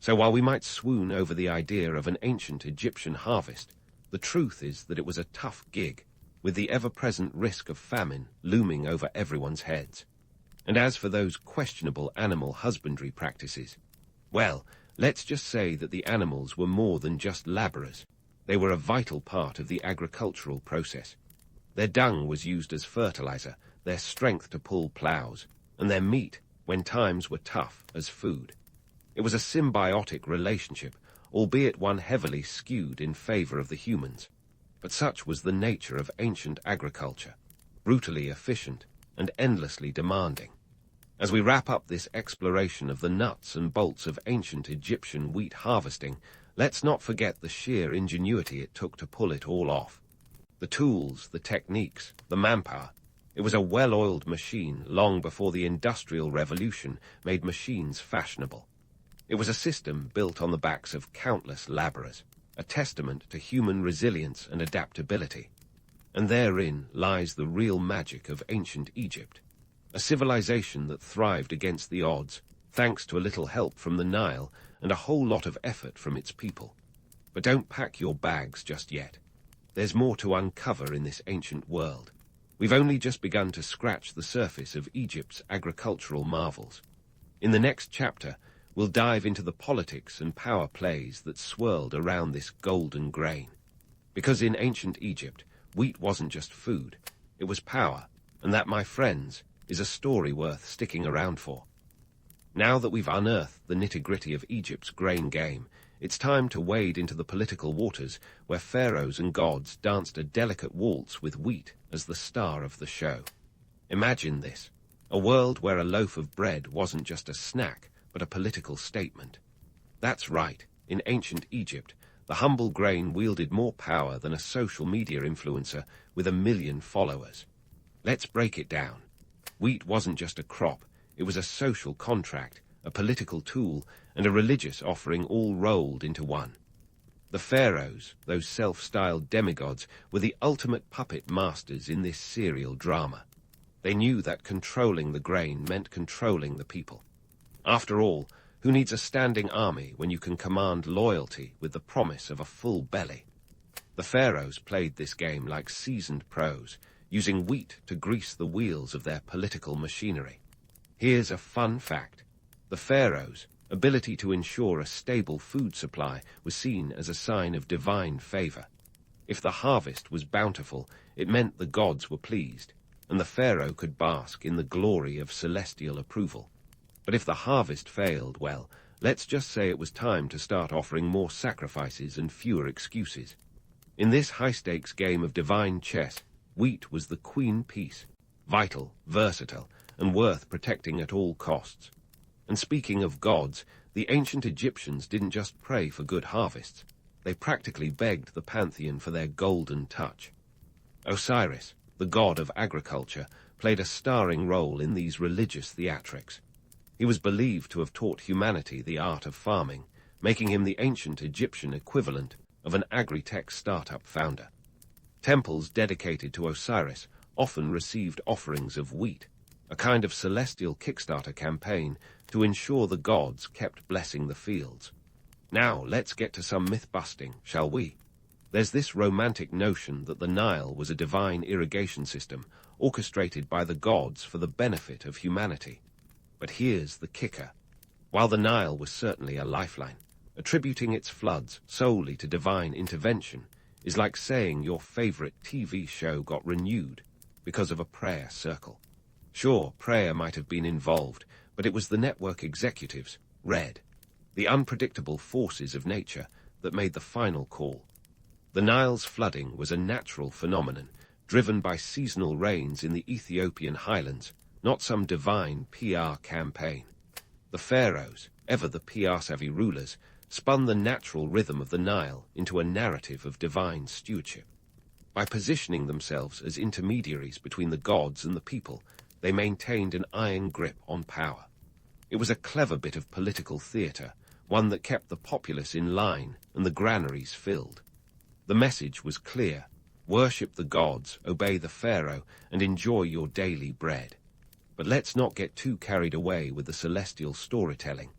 So while we might swoon over the idea of an ancient Egyptian harvest, the truth is that it was a tough gig, with the ever-present risk of famine looming over everyone's heads. And as for those questionable animal husbandry practices, well, let's just say that the animals were more than just labourers. They were a vital part of the agricultural process. Their dung was used as fertilizer, their strength to pull ploughs, and their meat, when times were tough, as food. It was a symbiotic relationship, albeit one heavily skewed in favor of the humans. But such was the nature of ancient agriculture, brutally efficient and endlessly demanding. As we wrap up this exploration of the nuts and bolts of ancient Egyptian wheat harvesting, let's not forget the sheer ingenuity it took to pull it all off. The tools, the techniques, the manpower. It was a well-oiled machine long before the Industrial Revolution made machines fashionable. It was a system built on the backs of countless labourers, a testament to human resilience and adaptability. And therein lies the real magic of ancient Egypt, a civilization that thrived against the odds, thanks to a little help from the Nile and a whole lot of effort from its people. But don't pack your bags just yet. There's more to uncover in this ancient world. We've only just begun to scratch the surface of Egypt's agricultural marvels. In the next chapter, we'll dive into the politics and power plays that swirled around this golden grain. Because in ancient Egypt, wheat wasn't just food, it was power, and that, my friends, is a story worth sticking around for. Now that we've unearthed the nitty-gritty of Egypt's grain game, it's time to wade into the political waters where pharaohs and gods danced a delicate waltz with wheat as the star of the show. Imagine this, a world where a loaf of bread wasn't just a snack, but a political statement. That's right, in ancient Egypt, the humble grain wielded more power than a social media influencer with 1 million followers. Let's break it down. Wheat wasn't just a crop, it was a social contract, a political tool, and a religious offering all rolled into one. The pharaohs, those self-styled demigods, were the ultimate puppet masters in this serial drama. They knew that controlling the grain meant controlling the people. After all, who needs a standing army when you can command loyalty with the promise of a full belly? The pharaohs played this game like seasoned pros, using wheat to grease the wheels of their political machinery. Here's a fun fact. The pharaoh's ability to ensure a stable food supply was seen as a sign of divine favor. If the harvest was bountiful, it meant the gods were pleased, and the pharaoh could bask in the glory of celestial approval. But if the harvest failed, well, let's just say it was time to start offering more sacrifices and fewer excuses. In this high-stakes game of divine chess, wheat was the queen piece, vital, versatile, and worth protecting at all costs. And speaking of gods, the ancient Egyptians didn't just pray for good harvests. They practically begged the pantheon for their golden touch. Osiris, the god of agriculture, played a starring role in these religious theatrics. He was believed to have taught humanity the art of farming, making him the ancient Egyptian equivalent of an agri-tech startup founder. Temples dedicated to Osiris often received offerings of wheat, a kind of celestial Kickstarter campaign to ensure the gods kept blessing the fields. Now let's get to some myth-busting, shall we? There's this romantic notion that the Nile was a divine irrigation system orchestrated by the gods for the benefit of humanity. But here's the kicker. While the Nile was certainly a lifeline, attributing its floods solely to divine intervention is like saying your favorite TV show got renewed because of a prayer circle. Sure, prayer might have been involved, but it was the network executives, RED, the unpredictable forces of nature, that made the final call. The Nile's flooding was a natural phenomenon, driven by seasonal rains in the Ethiopian highlands, not some divine PR campaign. The pharaohs, ever the PR-savvy rulers, spun the natural rhythm of the Nile into a narrative of divine stewardship. By positioning themselves as intermediaries between the gods and the people, they maintained an iron grip on power. It was a clever bit of political theatre, one that kept the populace in line and the granaries filled. The message was clear: worship the gods, obey the pharaoh, and enjoy your daily bread. But let's not get too carried away with the celestial storytelling.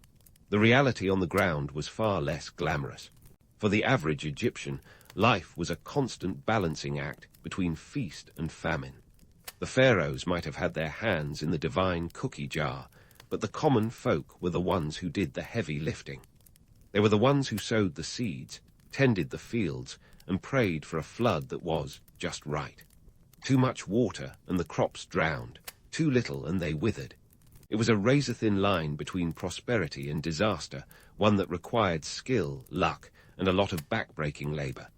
The reality on the ground was far less glamorous. For the average Egyptian, life was a constant balancing act between feast and famine. The pharaohs might have had their hands in the divine cookie jar, but the common folk were the ones who did the heavy lifting. They were the ones who sowed the seeds, tended the fields, and prayed for a flood that was just right. Too much water and the crops drowned, too little and they withered. It was a razor-thin line between prosperity and disaster, one that required skill, luck, and a lot of back-breaking labor.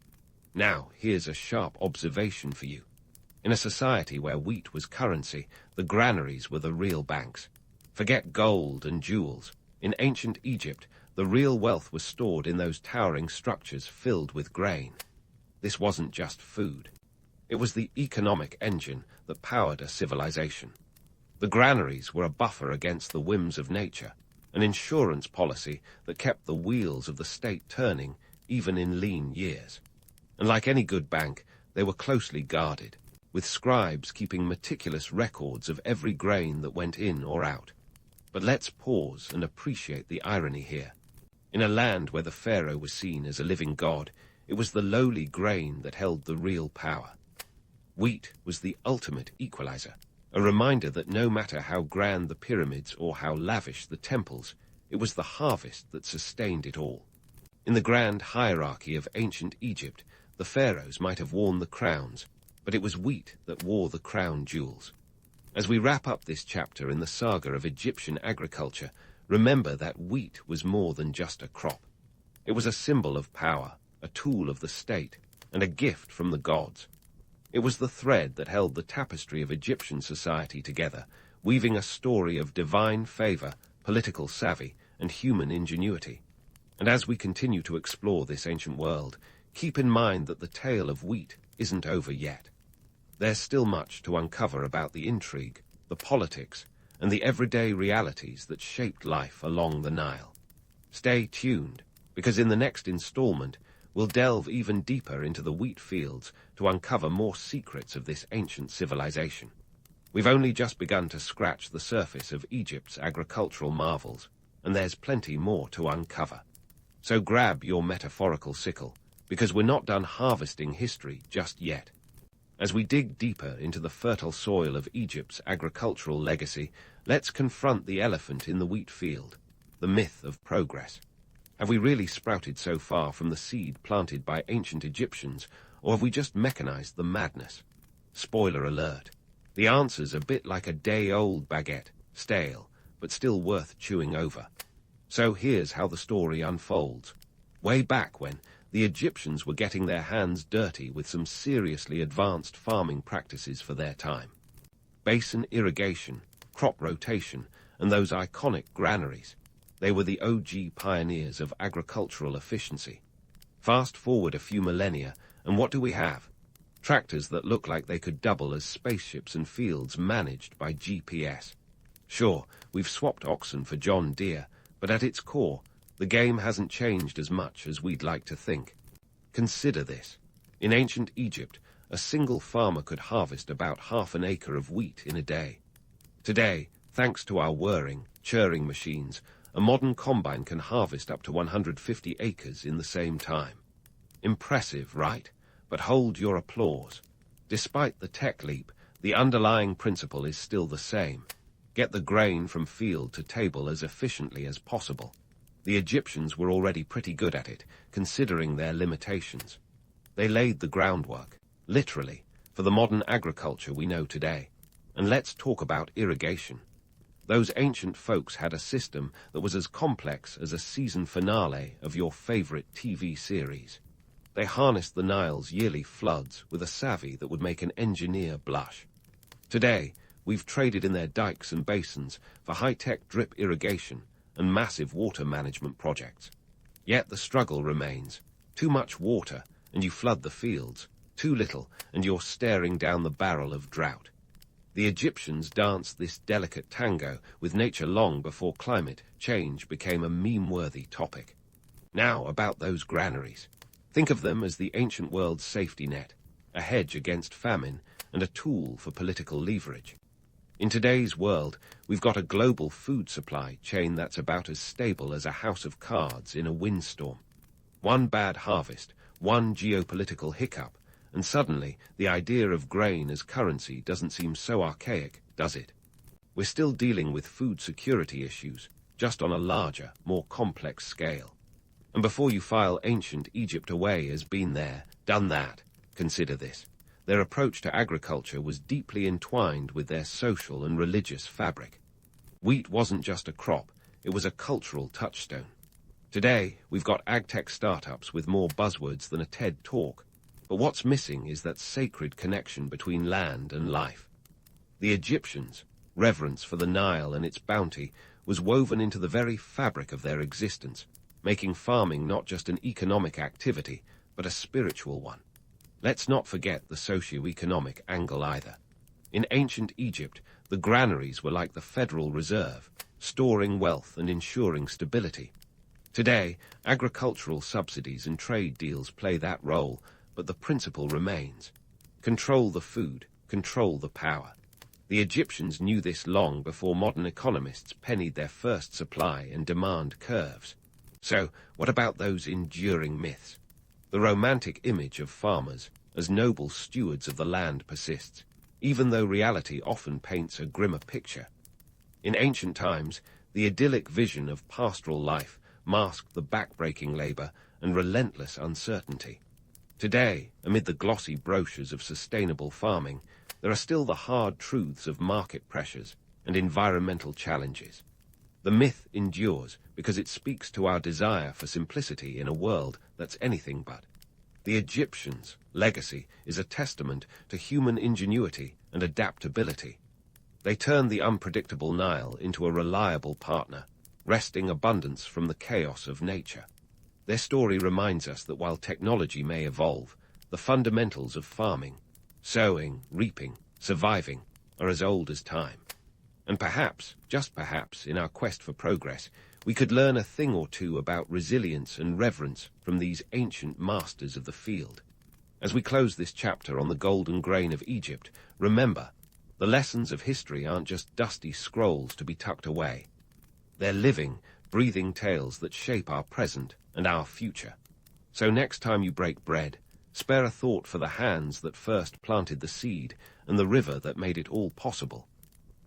Now, here's a sharp observation for you. In a society where wheat was currency, the granaries were the real banks. Forget gold and jewels. In ancient Egypt, the real wealth was stored in those towering structures filled with grain. This wasn't just food. It was the economic engine that powered a civilization. The granaries were a buffer against the whims of nature, an insurance policy that kept the wheels of the state turning even in lean years. And like any good bank, they were closely guarded, with scribes keeping meticulous records of every grain that went in or out. But let's pause and appreciate the irony here. In a land where the pharaoh was seen as a living god, it was the lowly grain that held the real power. Wheat was the ultimate equalizer, a reminder that no matter how grand the pyramids or how lavish the temples, it was the harvest that sustained it all. In the grand hierarchy of ancient Egypt, the pharaohs might have worn the crowns, but it was wheat that wore the crown jewels. As we wrap up this chapter in the saga of Egyptian agriculture, remember that wheat was more than just a crop. It was a symbol of power, a tool of the state, and a gift from the gods. It was the thread that held the tapestry of Egyptian society together, weaving a story of divine favor, political savvy, and human ingenuity. And as we continue to explore this ancient world, keep in mind that the tale of wheat isn't over yet. There's still much to uncover about the intrigue, the politics, and the everyday realities that shaped life along the Nile. Stay tuned, because in the next installment, we'll delve even deeper into the wheat fields to uncover more secrets of this ancient civilization. We've only just begun to scratch the surface of Egypt's agricultural marvels, and there's plenty more to uncover. So grab your metaphorical sickle, because we're not done harvesting history just yet. As we dig deeper into the fertile soil of Egypt's agricultural legacy, let's confront the elephant in the wheat field, the myth of progress. Have we really sprouted so far from the seed planted by ancient Egyptians, or have we just mechanized the madness? Spoiler alert. The answer's a bit like a day-old baguette, stale, but still worth chewing over. So here's how the story unfolds. Way back when, the Egyptians were getting their hands dirty with some seriously advanced farming practices for their time. Basin irrigation, crop rotation, and those iconic granaries. They were the OG pioneers of agricultural efficiency. Fast forward a few millennia, and what do we have? Tractors that look like they could double as spaceships and fields managed by GPS. Sure, we've swapped oxen for John Deere, but at its core, the game hasn't changed as much as we'd like to think. Consider this. In ancient Egypt, a single farmer could harvest about half an acre of wheat in a day. Today, thanks to our whirring, churring machines, a modern combine can harvest up to 150 acres in the same time. Impressive, right? But hold your applause. Despite the tech leap, the underlying principle is still the same. Get the grain from field to table as efficiently as possible. The Egyptians were already pretty good at it, considering their limitations. They laid the groundwork, literally, for the modern agriculture we know today. And let's talk about irrigation. Those ancient folks had a system that was as complex as a season finale of your favorite TV series. They harnessed the Nile's yearly floods with a savvy that would make an engineer blush. Today, we've traded in their dikes and basins for high-tech drip irrigation and massive water management projects. Yet the struggle remains. Too much water, and you flood the fields. Too little, and you're staring down the barrel of drought. The Egyptians danced this delicate tango with nature long before climate change became a meme-worthy topic. Now about those granaries. Think of them as the ancient world's safety net, a hedge against famine, and a tool for political leverage. In today's world, we've got a global food supply chain that's about as stable as a house of cards in a windstorm. One bad harvest, one geopolitical hiccup, and suddenly the idea of grain as currency doesn't seem so archaic, does it? We're still dealing with food security issues, just on a larger, more complex scale. And before you file ancient Egypt away as been there, done that, consider this. Their approach to agriculture was deeply entwined with their social and religious fabric. Wheat wasn't just a crop, it was a cultural touchstone. Today, we've got agtech startups with more buzzwords than a TED Talk, but what's missing is that sacred connection between land and life. The Egyptians, reverence for the Nile and its bounty, was woven into the very fabric of their existence, making farming not just an economic activity, but a spiritual one. Let's not forget the socio-economic angle either. In ancient Egypt, the granaries were like the Federal Reserve, storing wealth and ensuring stability. Today, agricultural subsidies and trade deals play that role, but the principle remains. Control the food, control the power. The Egyptians knew this long before modern economists pennied their first supply and demand curves. So, what about those enduring myths? The romantic image of farmers as noble stewards of the land persists, even though reality often paints a grimmer picture. In ancient times, the idyllic vision of pastoral life masked the back-breaking labor and relentless uncertainty. Today, amid the glossy brochures of sustainable farming, there are still the hard truths of market pressures and environmental challenges. The myth endures because it speaks to our desire for simplicity in a world that's anything but. The Egyptians' legacy is a testament to human ingenuity and adaptability. They turned the unpredictable Nile into a reliable partner, wresting abundance from the chaos of nature. Their story reminds us that while technology may evolve, the fundamentals of farming, sowing, reaping, surviving, are as old as time. And perhaps, just perhaps, in our quest for progress, we could learn a thing or two about resilience and reverence from these ancient masters of the field. As we close this chapter on the golden grain of Egypt, remember, the lessons of history aren't just dusty scrolls to be tucked away. They're living, breathing tales that shape our present and our future. So next time you break bread, Spare a thought for the hands that first planted the seed and the river that made it all possible.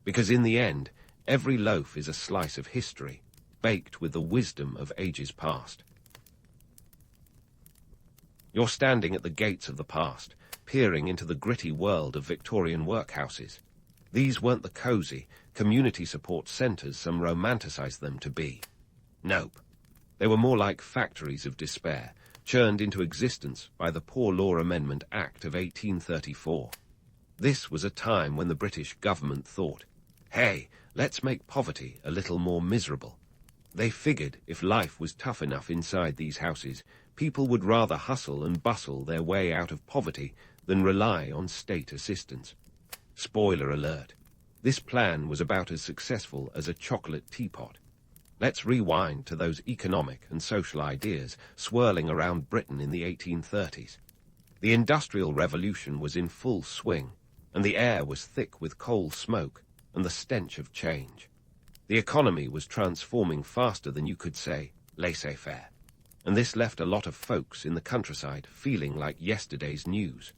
Because in the end, every loaf is a slice of history, baked with the wisdom of ages past. You're standing at the gates of the past, peering into the gritty world of Victorian workhouses. These weren't the cozy, community support centres some romanticized them to be. Nope. They were more like factories of despair, churned into existence by the Poor Law Amendment Act of 1834. This was a time when the British government thought, hey, let's make poverty a little more miserable. They figured if life was tough enough inside these houses, people would rather hustle and bustle their way out of poverty than rely on state assistance. Spoiler alert. This plan was about as successful as a chocolate teapot. Let's rewind to those economic and social ideas swirling around Britain in the 1830s. The Industrial Revolution was in full swing, and the air was thick with coal smoke and the stench of change. The economy was transforming faster than you could say laissez-faire, and this left a lot of folks in the countryside feeling like yesterday's news.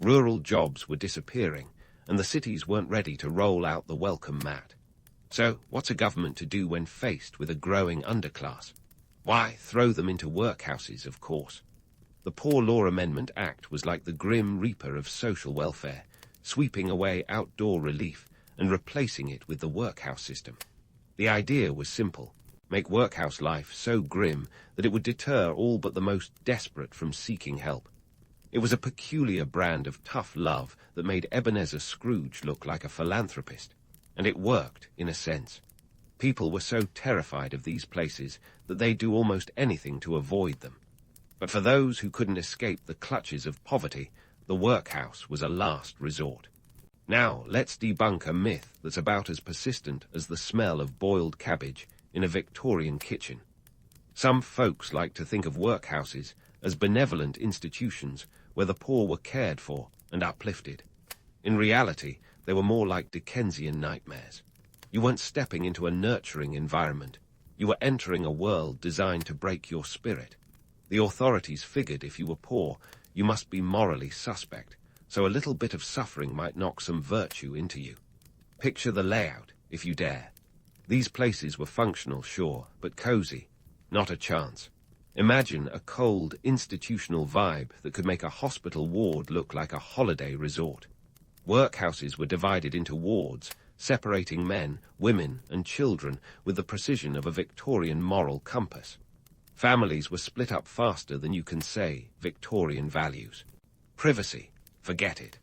Rural jobs were disappearing, and the cities weren't ready to roll out the welcome mat. So, what's a government to do when faced with a growing underclass? Why, throw them into workhouses, of course. The Poor Law Amendment Act was like the grim reaper of social welfare, sweeping away outdoor relief and replacing it with the workhouse system. The idea was simple: make workhouse life so grim that it would deter all but the most desperate from seeking help. It was a peculiar brand of tough love that made Ebenezer Scrooge look like a philanthropist. And it worked, in a sense. People were so terrified of these places that they'd do almost anything to avoid them. But for those who couldn't escape the clutches of poverty, the workhouse was a last resort. Now, let's debunk a myth that's about as persistent as the smell of boiled cabbage in a Victorian kitchen. Some folks like to think of workhouses as benevolent institutions where the poor were cared for and uplifted. In reality, they were more like Dickensian nightmares. You weren't stepping into a nurturing environment. You were entering a world designed to break your spirit. The authorities figured if you were poor, you must be morally suspect, so a little bit of suffering might knock some virtue into you. Picture the layout, if you dare. These places were functional, sure, but cozy. Not a chance. Imagine a cold, institutional vibe that could make a hospital ward look like a holiday resort. Workhouses were divided into wards, separating men, women, and children with the precision of a Victorian moral compass. Families were split up faster than you can say Victorian values. Privacy, forget it.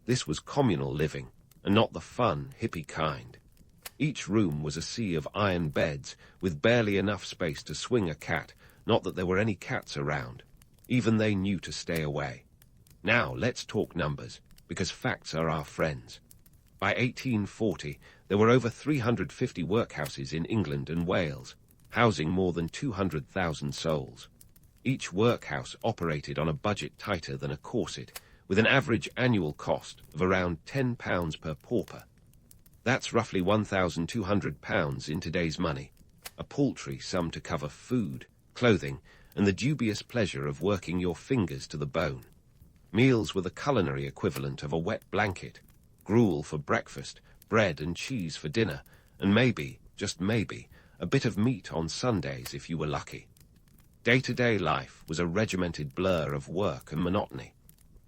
This was communal living, and not the fun, hippie kind. Each room was a sea of iron beds, with barely enough space to swing a cat, not that there were any cats around. Even they knew to stay away. Now let's talk numbers, because facts are our friends. By 1840, there were over 350 workhouses in England and Wales, housing more than 200,000 souls. Each workhouse operated on a budget tighter than a corset, with an average annual cost of around £10 per pauper. That's roughly £1,200 in today's money, a paltry sum to cover food, clothing, and the dubious pleasure of working your fingers to the bone. Meals were the culinary equivalent of a wet blanket, gruel for breakfast, bread and cheese for dinner, and maybe, just maybe, a bit of meat on Sundays if you were lucky. Day-to-day life was a regimented blur of work and monotony.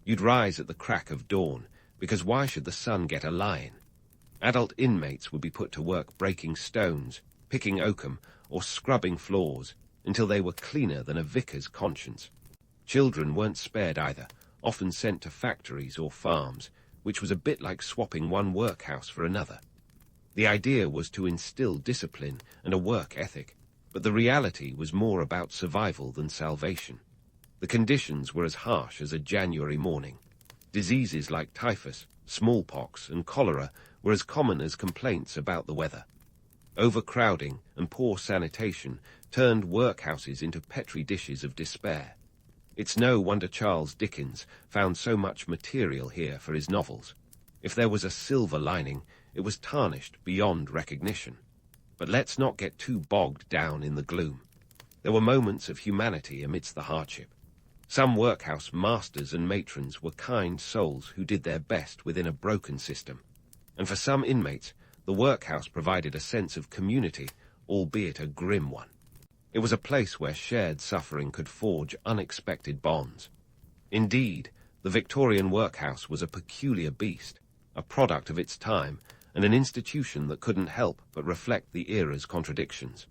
You'd rise at the crack of dawn, because why should the sun get a lie-in? Adult inmates would be put to work breaking stones, picking oakum, or scrubbing floors, until they were cleaner than a vicar's conscience. Children weren't spared either, often sent to factories or farms, which was a bit like swapping one workhouse for another. The idea was to instill discipline and a work ethic, but the reality was more about survival than salvation. The conditions were as harsh as a January morning. Diseases like typhus, smallpox, and cholera were as common as complaints about the weather. Overcrowding and poor sanitation turned workhouses into petri dishes of despair. It's no wonder Charles Dickens found so much material here for his novels. If there was a silver lining, it was tarnished beyond recognition. But let's not get too bogged down in the gloom. There were moments of humanity amidst the hardship. Some workhouse masters and matrons were kind souls who did their best within a broken system, and for some inmates, the workhouse provided a sense of community, albeit a grim one. It was a place where shared suffering could forge unexpected bonds. Indeed, the Victorian workhouse was a peculiar beast, a product of its time, and an institution that couldn't help but reflect the era's contradictions.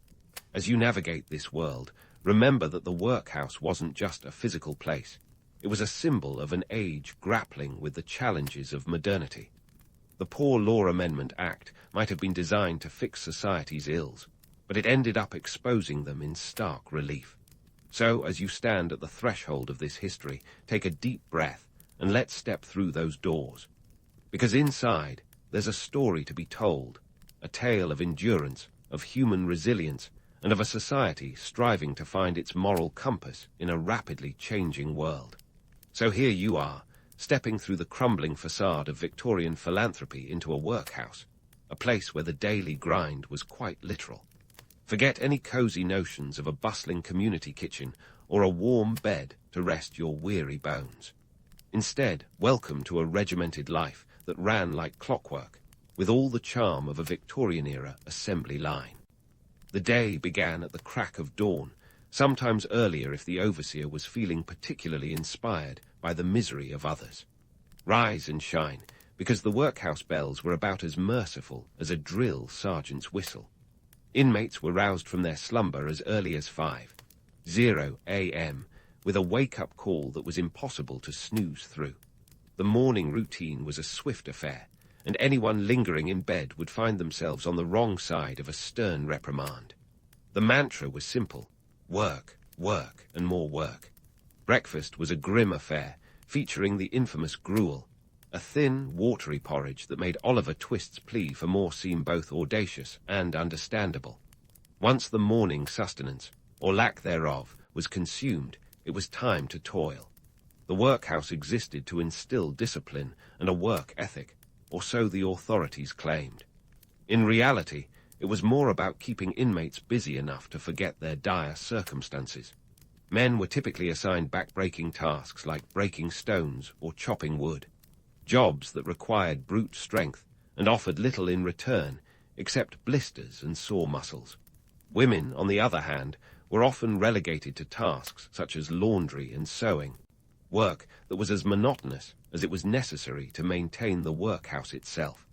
As you navigate this world, remember that the workhouse wasn't just a physical place. It was a symbol of an age grappling with the challenges of modernity. The Poor Law Amendment Act might have been designed to fix society's ills, but it ended up exposing them in stark relief. So, as you stand at the threshold of this history, take a deep breath and let's step through those doors. Because inside, there's a story to be told, a tale of endurance, of human resilience, and of a society striving to find its moral compass in a rapidly changing world. So here you are, stepping through the crumbling facade of Victorian philanthropy into a workhouse, a place where the daily grind was quite literal. Forget any cozy notions of a bustling community kitchen or a warm bed to rest your weary bones. Instead, welcome to a regimented life that ran like clockwork, with all the charm of a Victorian-era assembly line. The day began at the crack of dawn, sometimes earlier if the overseer was feeling particularly inspired by the misery of others. Rise and shine, because the workhouse bells were about as merciful as a drill sergeant's whistle. Inmates were roused from their slumber as early as 5:00 a.m. with a wake-up call that was impossible to snooze through. The morning routine was a swift affair, and anyone lingering in bed would find themselves on the wrong side of a stern reprimand. The mantra was simple: work, work, and more work. Breakfast was a grim affair, featuring the infamous gruel, a thin, watery porridge that made Oliver Twist's plea for more seem both audacious and understandable. Once the morning sustenance, or lack thereof, was consumed, it was time to toil. The workhouse existed to instill discipline and a work ethic, or so the authorities claimed. In reality, it was more about keeping inmates busy enough to forget their dire circumstances. Men were typically assigned back-breaking tasks like breaking stones or chopping wood, jobs that required brute strength and offered little in return except blisters and sore muscles. Women, on the other hand, were often relegated to tasks such as laundry and sewing, work that was as monotonous as it was necessary to maintain the workhouse itself.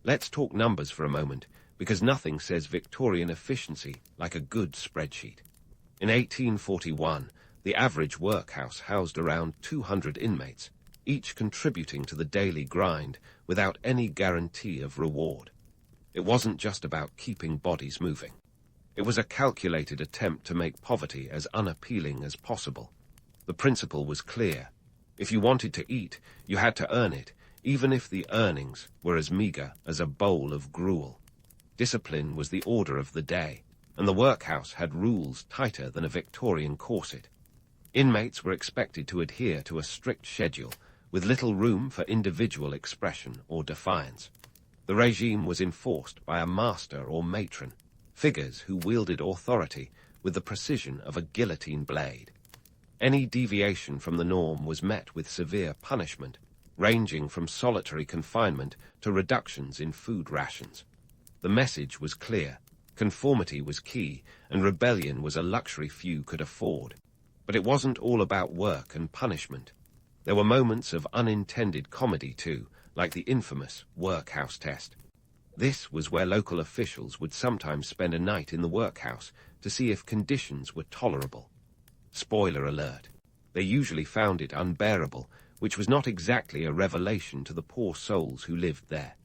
Let's talk numbers for a moment, because nothing says Victorian efficiency like a good spreadsheet. In 1841, the average workhouse housed around 200 inmates, each contributing to the daily grind without any guarantee of reward. It wasn't just about keeping bodies moving. It was a calculated attempt to make poverty as unappealing as possible. The principle was clear. If you wanted to eat, you had to earn it, even if the earnings were as meager as a bowl of gruel. Discipline was the order of the day, and the workhouse had rules tighter than a Victorian corset. Inmates were expected to adhere to a strict schedule, with little room for individual expression or defiance. The regime was enforced by a master or matron, figures who wielded authority with the precision of a guillotine blade. Any deviation from the norm was met with severe punishment, ranging from solitary confinement to reductions in food rations. The message was clear: conformity was key, and rebellion was a luxury few could afford. But it wasn't all about work and punishment. There were moments of unintended comedy too, like the infamous workhouse test. This was where local officials would sometimes spend a night in the workhouse to see if conditions were tolerable. Spoiler alert, they usually found it unbearable, which was not exactly a revelation to the poor souls who lived there.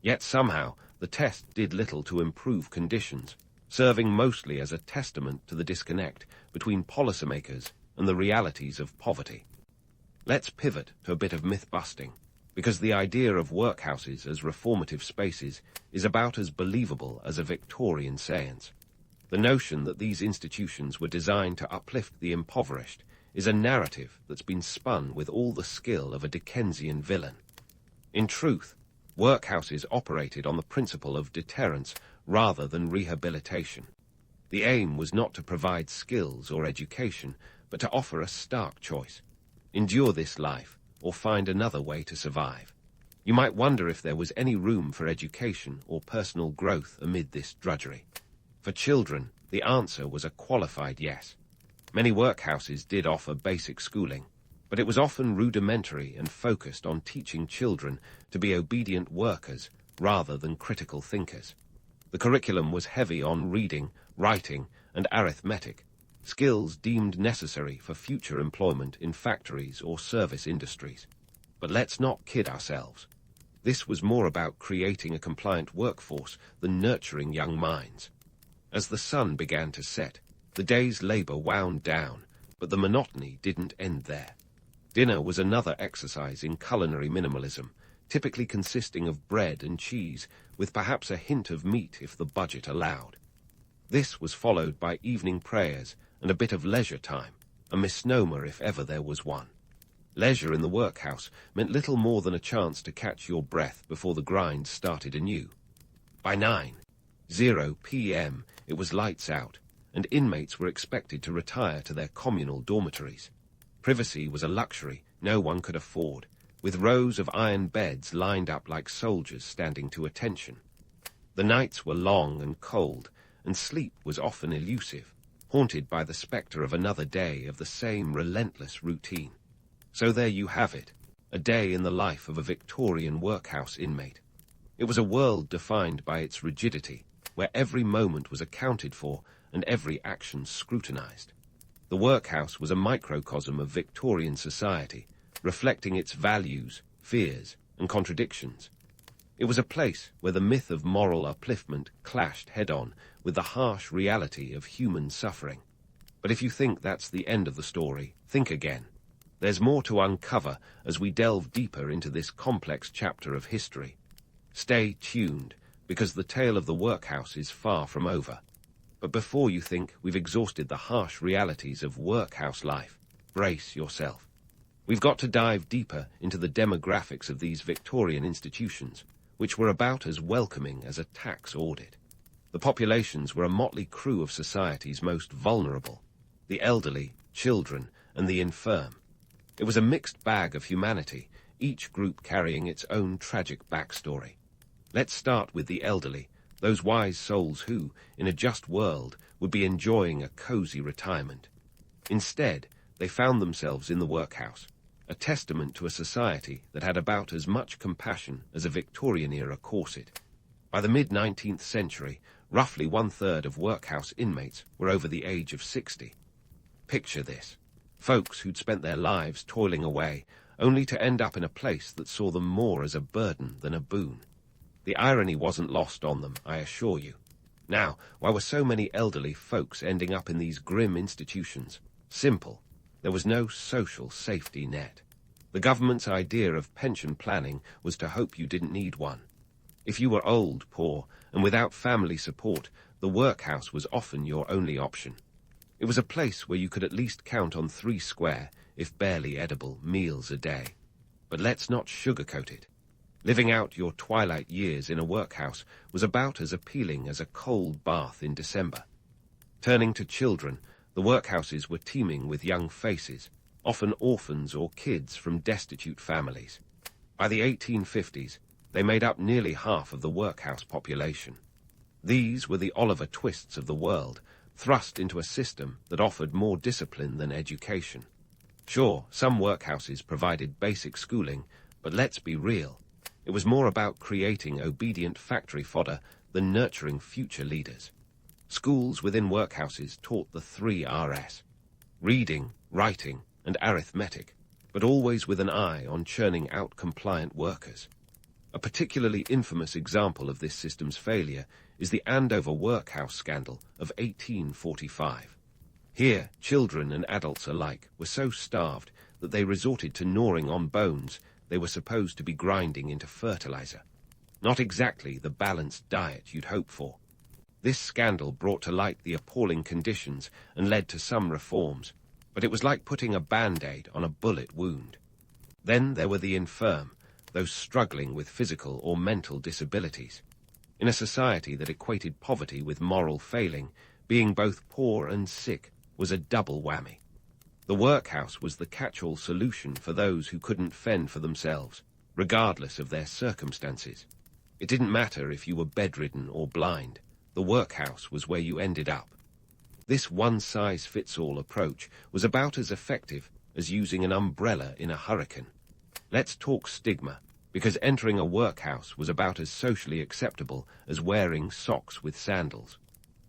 Yet somehow, the test did little to improve conditions, serving mostly as a testament to the disconnect between policymakers and the realities of poverty. Let's pivot to a bit of myth-busting, because the idea of workhouses as reformative spaces is about as believable as a Victorian science. The notion that these institutions were designed to uplift the impoverished is a narrative that's been spun with all the skill of a Dickensian villain. In truth, workhouses operated on the principle of deterrence rather than rehabilitation. The aim was not to provide skills or education, but to offer a stark choice: endure this life, or find another way to survive. You might wonder if there was any room for education or personal growth amid this drudgery. For children, the answer was a qualified yes. Many workhouses did offer basic schooling, but it was often rudimentary and focused on teaching children to be obedient workers rather than critical thinkers. The curriculum was heavy on reading, writing, and arithmetic, skills deemed necessary for future employment in factories or service industries. But let's not kid ourselves. This was more about creating a compliant workforce than nurturing young minds. As the sun began to set, the day's labor wound down, but the monotony didn't end there. Dinner was another exercise in culinary minimalism, typically consisting of bread and cheese, with perhaps a hint of meat if the budget allowed. This was followed by evening prayers and a bit of leisure time, a misnomer if ever there was one. Leisure in the workhouse meant little more than a chance to catch your breath before the grind started anew. By 9:00 p.m. it was lights out, and inmates were expected to retire to their communal dormitories. Privacy was a luxury no one could afford, with rows of iron beds lined up like soldiers standing to attention. The nights were long and cold, and sleep was often elusive, haunted by the spectre of another day of the same relentless routine. So there you have it, a day in the life of a Victorian workhouse inmate. It was a world defined by its rigidity, where every moment was accounted for and every action scrutinized. The workhouse was a microcosm of Victorian society, reflecting its values, fears, and contradictions. It was a place where the myth of moral upliftment clashed head-on with the harsh reality of human suffering. But if you think that's the end of the story, think again. There's more to uncover as we delve deeper into this complex chapter of history. Stay tuned, because the tale of the workhouse is far from over. But before you think we've exhausted the harsh realities of workhouse life, brace yourself. We've got to dive deeper into the demographics of these Victorian institutions, which were about as welcoming as a tax audit. The populations were a motley crew of society's most vulnerable: the elderly, children, and the infirm. It was a mixed bag of humanity, each group carrying its own tragic backstory. Let's start with the elderly, those wise souls who, in a just world, would be enjoying a cozy retirement. Instead, they found themselves in the workhouse, a testament to a society that had about as much compassion as a Victorian-era corset. By the mid-19th century, roughly one-third of workhouse inmates were over the age of 60. Picture this: folks who'd spent their lives toiling away, only to end up in a place that saw them more as a burden than a boon. The irony wasn't lost on them, I assure you. Now, why were so many elderly folks ending up in these grim institutions? Simple. There was no social safety net. The government's idea of pension planning was to hope you didn't need one. If you were old, poor, and without family support, the workhouse was often your only option. It was a place where you could at least count on 3 square, if barely edible, meals a day. But let's not sugarcoat it. Living out your twilight years in a workhouse was about as appealing as a cold bath in December. Turning to children, the workhouses were teeming with young faces, often orphans or kids from destitute families. By the 1850s, they made up nearly half of the workhouse population. These were the Oliver Twists of the world, thrust into a system that offered more discipline than education. Sure, some workhouses provided basic schooling, but let's be real. It was more about creating obedient factory fodder than nurturing future leaders. Schools within workhouses taught the 3 Rs: reading, writing, and arithmetic, but always with an eye on churning out compliant workers. A particularly infamous example of this system's failure is the Andover workhouse scandal of 1845. Here, children and adults alike were so starved that they resorted to gnawing on bones they were supposed to be grinding into fertilizer. Not exactly the balanced diet you'd hope for. This scandal brought to light the appalling conditions and led to some reforms, but it was like putting a band-aid on a bullet wound. Then there were the infirm, those struggling with physical or mental disabilities. In a society that equated poverty with moral failing, being both poor and sick was a double whammy. The workhouse was the catch-all solution for those who couldn't fend for themselves, regardless of their circumstances. It didn't matter if you were bedridden or blind. The workhouse was where you ended up. This one-size-fits-all approach was about as effective as using an umbrella in a hurricane. Let's talk stigma, because entering a workhouse was about as socially acceptable as wearing socks with sandals.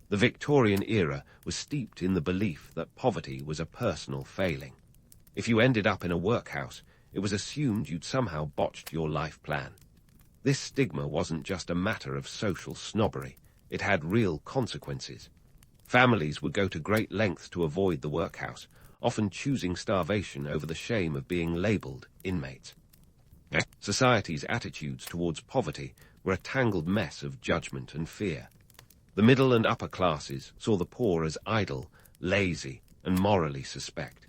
The Victorian era was steeped in the belief that poverty was a personal failing. If you ended up in a workhouse, it was assumed you'd somehow botched your life plan. This stigma wasn't just a matter of social snobbery. It had real consequences. Families would go to great lengths to avoid the workhouse, often choosing starvation over the shame of being labelled inmates. Society's attitudes towards poverty were a tangled mess of judgment and fear. The middle and upper classes saw the poor as idle, lazy, and morally suspect.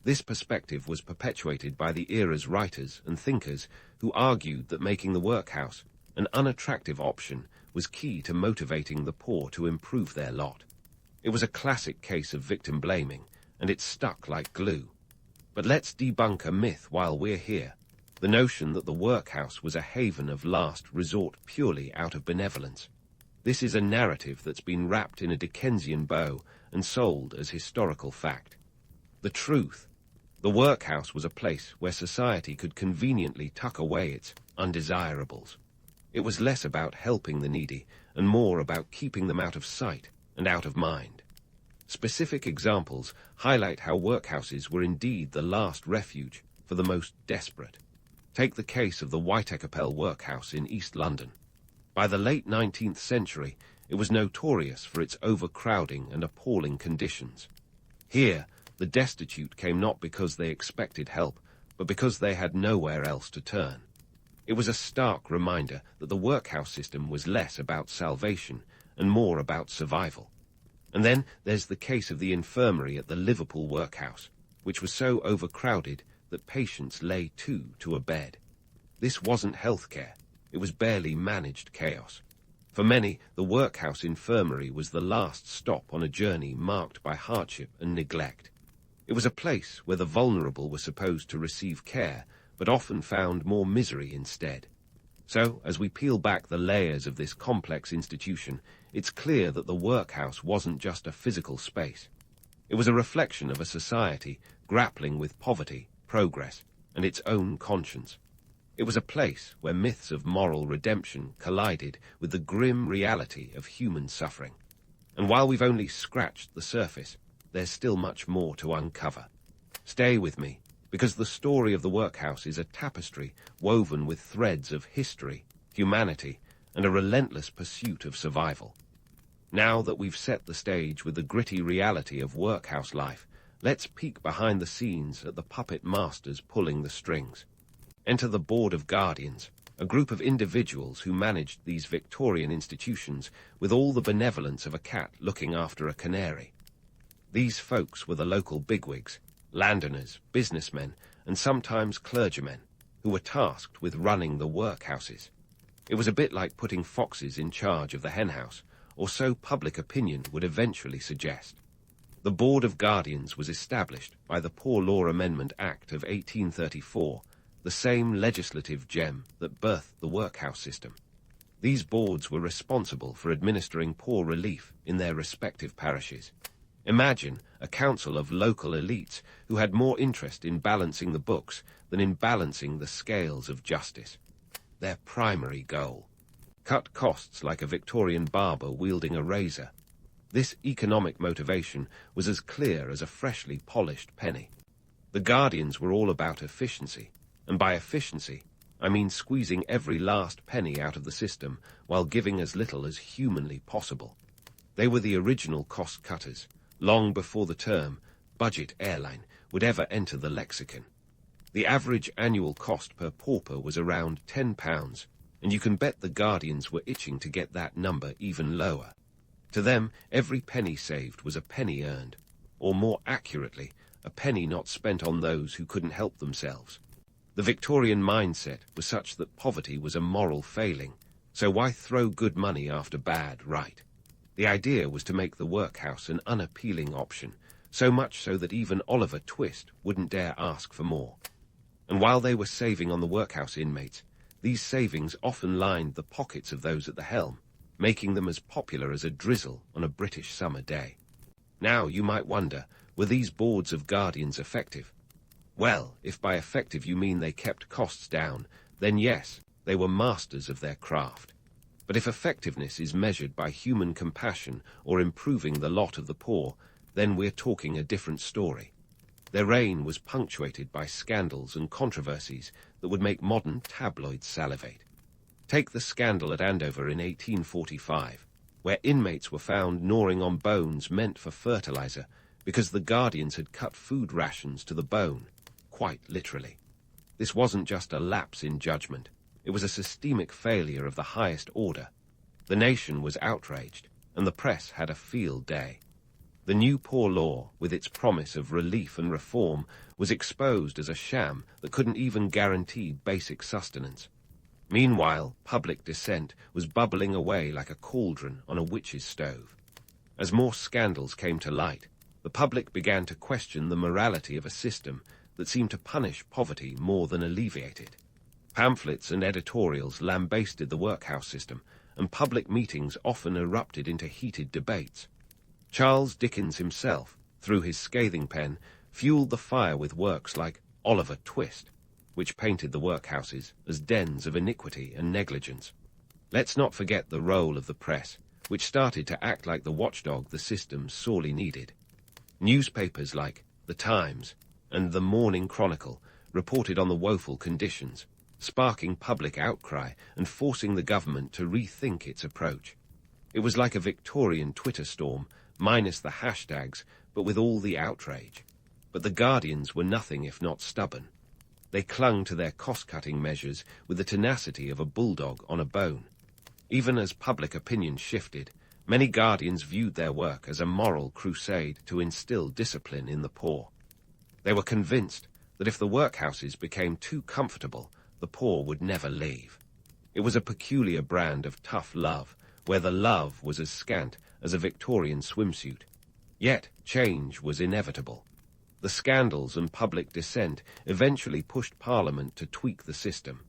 This perspective was perpetuated by the era's writers and thinkers who argued that making the workhouse an unattractive option was key to motivating the poor to improve their lot. It was a classic case of victim blaming, and it stuck like glue. But let's debunk a myth while we're here. The notion that the workhouse was a haven of last resort purely out of benevolence. This is a narrative that's been wrapped in a Dickensian bow and sold as historical fact. The truth: the workhouse was a place where society could conveniently tuck away its undesirables. It was less about helping the needy and more about keeping them out of sight and out of mind. Specific examples highlight how workhouses were indeed the last refuge for the most desperate. Take the case of the Whitechapel workhouse in East London. By the late 19th century, it was notorious for its overcrowding and appalling conditions. Here, the destitute came not because they expected help, but because they had nowhere else to turn. It was a stark reminder that the workhouse system was less about salvation and more about survival. And then there's the case of the infirmary at the Liverpool workhouse, which was so overcrowded that patients lay two to a bed. This wasn't healthcare. It was barely managed chaos. For many, the workhouse infirmary was the last stop on a journey marked by hardship and neglect. It was a place where the vulnerable were supposed to receive care, but often found more misery instead. So, as we peel back the layers of this complex institution, it's clear that the workhouse wasn't just a physical space. It was a reflection of a society grappling with poverty, progress, and its own conscience. It was a place where myths of moral redemption collided with the grim reality of human suffering. And while we've only scratched the surface, there's still much more to uncover. Stay with me, because the story of the workhouse is a tapestry woven with threads of history, humanity, and a relentless pursuit of survival. Now that we've set the stage with the gritty reality of workhouse life, let's peek behind the scenes at the puppet masters pulling the strings. Enter the Board of Guardians, a group of individuals who managed these Victorian institutions with all the benevolence of a cat looking after a canary. These folks were the local bigwigs, landowners, businessmen, and sometimes clergymen, who were tasked with running the workhouses. It was a bit like putting foxes in charge of the henhouse, or so public opinion would eventually suggest. The Board of Guardians was established by the Poor Law Amendment Act of 1834, the same legislative gem that birthed the workhouse system. These boards were responsible for administering poor relief in their respective parishes. Imagine a council of local elites who had more interest in balancing the books than in balancing the scales of justice. Their primary goal: cut costs like a Victorian barber wielding a razor. This economic motivation was as clear as a freshly polished penny. The Guardians were all about efficiency, and by efficiency, I mean squeezing every last penny out of the system while giving as little as humanly possible. They were the original cost-cutters, long before the term budget airline would ever enter the lexicon. The average annual cost per pauper was around £10, and you can bet the Guardians were itching to get that number even lower. To them, every penny saved was a penny earned, or more accurately, a penny not spent on those who couldn't help themselves. The Victorian mindset was such that poverty was a moral failing, so why throw good money after bad, right? The idea was to make the workhouse an unappealing option, so much so that even Oliver Twist wouldn't dare ask for more. And while they were saving on the workhouse inmates, these savings often lined the pockets of those at the helm, making them as popular as a drizzle on a British summer day. Now, you might wonder, were these boards of guardians effective? Well, if by effective you mean they kept costs down, then yes, they were masters of their craft. But if effectiveness is measured by human compassion or improving the lot of the poor, then we're talking a different story. Their reign was punctuated by scandals and controversies that would make modern tabloids salivate. Take the scandal at Andover in 1845, where inmates were found gnawing on bones meant for fertilizer because the guardians had cut food rations to the bone, quite literally. This wasn't just a lapse in judgment. It was a systemic failure of the highest order. The nation was outraged, and the press had a field day. The new poor law, with its promise of relief and reform, was exposed as a sham that couldn't even guarantee basic sustenance. Meanwhile, public dissent was bubbling away like a cauldron on a witch's stove. As more scandals came to light, the public began to question the morality of a system that seemed to punish poverty more than alleviate it. Pamphlets and editorials lambasted the workhouse system, and public meetings often erupted into heated debates. Charles Dickens himself, through his scathing pen, fueled the fire with works like Oliver Twist, which painted the workhouses as dens of iniquity and negligence. Let's not forget the role of the press, which started to act like the watchdog the system sorely needed. Newspapers like The Times and the Morning Chronicle reported on the woeful conditions, sparking public outcry and forcing the government to rethink its approach. It was like a Victorian Twitter storm, minus the hashtags, but with all the outrage. But the guardians were nothing if not stubborn. They clung to their cost-cutting measures with the tenacity of a bulldog on a bone. Even as public opinion shifted, many guardians viewed their work as a moral crusade to instill discipline in the poor. They were convinced that if the workhouses became too comfortable, the poor would never leave. It was a peculiar brand of tough love, where the love was as scant as a Victorian swimsuit. Yet change was inevitable. The scandals and public dissent eventually pushed Parliament to tweak the system.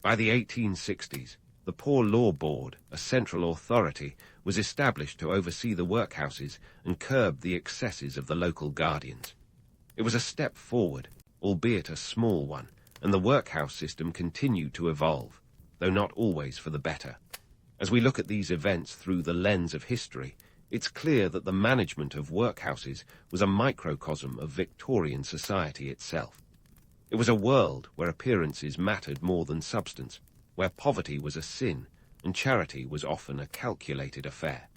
By the 1860s, the Poor Law Board, a central authority, was established to oversee the workhouses and curb the excesses of the local guardians. It was a step forward, albeit a small one, and the workhouse system continued to evolve, though not always for the better. As we look at these events through the lens of history, it's clear that the management of workhouses was a microcosm of Victorian society itself. It was a world where appearances mattered more than substance, where poverty was a sin and charity was often a calculated affair.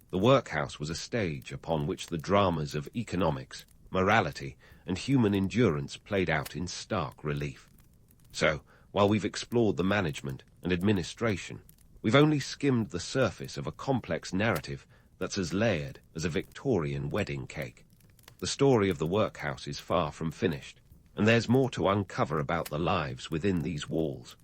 The workhouse was a stage upon which the dramas of economics, morality, and human endurance played out in stark relief. So, while we've explored the management and administration, we've only skimmed the surface of a complex narrative that's as layered as a Victorian wedding cake. The story of the workhouse is far from finished, and there's more to uncover about the lives within these walls.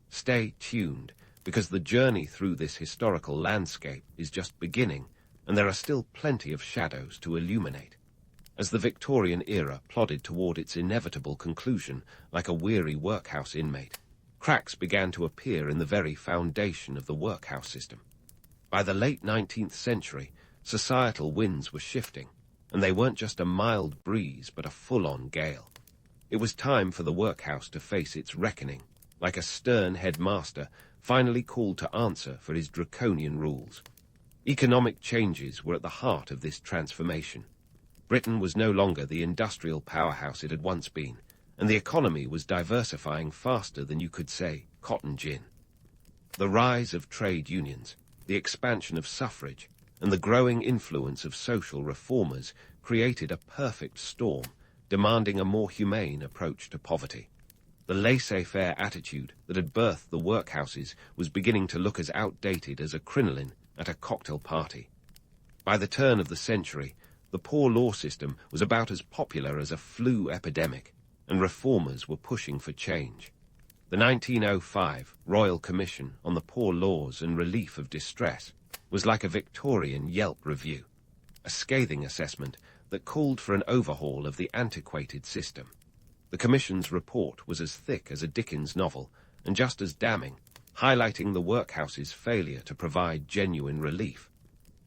Stay tuned, because the journey through this historical landscape is just beginning, and there are still plenty of shadows to illuminate. As the Victorian era plodded toward its inevitable conclusion like a weary workhouse inmate, cracks began to appear in the very foundation of the workhouse system. By the late 19th century, societal winds were shifting, and they weren't just a mild breeze but a full-on gale. It was time for the workhouse to face its reckoning, like a stern headmaster finally called to answer for his draconian rules. Economic changes were at the heart of this transformation. Britain was no longer the industrial powerhouse it had once been, and the economy was diversifying faster than you could say cotton gin. The rise of trade unions, the expansion of suffrage, and the growing influence of social reformers created a perfect storm, demanding a more humane approach to poverty. The laissez-faire attitude that had birthed the workhouses was beginning to look as outdated as a crinoline at a cocktail party. By the turn of the century, the poor law system was about as popular as a flu epidemic, and reformers were pushing for change. The 1905 Royal Commission on the Poor Laws and Relief of Distress was like a Victorian Yelp review, a scathing assessment that called for an overhaul of the antiquated system. The Commission's report was as thick as a Dickens novel, and just as damning, highlighting the workhouse's failure to provide genuine relief.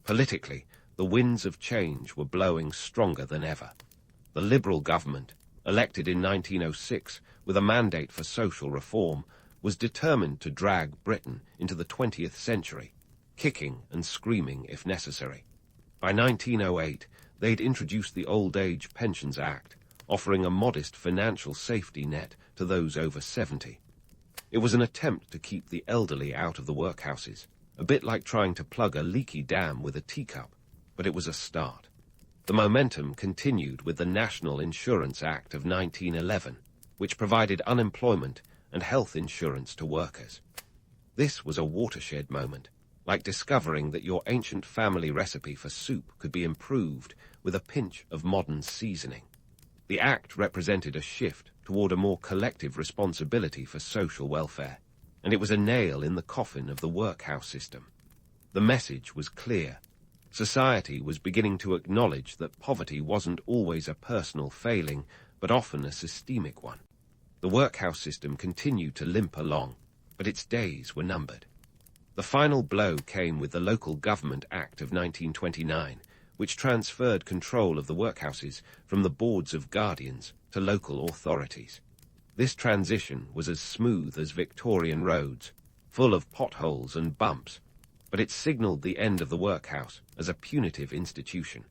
Politically, the winds of change were blowing stronger than ever. The Liberal government, elected in 1906 with a mandate for social reform, was determined to drag Britain into the 20th century, kicking and screaming if necessary. By 1908, they'd introduced the Old Age Pensions Act, offering a modest financial safety net to those over 70. It was an attempt to keep the elderly out of the workhouses, a bit like trying to plug a leaky dam with a teacup, but it was a start. The momentum continued with the National Insurance Act of 1911, which provided unemployment and health insurance to workers. This was a watershed moment, like discovering that your ancient family recipe for soup could be improved with a pinch of modern seasoning. The act represented a shift toward a more collective responsibility for social welfare, and it was a nail in the coffin of the workhouse system. The message was clear. Society was beginning to acknowledge that poverty wasn't always a personal failing, but often a systemic one. The workhouse system continued to limp along, but its days were numbered. The final blow came with the Local Government Act of 1929, which transferred control of the workhouses from the boards of guardians to local authorities. This transition was as smooth as Victorian roads, full of potholes and bumps, but it signaled the end of the workhouse as a punitive institution.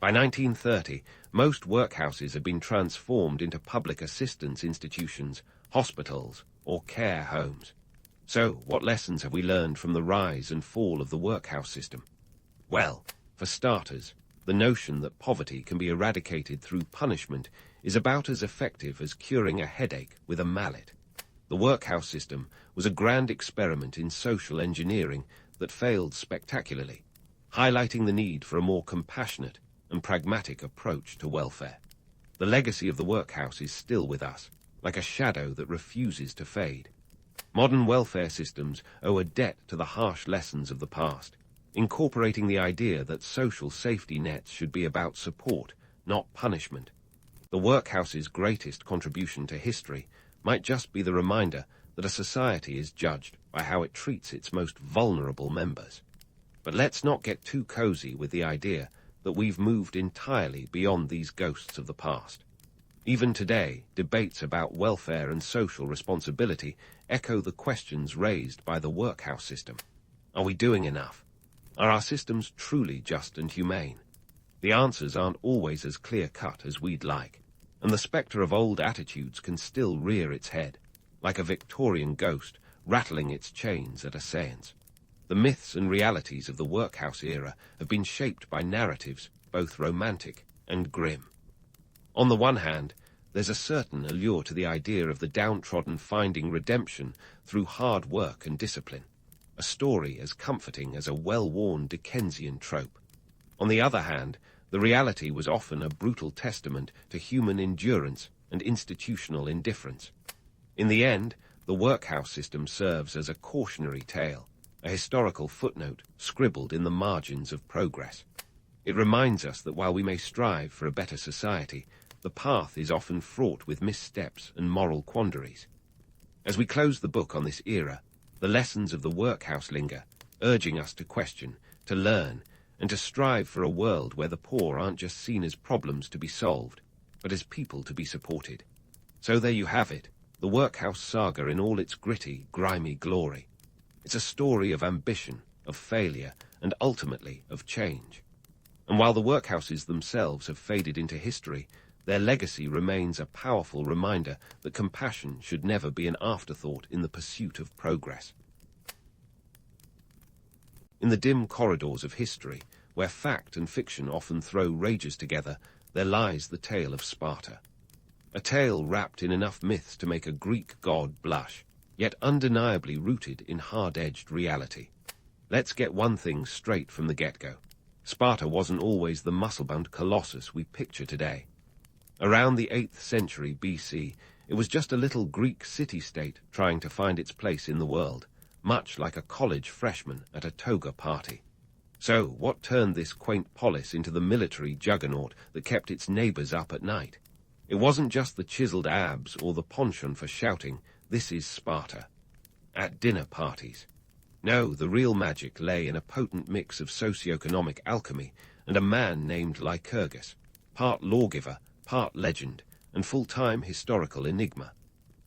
By 1930, most workhouses had been transformed into public assistance institutions, hospitals, or care homes. So, what lessons have we learned from the rise and fall of the workhouse system? Well, for starters, the notion that poverty can be eradicated through punishment is about as effective as curing a headache with a mallet. The workhouse system was a grand experiment in social engineering that failed spectacularly, highlighting the need for a more compassionate and pragmatic approach to welfare. The legacy of the workhouse is still with us, like a shadow that refuses to fade. Modern welfare systems owe a debt to the harsh lessons of the past, incorporating the idea that social safety nets should be about support, not punishment. The workhouse's greatest contribution to history might just be the reminder that a society is judged by how it treats its most vulnerable members. But let's not get too cozy with the idea that we've moved entirely beyond these ghosts of the past. Even today, debates about welfare and social responsibility echo the questions raised by the workhouse system. Are we doing enough? Are our systems truly just and humane? The answers aren't always as clear-cut as we'd like, and the spectre of old attitudes can still rear its head, like a Victorian ghost rattling its chains at a séance. The myths and realities of the workhouse era have been shaped by narratives both romantic and grim. On the one hand, there's a certain allure to the idea of the downtrodden finding redemption through hard work and discipline, a story as comforting as a well-worn Dickensian trope. On the other hand, the reality was often a brutal testament to human endurance and institutional indifference. In the end, the workhouse system serves as a cautionary tale, a historical footnote scribbled in the margins of progress. It reminds us that while we may strive for a better society, the path is often fraught with missteps and moral quandaries. As we close the book on this era, the lessons of the workhouse linger, urging us to question, to learn, and to strive for a world where the poor aren't just seen as problems to be solved, but as people to be supported. So there you have it, the workhouse saga in all its gritty, grimy glory. It's a story of ambition, of failure, and ultimately of change. And while the workhouses themselves have faded into history, their legacy remains a powerful reminder that compassion should never be an afterthought in the pursuit of progress. In the dim corridors of history, where fact and fiction often throw rages together, there lies the tale of Sparta. A tale wrapped in enough myths to make a Greek god blush, yet undeniably rooted in hard-edged reality. Let's get one thing straight from the get-go. Sparta wasn't always the muscle-bound colossus we picture today. Around the 8th century BC, it was just a little Greek city-state trying to find its place in the world, much like a college freshman at a toga party. So, what turned this quaint polis into the military juggernaut that kept its neighbours up at night? It wasn't just the chiseled abs or the penchant for shouting, "This is Sparta," at dinner parties. No, the real magic lay in a potent mix of socio-economic alchemy and a man named Lycurgus, part lawgiver, part legend, and full-time historical enigma.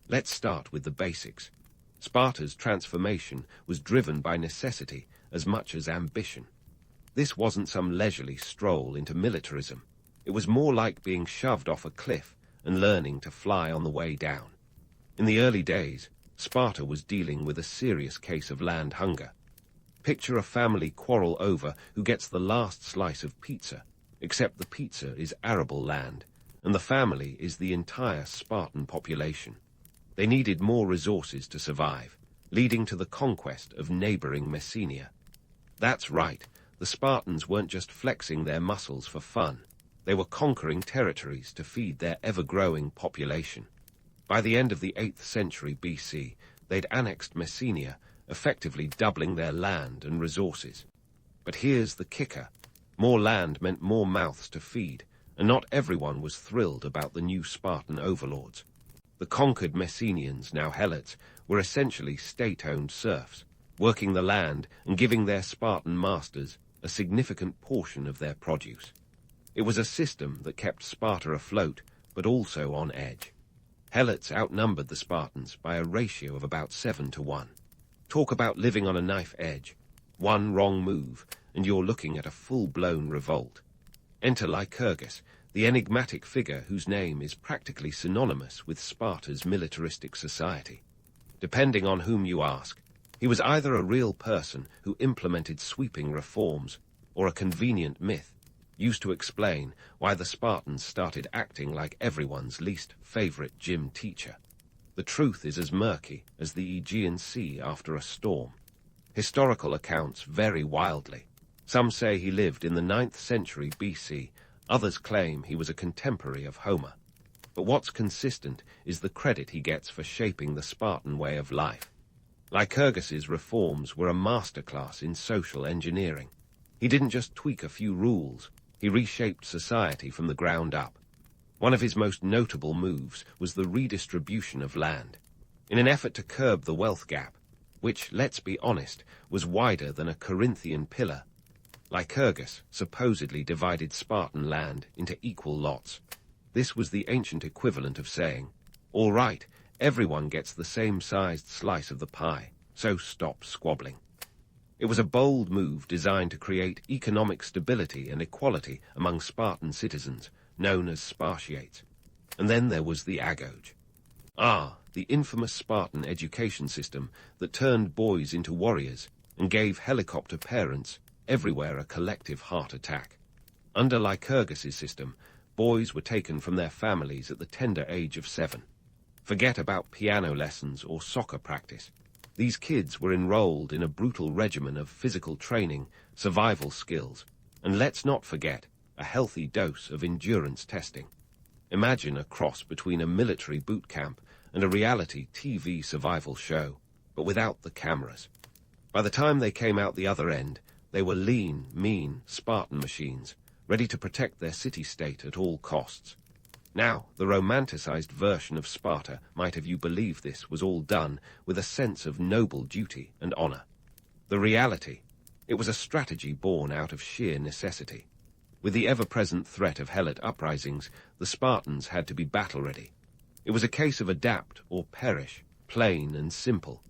Let's start with the basics. Sparta's transformation was driven by necessity as much as ambition. This wasn't some leisurely stroll into militarism. It was more like being shoved off a cliff and learning to fly on the way down. In the early days, Sparta was dealing with a serious case of land hunger. Picture a family quarrel over who gets the last slice of pizza, except the pizza is arable land, and the family is the entire Spartan population. They needed more resources to survive, leading to the conquest of neighboring Messenia. That's right, the Spartans weren't just flexing their muscles for fun. They were conquering territories to feed their ever-growing population. By the end of the 8th century BC, they'd annexed Messenia, effectively doubling their land and resources. But here's the kicker. More land meant more mouths to feed, and not everyone was thrilled about the new Spartan overlords. The conquered Messenians, now helots, were essentially state-owned serfs, working the land and giving their Spartan masters a significant portion of their produce. It was a system that kept Sparta afloat, but also on edge. Helots outnumbered the Spartans by a ratio of about 7 to 1. Talk about living on a knife edge. One wrong move, and you're looking at a full-blown revolt. Enter Lycurgus, the enigmatic figure whose name is practically synonymous with Sparta's militaristic society. Depending on whom you ask, he was either a real person who implemented sweeping reforms, or a convenient myth, used to explain why the Spartans started acting like everyone's least favorite gym teacher. The truth is as murky as the Aegean Sea after a storm. Historical accounts vary wildly. Some say he lived in the 9th century BC, others claim he was a contemporary of Homer. But what's consistent is the credit he gets for shaping the Spartan way of life. Lycurgus's reforms were a masterclass in social engineering. He didn't just tweak a few rules, he reshaped society from the ground up. One of his most notable moves was the redistribution of land. In an effort to curb the wealth gap, which, let's be honest, was wider than a Corinthian pillar, Lycurgus supposedly divided Spartan land into equal lots. This was the ancient equivalent of saying, "All right, everyone gets the same-sized slice of the pie, so stop squabbling." It was a bold move designed to create economic stability and equality among Spartan citizens, known as Spartiates. And then there was the agoge. The infamous Spartan education system that turned boys into warriors and gave helicopter parents everywhere a collective heart attack. Under Lycurgus's system, boys were taken from their families at the tender age of 7. Forget about piano lessons or soccer practice. These kids were enrolled in a brutal regimen of physical training, survival skills, and let's not forget, a healthy dose of endurance testing. Imagine a cross between a military boot camp and a reality TV survival show, but without the cameras. By the time they came out the other end, they were lean, mean Spartan machines, ready to protect their city-state at all costs. Now, the romanticized version of Sparta might have you believe this was all done with a sense of noble duty and honor. The reality, it was a strategy born out of sheer necessity. With the ever-present threat of helot uprisings, the Spartans had to be battle-ready. It was a case of adapt or perish, plain and simple.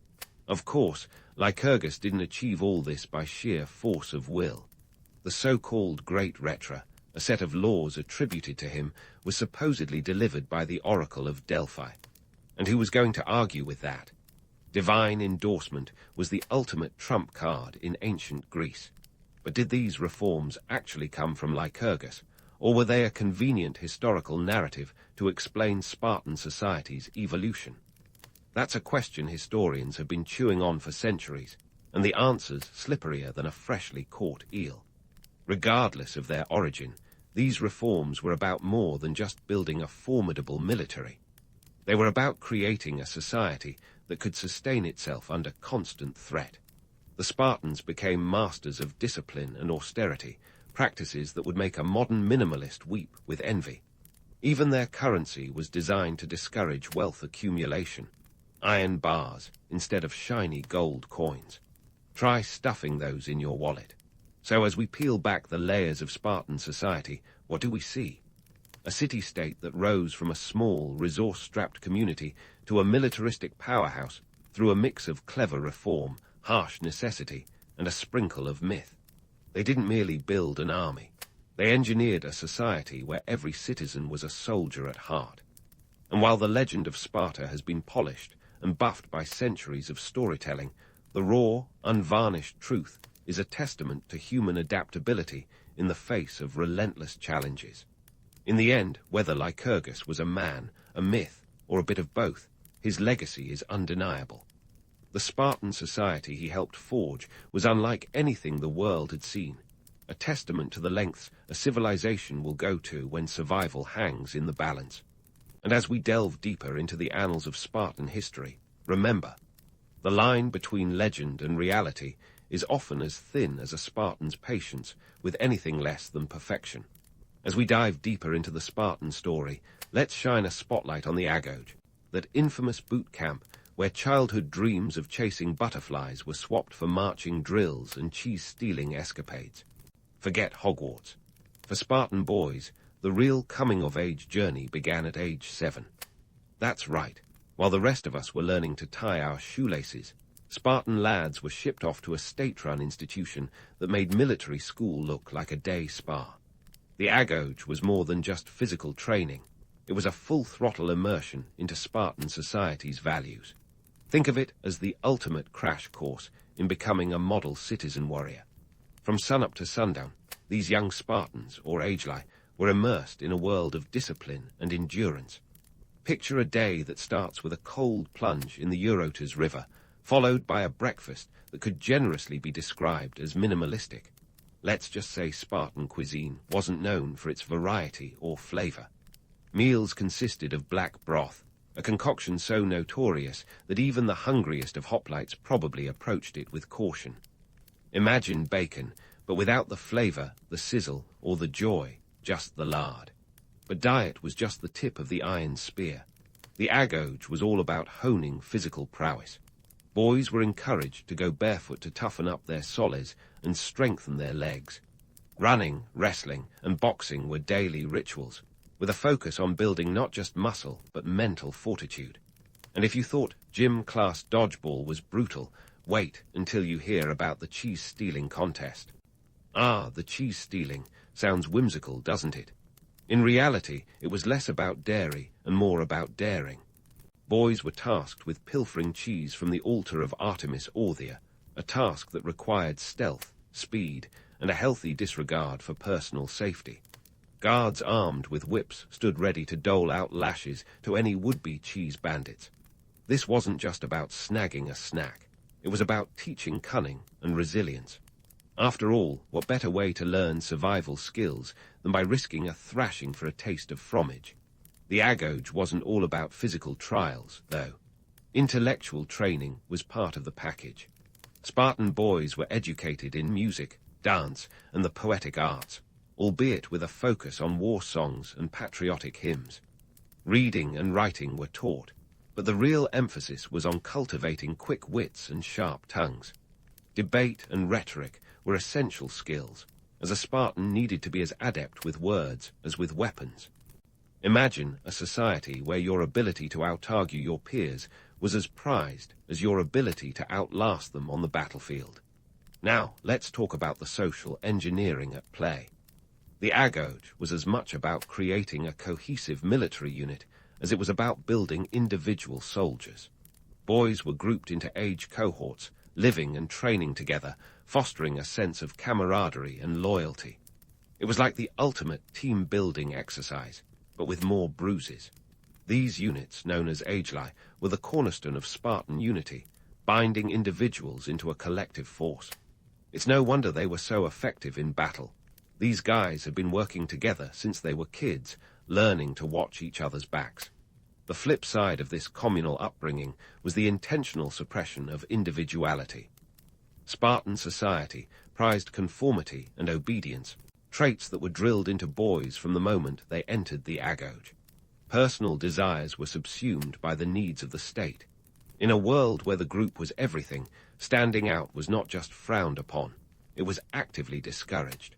Of course, Lycurgus didn't achieve all this by sheer force of will. The so-called Great Retra, a set of laws attributed to him, was supposedly delivered by the Oracle of Delphi. And who was going to argue with that? Divine endorsement was the ultimate trump card in ancient Greece. But did these reforms actually come from Lycurgus, or were they a convenient historical narrative to explain Spartan society's evolution? That's a question historians have been chewing on for centuries, and the answer's slipperier than a freshly caught eel. Regardless of their origin, these reforms were about more than just building a formidable military. They were about creating a society that could sustain itself under constant threat. The Spartans became masters of discipline and austerity, practices that would make a modern minimalist weep with envy. Even their currency was designed to discourage wealth accumulation. Iron bars instead of shiny gold coins. Try stuffing those in your wallet. So as we peel back the layers of Spartan society, what do we see? A city-state that rose from a small, resource-strapped community to a militaristic powerhouse through a mix of clever reform, harsh necessity, and a sprinkle of myth. They didn't merely build an army. They engineered a society where every citizen was a soldier at heart. And while the legend of Sparta has been polished and buffed by centuries of storytelling, the raw, unvarnished truth is a testament to human adaptability in the face of relentless challenges. In the end, whether Lycurgus was a man, a myth, or a bit of both, his legacy is undeniable. The Spartan society he helped forge was unlike anything the world had seen, a testament to the lengths a civilization will go to when survival hangs in the balance. And as we delve deeper into the annals of Spartan history, remember, the line between legend and reality is often as thin as a Spartan's patience with anything less than perfection. As we dive deeper into the Spartan story, let's shine a spotlight on the Agoge, that infamous boot camp where childhood dreams of chasing butterflies were swapped for marching drills and cheese-stealing escapades. Forget Hogwarts. For Spartan boys, the real coming-of-age journey began at age 7. That's right. While the rest of us were learning to tie our shoelaces, Spartan lads were shipped off to a state-run institution that made military school look like a day spa. The Agoge was more than just physical training. It was a full-throttle immersion into Spartan society's values. Think of it as the ultimate crash course in becoming a model citizen warrior. From sunup to sundown, these young Spartans, or Agelai, were immersed in a world of discipline and endurance. Picture a day that starts with a cold plunge in the Eurotas River, followed by a breakfast that could generously be described as minimalistic. Let's just say Spartan cuisine wasn't known for its variety or flavor. Meals consisted of black broth, a concoction so notorious that even the hungriest of hoplites probably approached it with caution. Imagine bacon, but without the flavor, the sizzle, or the joy, just the lard. But diet was just the tip of the iron spear. The Agoge was all about honing physical prowess. Boys were encouraged to go barefoot to toughen up their soles and strengthen their legs. Running, wrestling, and boxing were daily rituals, with a focus on building not just muscle, but mental fortitude. And if you thought gym-class dodgeball was brutal, wait until you hear about the cheese-stealing contest. Ah, the cheese-stealing sounds whimsical, doesn't it? In reality, it was less about dairy and more about daring. Boys were tasked with pilfering cheese from the altar of Artemis Orthia, a task that required stealth, speed, and a healthy disregard for personal safety. Guards armed with whips stood ready to dole out lashes to any would-be cheese bandits. This wasn't just about snagging a snack. It was about teaching cunning and resilience. After all, what better way to learn survival skills than by risking a thrashing for a taste of fromage? The Agoge wasn't all about physical trials, though. Intellectual training was part of the package. Spartan boys were educated in music, dance, and the poetic arts, albeit with a focus on war songs and patriotic hymns. Reading and writing were taught, but the real emphasis was on cultivating quick wits and sharp tongues. Debate and rhetoric were essential skills, as a Spartan needed to be as adept with words as with weapons. Imagine a society where your ability to out-argue your peers was as prized as your ability to outlast them on the battlefield. Now, let's talk about the social engineering at play. The Agoge was as much about creating a cohesive military unit as it was about building individual soldiers. Boys were grouped into age cohorts, living and training together, fostering a sense of camaraderie and loyalty. It was like the ultimate team-building exercise, but with more bruises. These units, known as Agelai, were the cornerstone of Spartan unity, binding individuals into a collective force. It's no wonder they were so effective in battle. These guys had been working together since they were kids, learning to watch each other's backs. The flip side of this communal upbringing was the intentional suppression of individuality. Spartan society prized conformity and obedience, traits that were drilled into boys from the moment they entered the agoge. Personal desires were subsumed by the needs of the state. In a world where the group was everything, standing out was not just frowned upon, it was actively discouraged.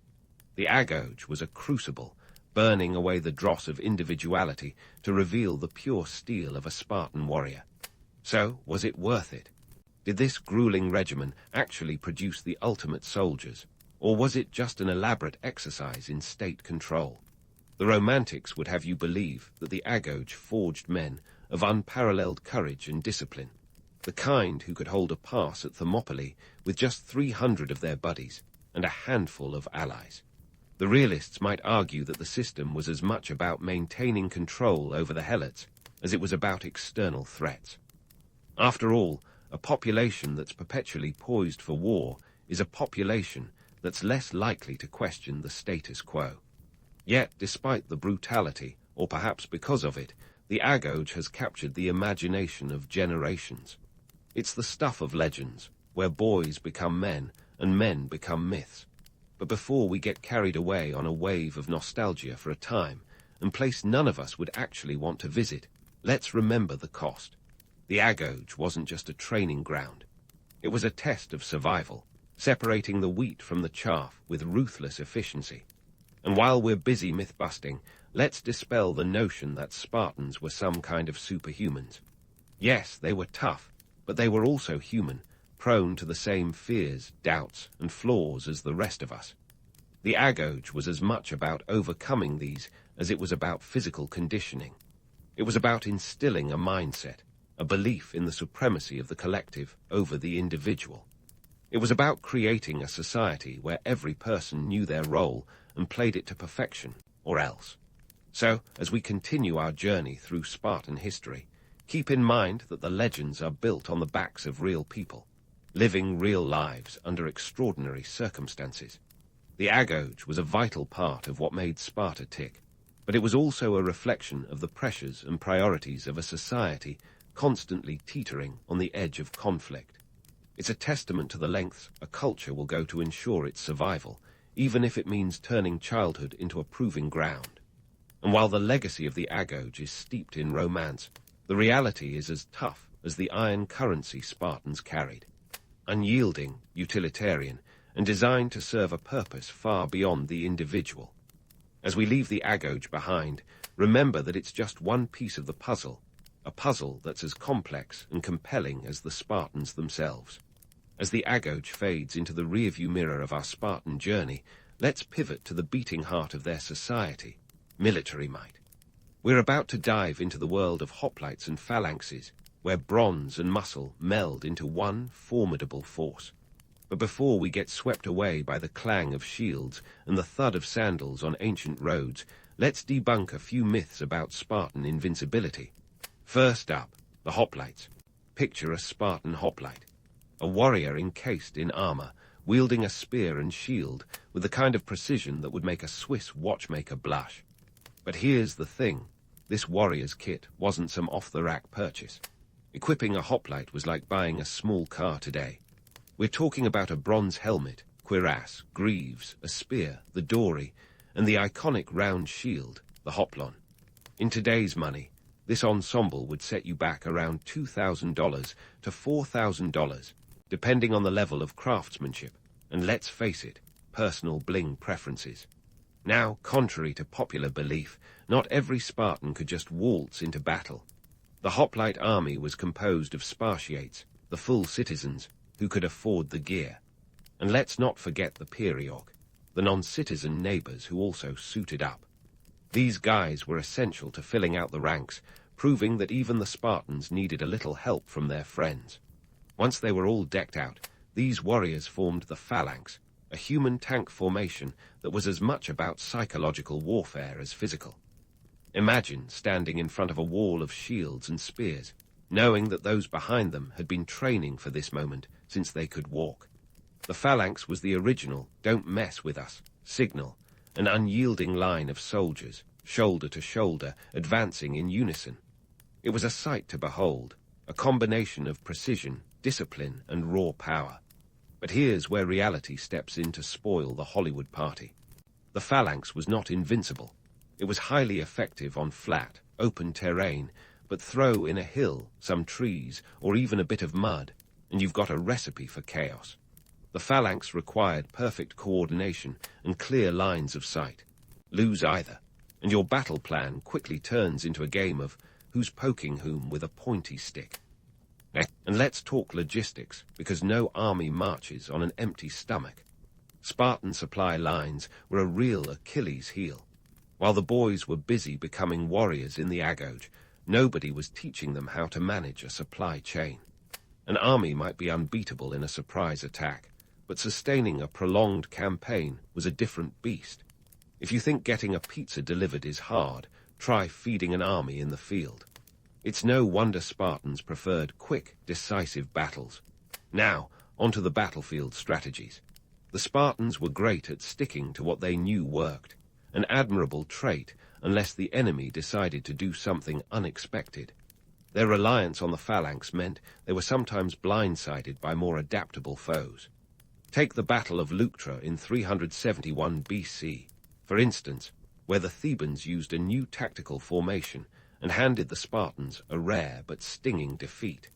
The agoge was a crucible, burning away the dross of individuality to reveal the pure steel of a Spartan warrior. So, was it worth it? Did this grueling regimen actually produce the ultimate soldiers, or was it just an elaborate exercise in state control? The Romantics would have you believe that the agoge forged men of unparalleled courage and discipline, the kind who could hold a pass at Thermopylae with just 300 of their buddies and a handful of allies. The realists might argue that the system was as much about maintaining control over the helots as it was about external threats. After all, a population that's perpetually poised for war is a population that's less likely to question the status quo. Yet, despite the brutality, or perhaps because of it, the agoge has captured the imagination of generations. It's the stuff of legends, where boys become men and men become myths. But before we get carried away on a wave of nostalgia for a time, and place none of us would actually want to visit, let's remember the cost. The agoge wasn't just a training ground. It was a test of survival, separating the wheat from the chaff with ruthless efficiency. And while we're busy myth-busting, let's dispel the notion that Spartans were some kind of superhumans. Yes, they were tough, but they were also human, prone to the same fears, doubts, and flaws as the rest of us. The agoge was as much about overcoming these as it was about physical conditioning. It was about instilling a mindset, a belief in the supremacy of the collective over the individual. It was about creating a society where every person knew their role and played it to perfection, or else. So, as we continue our journey through Spartan history, keep in mind that the legends are built on the backs of real people, living real lives under extraordinary circumstances. The agoge was a vital part of what made Sparta tick, but it was also a reflection of the pressures and priorities of a society constantly teetering on the edge of conflict. It's a testament to the lengths a culture will go to ensure its survival, even if it means turning childhood into a proving ground. And while the legacy of the agoge is steeped in romance, the reality is as tough as the iron currency Spartans carried. Unyielding, utilitarian, and designed to serve a purpose far beyond the individual. As we leave the agoge behind, remember that it's just one piece of the puzzle, a puzzle that's as complex and compelling as the Spartans themselves. As the agoge fades into the rearview mirror of our Spartan journey, let's pivot to the beating heart of their society, military might. We're about to dive into the world of hoplites and phalanxes, where bronze and muscle meld into one formidable force. But before we get swept away by the clang of shields and the thud of sandals on ancient roads, let's debunk a few myths about Spartan invincibility. First up, the hoplites. Picture a Spartan hoplite, a warrior encased in armor, wielding a spear and shield with the kind of precision that would make a Swiss watchmaker blush. But here's the thing, this warrior's kit wasn't some off-the-rack purchase. Equipping a hoplite was like buying a small car today. We're talking about a bronze helmet, cuirass, greaves, a spear, the dory, and the iconic round shield, the hoplon. In today's money, this ensemble would set you back around $2,000 to $4,000, depending on the level of craftsmanship, and let's face it, personal bling preferences. Now, contrary to popular belief, not every Spartan could just waltz into battle. The hoplite army was composed of Spartiates, the full citizens, who could afford the gear. And let's not forget the periog, the non-citizen neighbors who also suited up. These guys were essential to filling out the ranks, proving that even the Spartans needed a little help from their friends. Once they were all decked out, these warriors formed the phalanx, a human tank formation that was as much about psychological warfare as physical. Imagine standing in front of a wall of shields and spears, knowing that those behind them had been training for this moment since they could walk. The phalanx was the original "don't mess with us" signal, an unyielding line of soldiers, shoulder to shoulder, advancing in unison. It was a sight to behold, a combination of precision, discipline, and raw power. But here's where reality steps in to spoil the Hollywood party. The phalanx was not invincible. It was highly effective on flat, open terrain, but throw in a hill, some trees, or even a bit of mud, and you've got a recipe for chaos. The phalanx required perfect coordination and clear lines of sight. Lose either, and your battle plan quickly turns into a game of who's poking whom with a pointy stick. And let's talk logistics, because no army marches on an empty stomach. Spartan supply lines were a real Achilles heel. While the boys were busy becoming warriors in the Agoge, nobody was teaching them how to manage a supply chain. An army might be unbeatable in a surprise attack, but sustaining a prolonged campaign was a different beast. If you think getting a pizza delivered is hard, try feeding an army in the field. It's no wonder Spartans preferred quick, decisive battles. Now, onto the battlefield strategies. The Spartans were great at sticking to what they knew worked, an admirable trait unless the enemy decided to do something unexpected. Their reliance on the phalanx meant they were sometimes blindsided by more adaptable foes. Take the Battle of Leuctra in 371 BC, for instance, where the Thebans used a new tactical formation and handed the Spartans a rare but stinging defeat.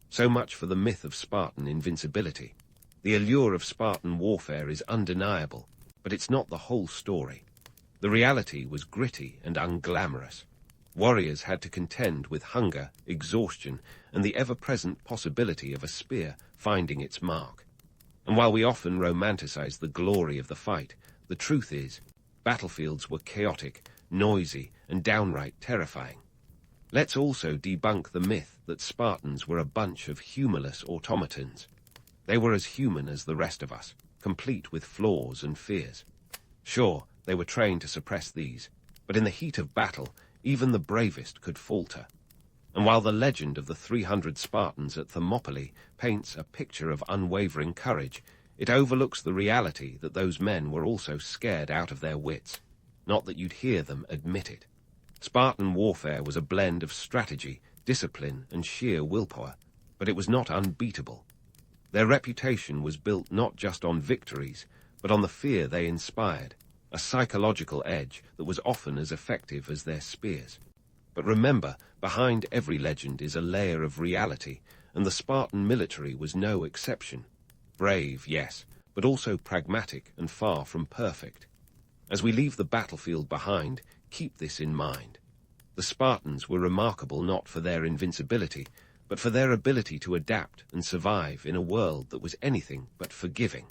So much for the myth of Spartan invincibility. The allure of Spartan warfare is undeniable, but it's not the whole story. The reality was gritty and unglamorous. Warriors had to contend with hunger, exhaustion, and the ever-present possibility of a spear finding its mark. And while we often romanticize the glory of the fight, the truth is, battlefields were chaotic, noisy, and downright terrifying. Let's also debunk the myth that Spartans were a bunch of humorless automatons. They were as human as the rest of us, complete with flaws and fears. Sure, they were trained to suppress these, but in the heat of battle, even the bravest could falter. And while the legend of the 300 Spartans at Thermopylae paints a picture of unwavering courage, it overlooks the reality that those men were also scared out of their wits. Not that you'd hear them admit it. Spartan warfare was a blend of strategy, discipline, and sheer willpower, but it was not unbeatable. Their reputation was built not just on victories, but on the fear they inspired, a psychological edge that was often as effective as their spears. But remember, behind every legend is a layer of reality, and the Spartan military was no exception. Brave, yes, but also pragmatic and far from perfect. As we leave the battlefield behind, keep this in mind. The Spartans were remarkable not for their invincibility, but for their ability to adapt and survive in a world that was anything but forgiving.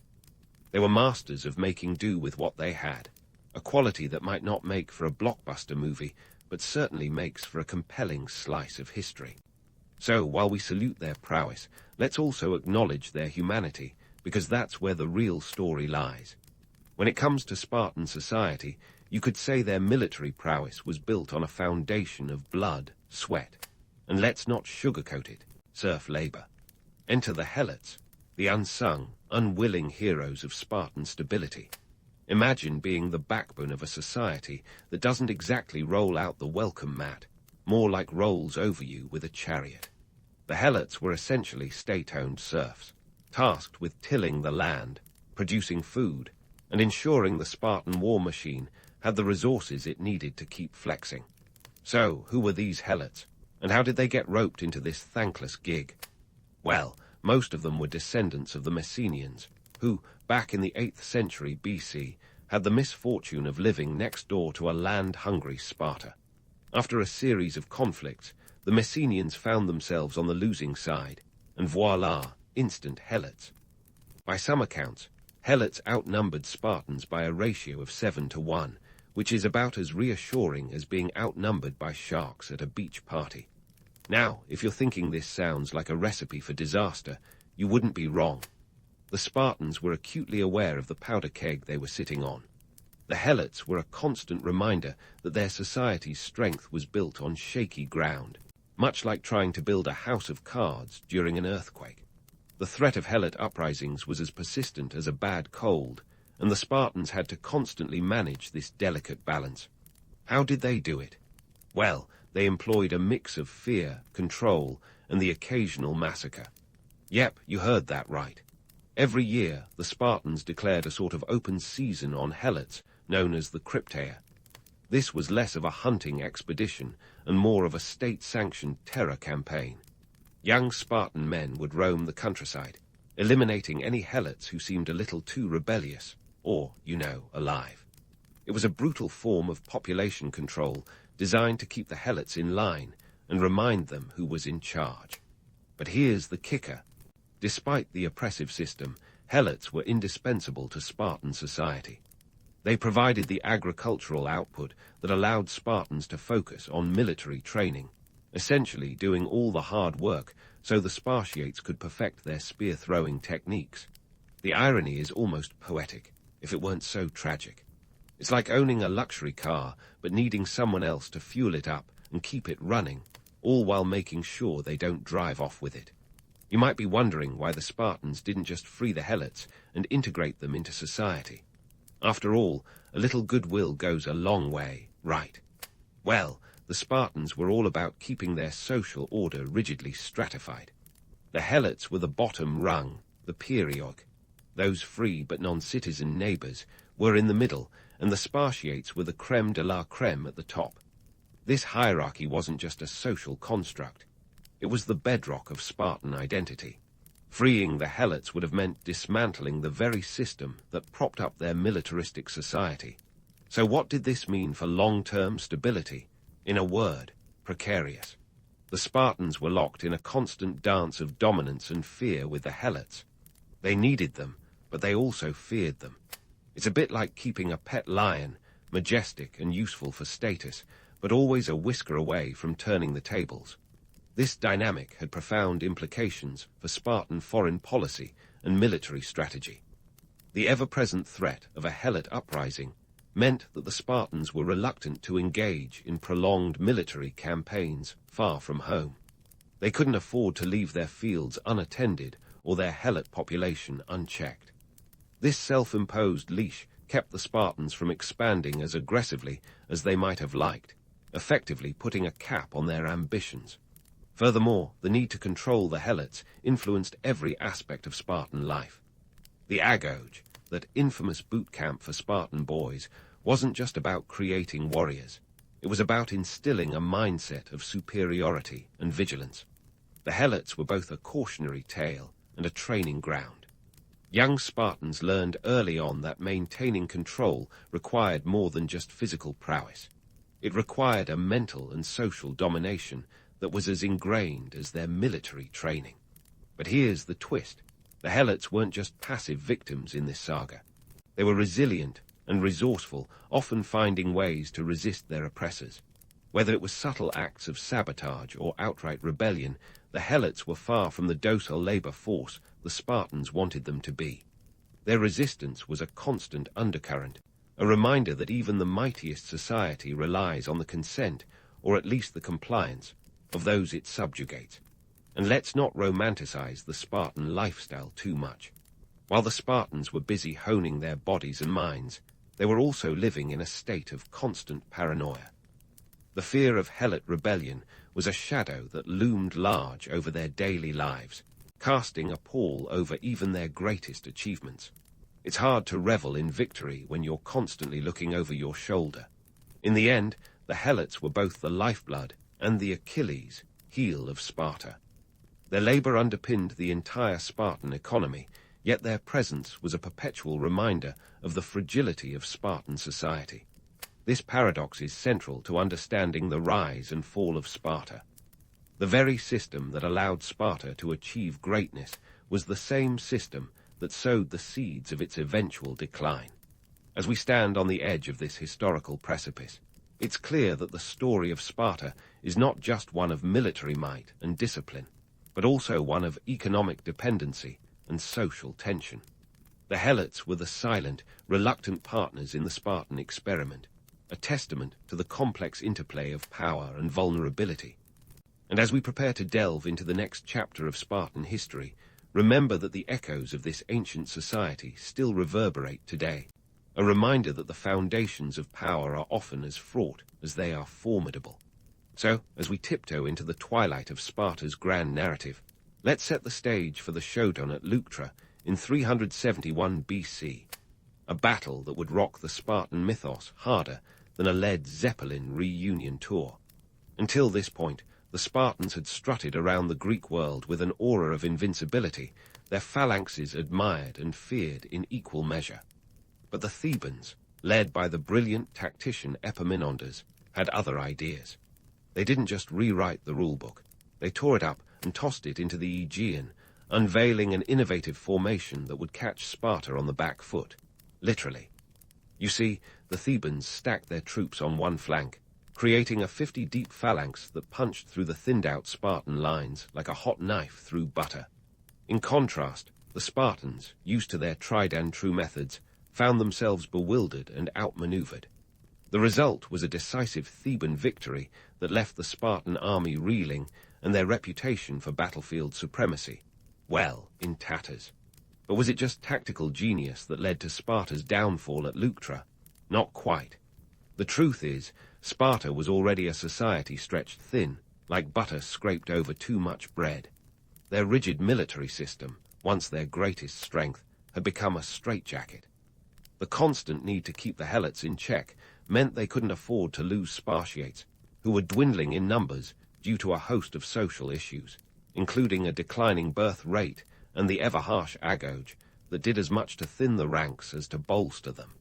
They were masters of making do with what they had, a quality that might not make for a blockbuster movie, but certainly makes for a compelling slice of history. So, while we salute their prowess, let's also acknowledge their humanity, because that's where the real story lies. When it comes to Spartan society, you could say their military prowess was built on a foundation of blood, sweat, and let's not sugarcoat it, serf labor. Enter the Helots, the unsung, unwilling heroes of Spartan stability. Imagine being the backbone of a society that doesn't exactly roll out the welcome mat, more like rolls over you with a chariot. The Helots were essentially state-owned serfs, tasked with tilling the land, producing food, and ensuring the Spartan war machine had the resources it needed to keep flexing. So, who were these Helots, and how did they get roped into this thankless gig? Well, most of them were descendants of the Messenians, who, back in the 8th century BC, had the misfortune of living next door to a land-hungry Sparta. After a series of conflicts, the Messenians found themselves on the losing side, and voila, instant Helots. By some accounts, Helots outnumbered Spartans by a ratio of 7 to 1, which is about as reassuring as being outnumbered by sharks at a beach party. Now, if you're thinking this sounds like a recipe for disaster, you wouldn't be wrong. The Spartans were acutely aware of the powder keg they were sitting on. The Helots were a constant reminder that their society's strength was built on shaky ground, much like trying to build a house of cards during an earthquake. The threat of Helot uprisings was as persistent as a bad cold, and the Spartans had to constantly manage this delicate balance. How did they do it? Well, they employed a mix of fear, control, and the occasional massacre. Yep, you heard that right. Every year, the Spartans declared a sort of open season on helots, known as the Crypteia. This was less of a hunting expedition and more of a state-sanctioned terror campaign. Young Spartan men would roam the countryside, eliminating any helots who seemed a little too rebellious, or, alive. It was a brutal form of population control designed to keep the helots in line and remind them who was in charge. But here's the kicker. Despite the oppressive system, helots were indispensable to Spartan society. They provided the agricultural output that allowed Spartans to focus on military training, essentially doing all the hard work so the Spartiates could perfect their spear-throwing techniques. The irony is almost poetic, if it weren't so tragic. It's like owning a luxury car, but needing someone else to fuel it up and keep it running, all while making sure they don't drive off with it. You might be wondering why the Spartans didn't just free the helots and integrate them into society. After all, a little goodwill goes a long way, right? Well, the Spartans were all about keeping their social order rigidly stratified. The helots were the bottom rung, the periog. Those free but non-citizen neighbors were in the middle, and the Spartiates were the creme de la creme at the top. This hierarchy wasn't just a social construct. It was the bedrock of Spartan identity. Freeing the helots would have meant dismantling the very system that propped up their militaristic society. So what did this mean for long-term stability? In a word, precarious. The Spartans were locked in a constant dance of dominance and fear with the helots. They needed them, but they also feared them. It's a bit like keeping a pet lion, majestic and useful for status, but always a whisker away from turning the tables. This dynamic had profound implications for Spartan foreign policy and military strategy. The ever-present threat of a helot uprising meant that the Spartans were reluctant to engage in prolonged military campaigns far from home. They couldn't afford to leave their fields unattended or their helot population unchecked. This self-imposed leash kept the Spartans from expanding as aggressively as they might have liked, effectively putting a cap on their ambitions. Furthermore, the need to control the helots influenced every aspect of Spartan life. The agoge, that infamous boot camp for Spartan boys, wasn't just about creating warriors. It was about instilling a mindset of superiority and vigilance. The helots were both a cautionary tale and a training ground. Young Spartans learned early on that maintaining control required more than just physical prowess. It required a mental and social domination that was as ingrained as their military training. But here's the twist. The helots weren't just passive victims in this saga. They were resilient and resourceful, often finding ways to resist their oppressors. Whether it was subtle acts of sabotage or outright rebellion, the helots were far from the docile labor force the Spartans wanted them to be. Their resistance was a constant undercurrent, a reminder that even the mightiest society relies on the consent, or at least the compliance, of those it subjugates. And let's not romanticize the Spartan lifestyle too much. While the Spartans were busy honing their bodies and minds, they were also living in a state of constant paranoia. The fear of helot rebellion was a shadow that loomed large over their daily lives, casting a pall over even their greatest achievements. It's hard to revel in victory when you're constantly looking over your shoulder. In the end, the helots were both the lifeblood and the Achilles heel of Sparta. Their labor underpinned the entire Spartan economy, yet their presence was a perpetual reminder of the fragility of Spartan society. This paradox is central to understanding the rise and fall of Sparta. The very system that allowed Sparta to achieve greatness was the same system that sowed the seeds of its eventual decline. As we stand on the edge of this historical precipice, it's clear that the story of Sparta is not just one of military might and discipline, but also one of economic dependency and social tension. The helots were the silent, reluctant partners in the Spartan experiment, a testament to the complex interplay of power and vulnerability. And as we prepare to delve into the next chapter of Spartan history, remember that the echoes of this ancient society still reverberate today, a reminder that the foundations of power are often as fraught as they are formidable. So, as we tiptoe into the twilight of Sparta's grand narrative, let's set the stage for the showdown at Leuctra in 371 BC, a battle that would rock the Spartan mythos harder than a Led Zeppelin reunion tour. Until this point, the Spartans had strutted around the Greek world with an aura of invincibility, their phalanxes admired and feared in equal measure. But the Thebans, led by the brilliant tactician Epaminondas, had other ideas. They didn't just rewrite the rulebook. They tore it up and tossed it into the Aegean, unveiling an innovative formation that would catch Sparta on the back foot, literally. You see, the Thebans stacked their troops on one flank, creating a 50-deep phalanx that punched through the thinned-out Spartan lines like a hot knife through butter. In contrast, the Spartans, used to their tried-and-true methods, found themselves bewildered and outmaneuvered. The result was a decisive Theban victory that left the Spartan army reeling and their reputation for battlefield supremacy, well, in tatters. But was it just tactical genius that led to Sparta's downfall at Leuctra? Not quite. The truth is, Sparta was already a society stretched thin, like butter scraped over too much bread. Their rigid military system, once their greatest strength, had become a straitjacket. The constant need to keep the helots in check meant they couldn't afford to lose Spartiates, who were dwindling in numbers due to a host of social issues, including a declining birth rate and the ever-harsh agoge that did as much to thin the ranks as to bolster them.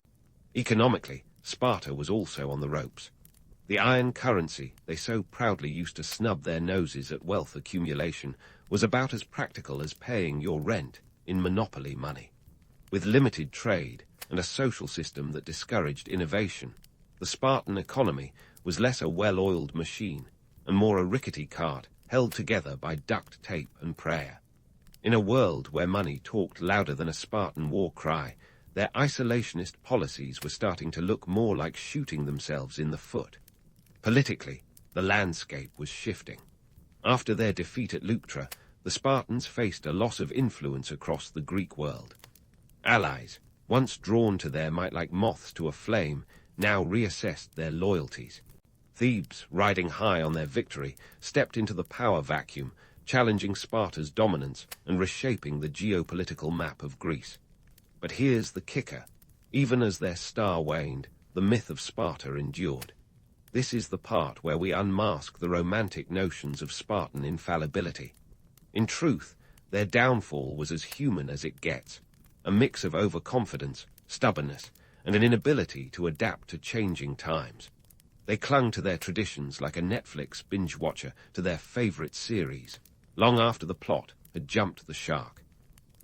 Economically, Sparta was also on the ropes. The iron currency they so proudly used to snub their noses at wealth accumulation was about as practical as paying your rent in monopoly money. With limited trade and a social system that discouraged innovation, the Spartan economy was less a well-oiled machine and more a rickety cart held together by duct tape and prayer. In a world where money talked louder than a Spartan war cry, their isolationist policies were starting to look more like shooting themselves in the foot. Politically, the landscape was shifting. After their defeat at Leuctra, the Spartans faced a loss of influence across the Greek world. Allies, once drawn to their might like moths to a flame, now reassessed their loyalties. Thebes, riding high on their victory, stepped into the power vacuum, challenging Sparta's dominance and reshaping the geopolitical map of Greece. But here's the kicker. Even as their star waned, the myth of Sparta endured. This is the part where we unmask the romantic notions of Spartan infallibility. In truth, their downfall was as human as it gets, a mix of overconfidence, stubbornness, and an inability to adapt to changing times. They clung to their traditions like a Netflix binge-watcher to their favorite series, long after the plot had jumped the shark.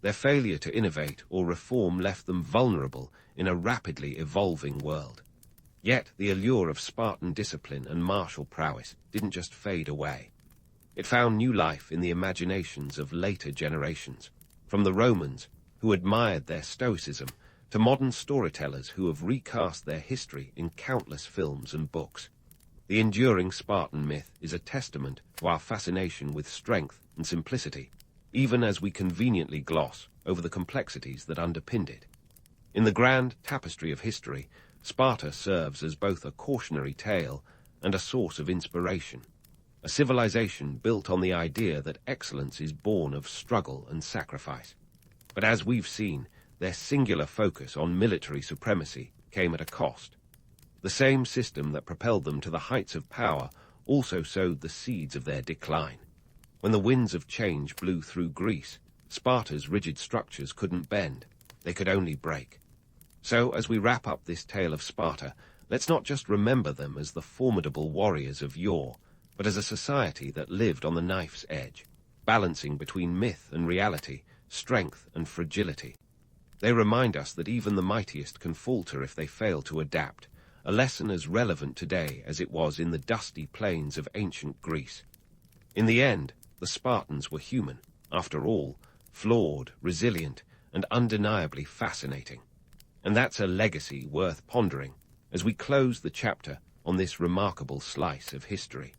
Their failure to innovate or reform left them vulnerable in a rapidly evolving world. Yet the allure of Spartan discipline and martial prowess didn't just fade away. It found new life in the imaginations of later generations, from the Romans, who admired their stoicism, to modern storytellers who have recast their history in countless films and books. The enduring Spartan myth is a testament to our fascination with strength and simplicity, even as we conveniently gloss over the complexities that underpinned it. In the grand tapestry of history, Sparta serves as both a cautionary tale and a source of inspiration, a civilization built on the idea that excellence is born of struggle and sacrifice. But as we've seen, their singular focus on military supremacy came at a cost. The same system that propelled them to the heights of power also sowed the seeds of their decline. When the winds of change blew through Greece, Sparta's rigid structures couldn't bend, they could only break. So, as we wrap up this tale of Sparta, let's not just remember them as the formidable warriors of yore, but as a society that lived on the knife's edge, balancing between myth and reality, strength and fragility. They remind us that even the mightiest can falter if they fail to adapt, a lesson as relevant today as it was in the dusty plains of ancient Greece. In the end, the Spartans were human, after all, flawed, resilient, and undeniably fascinating. And that's a legacy worth pondering as we close the chapter on this remarkable slice of history.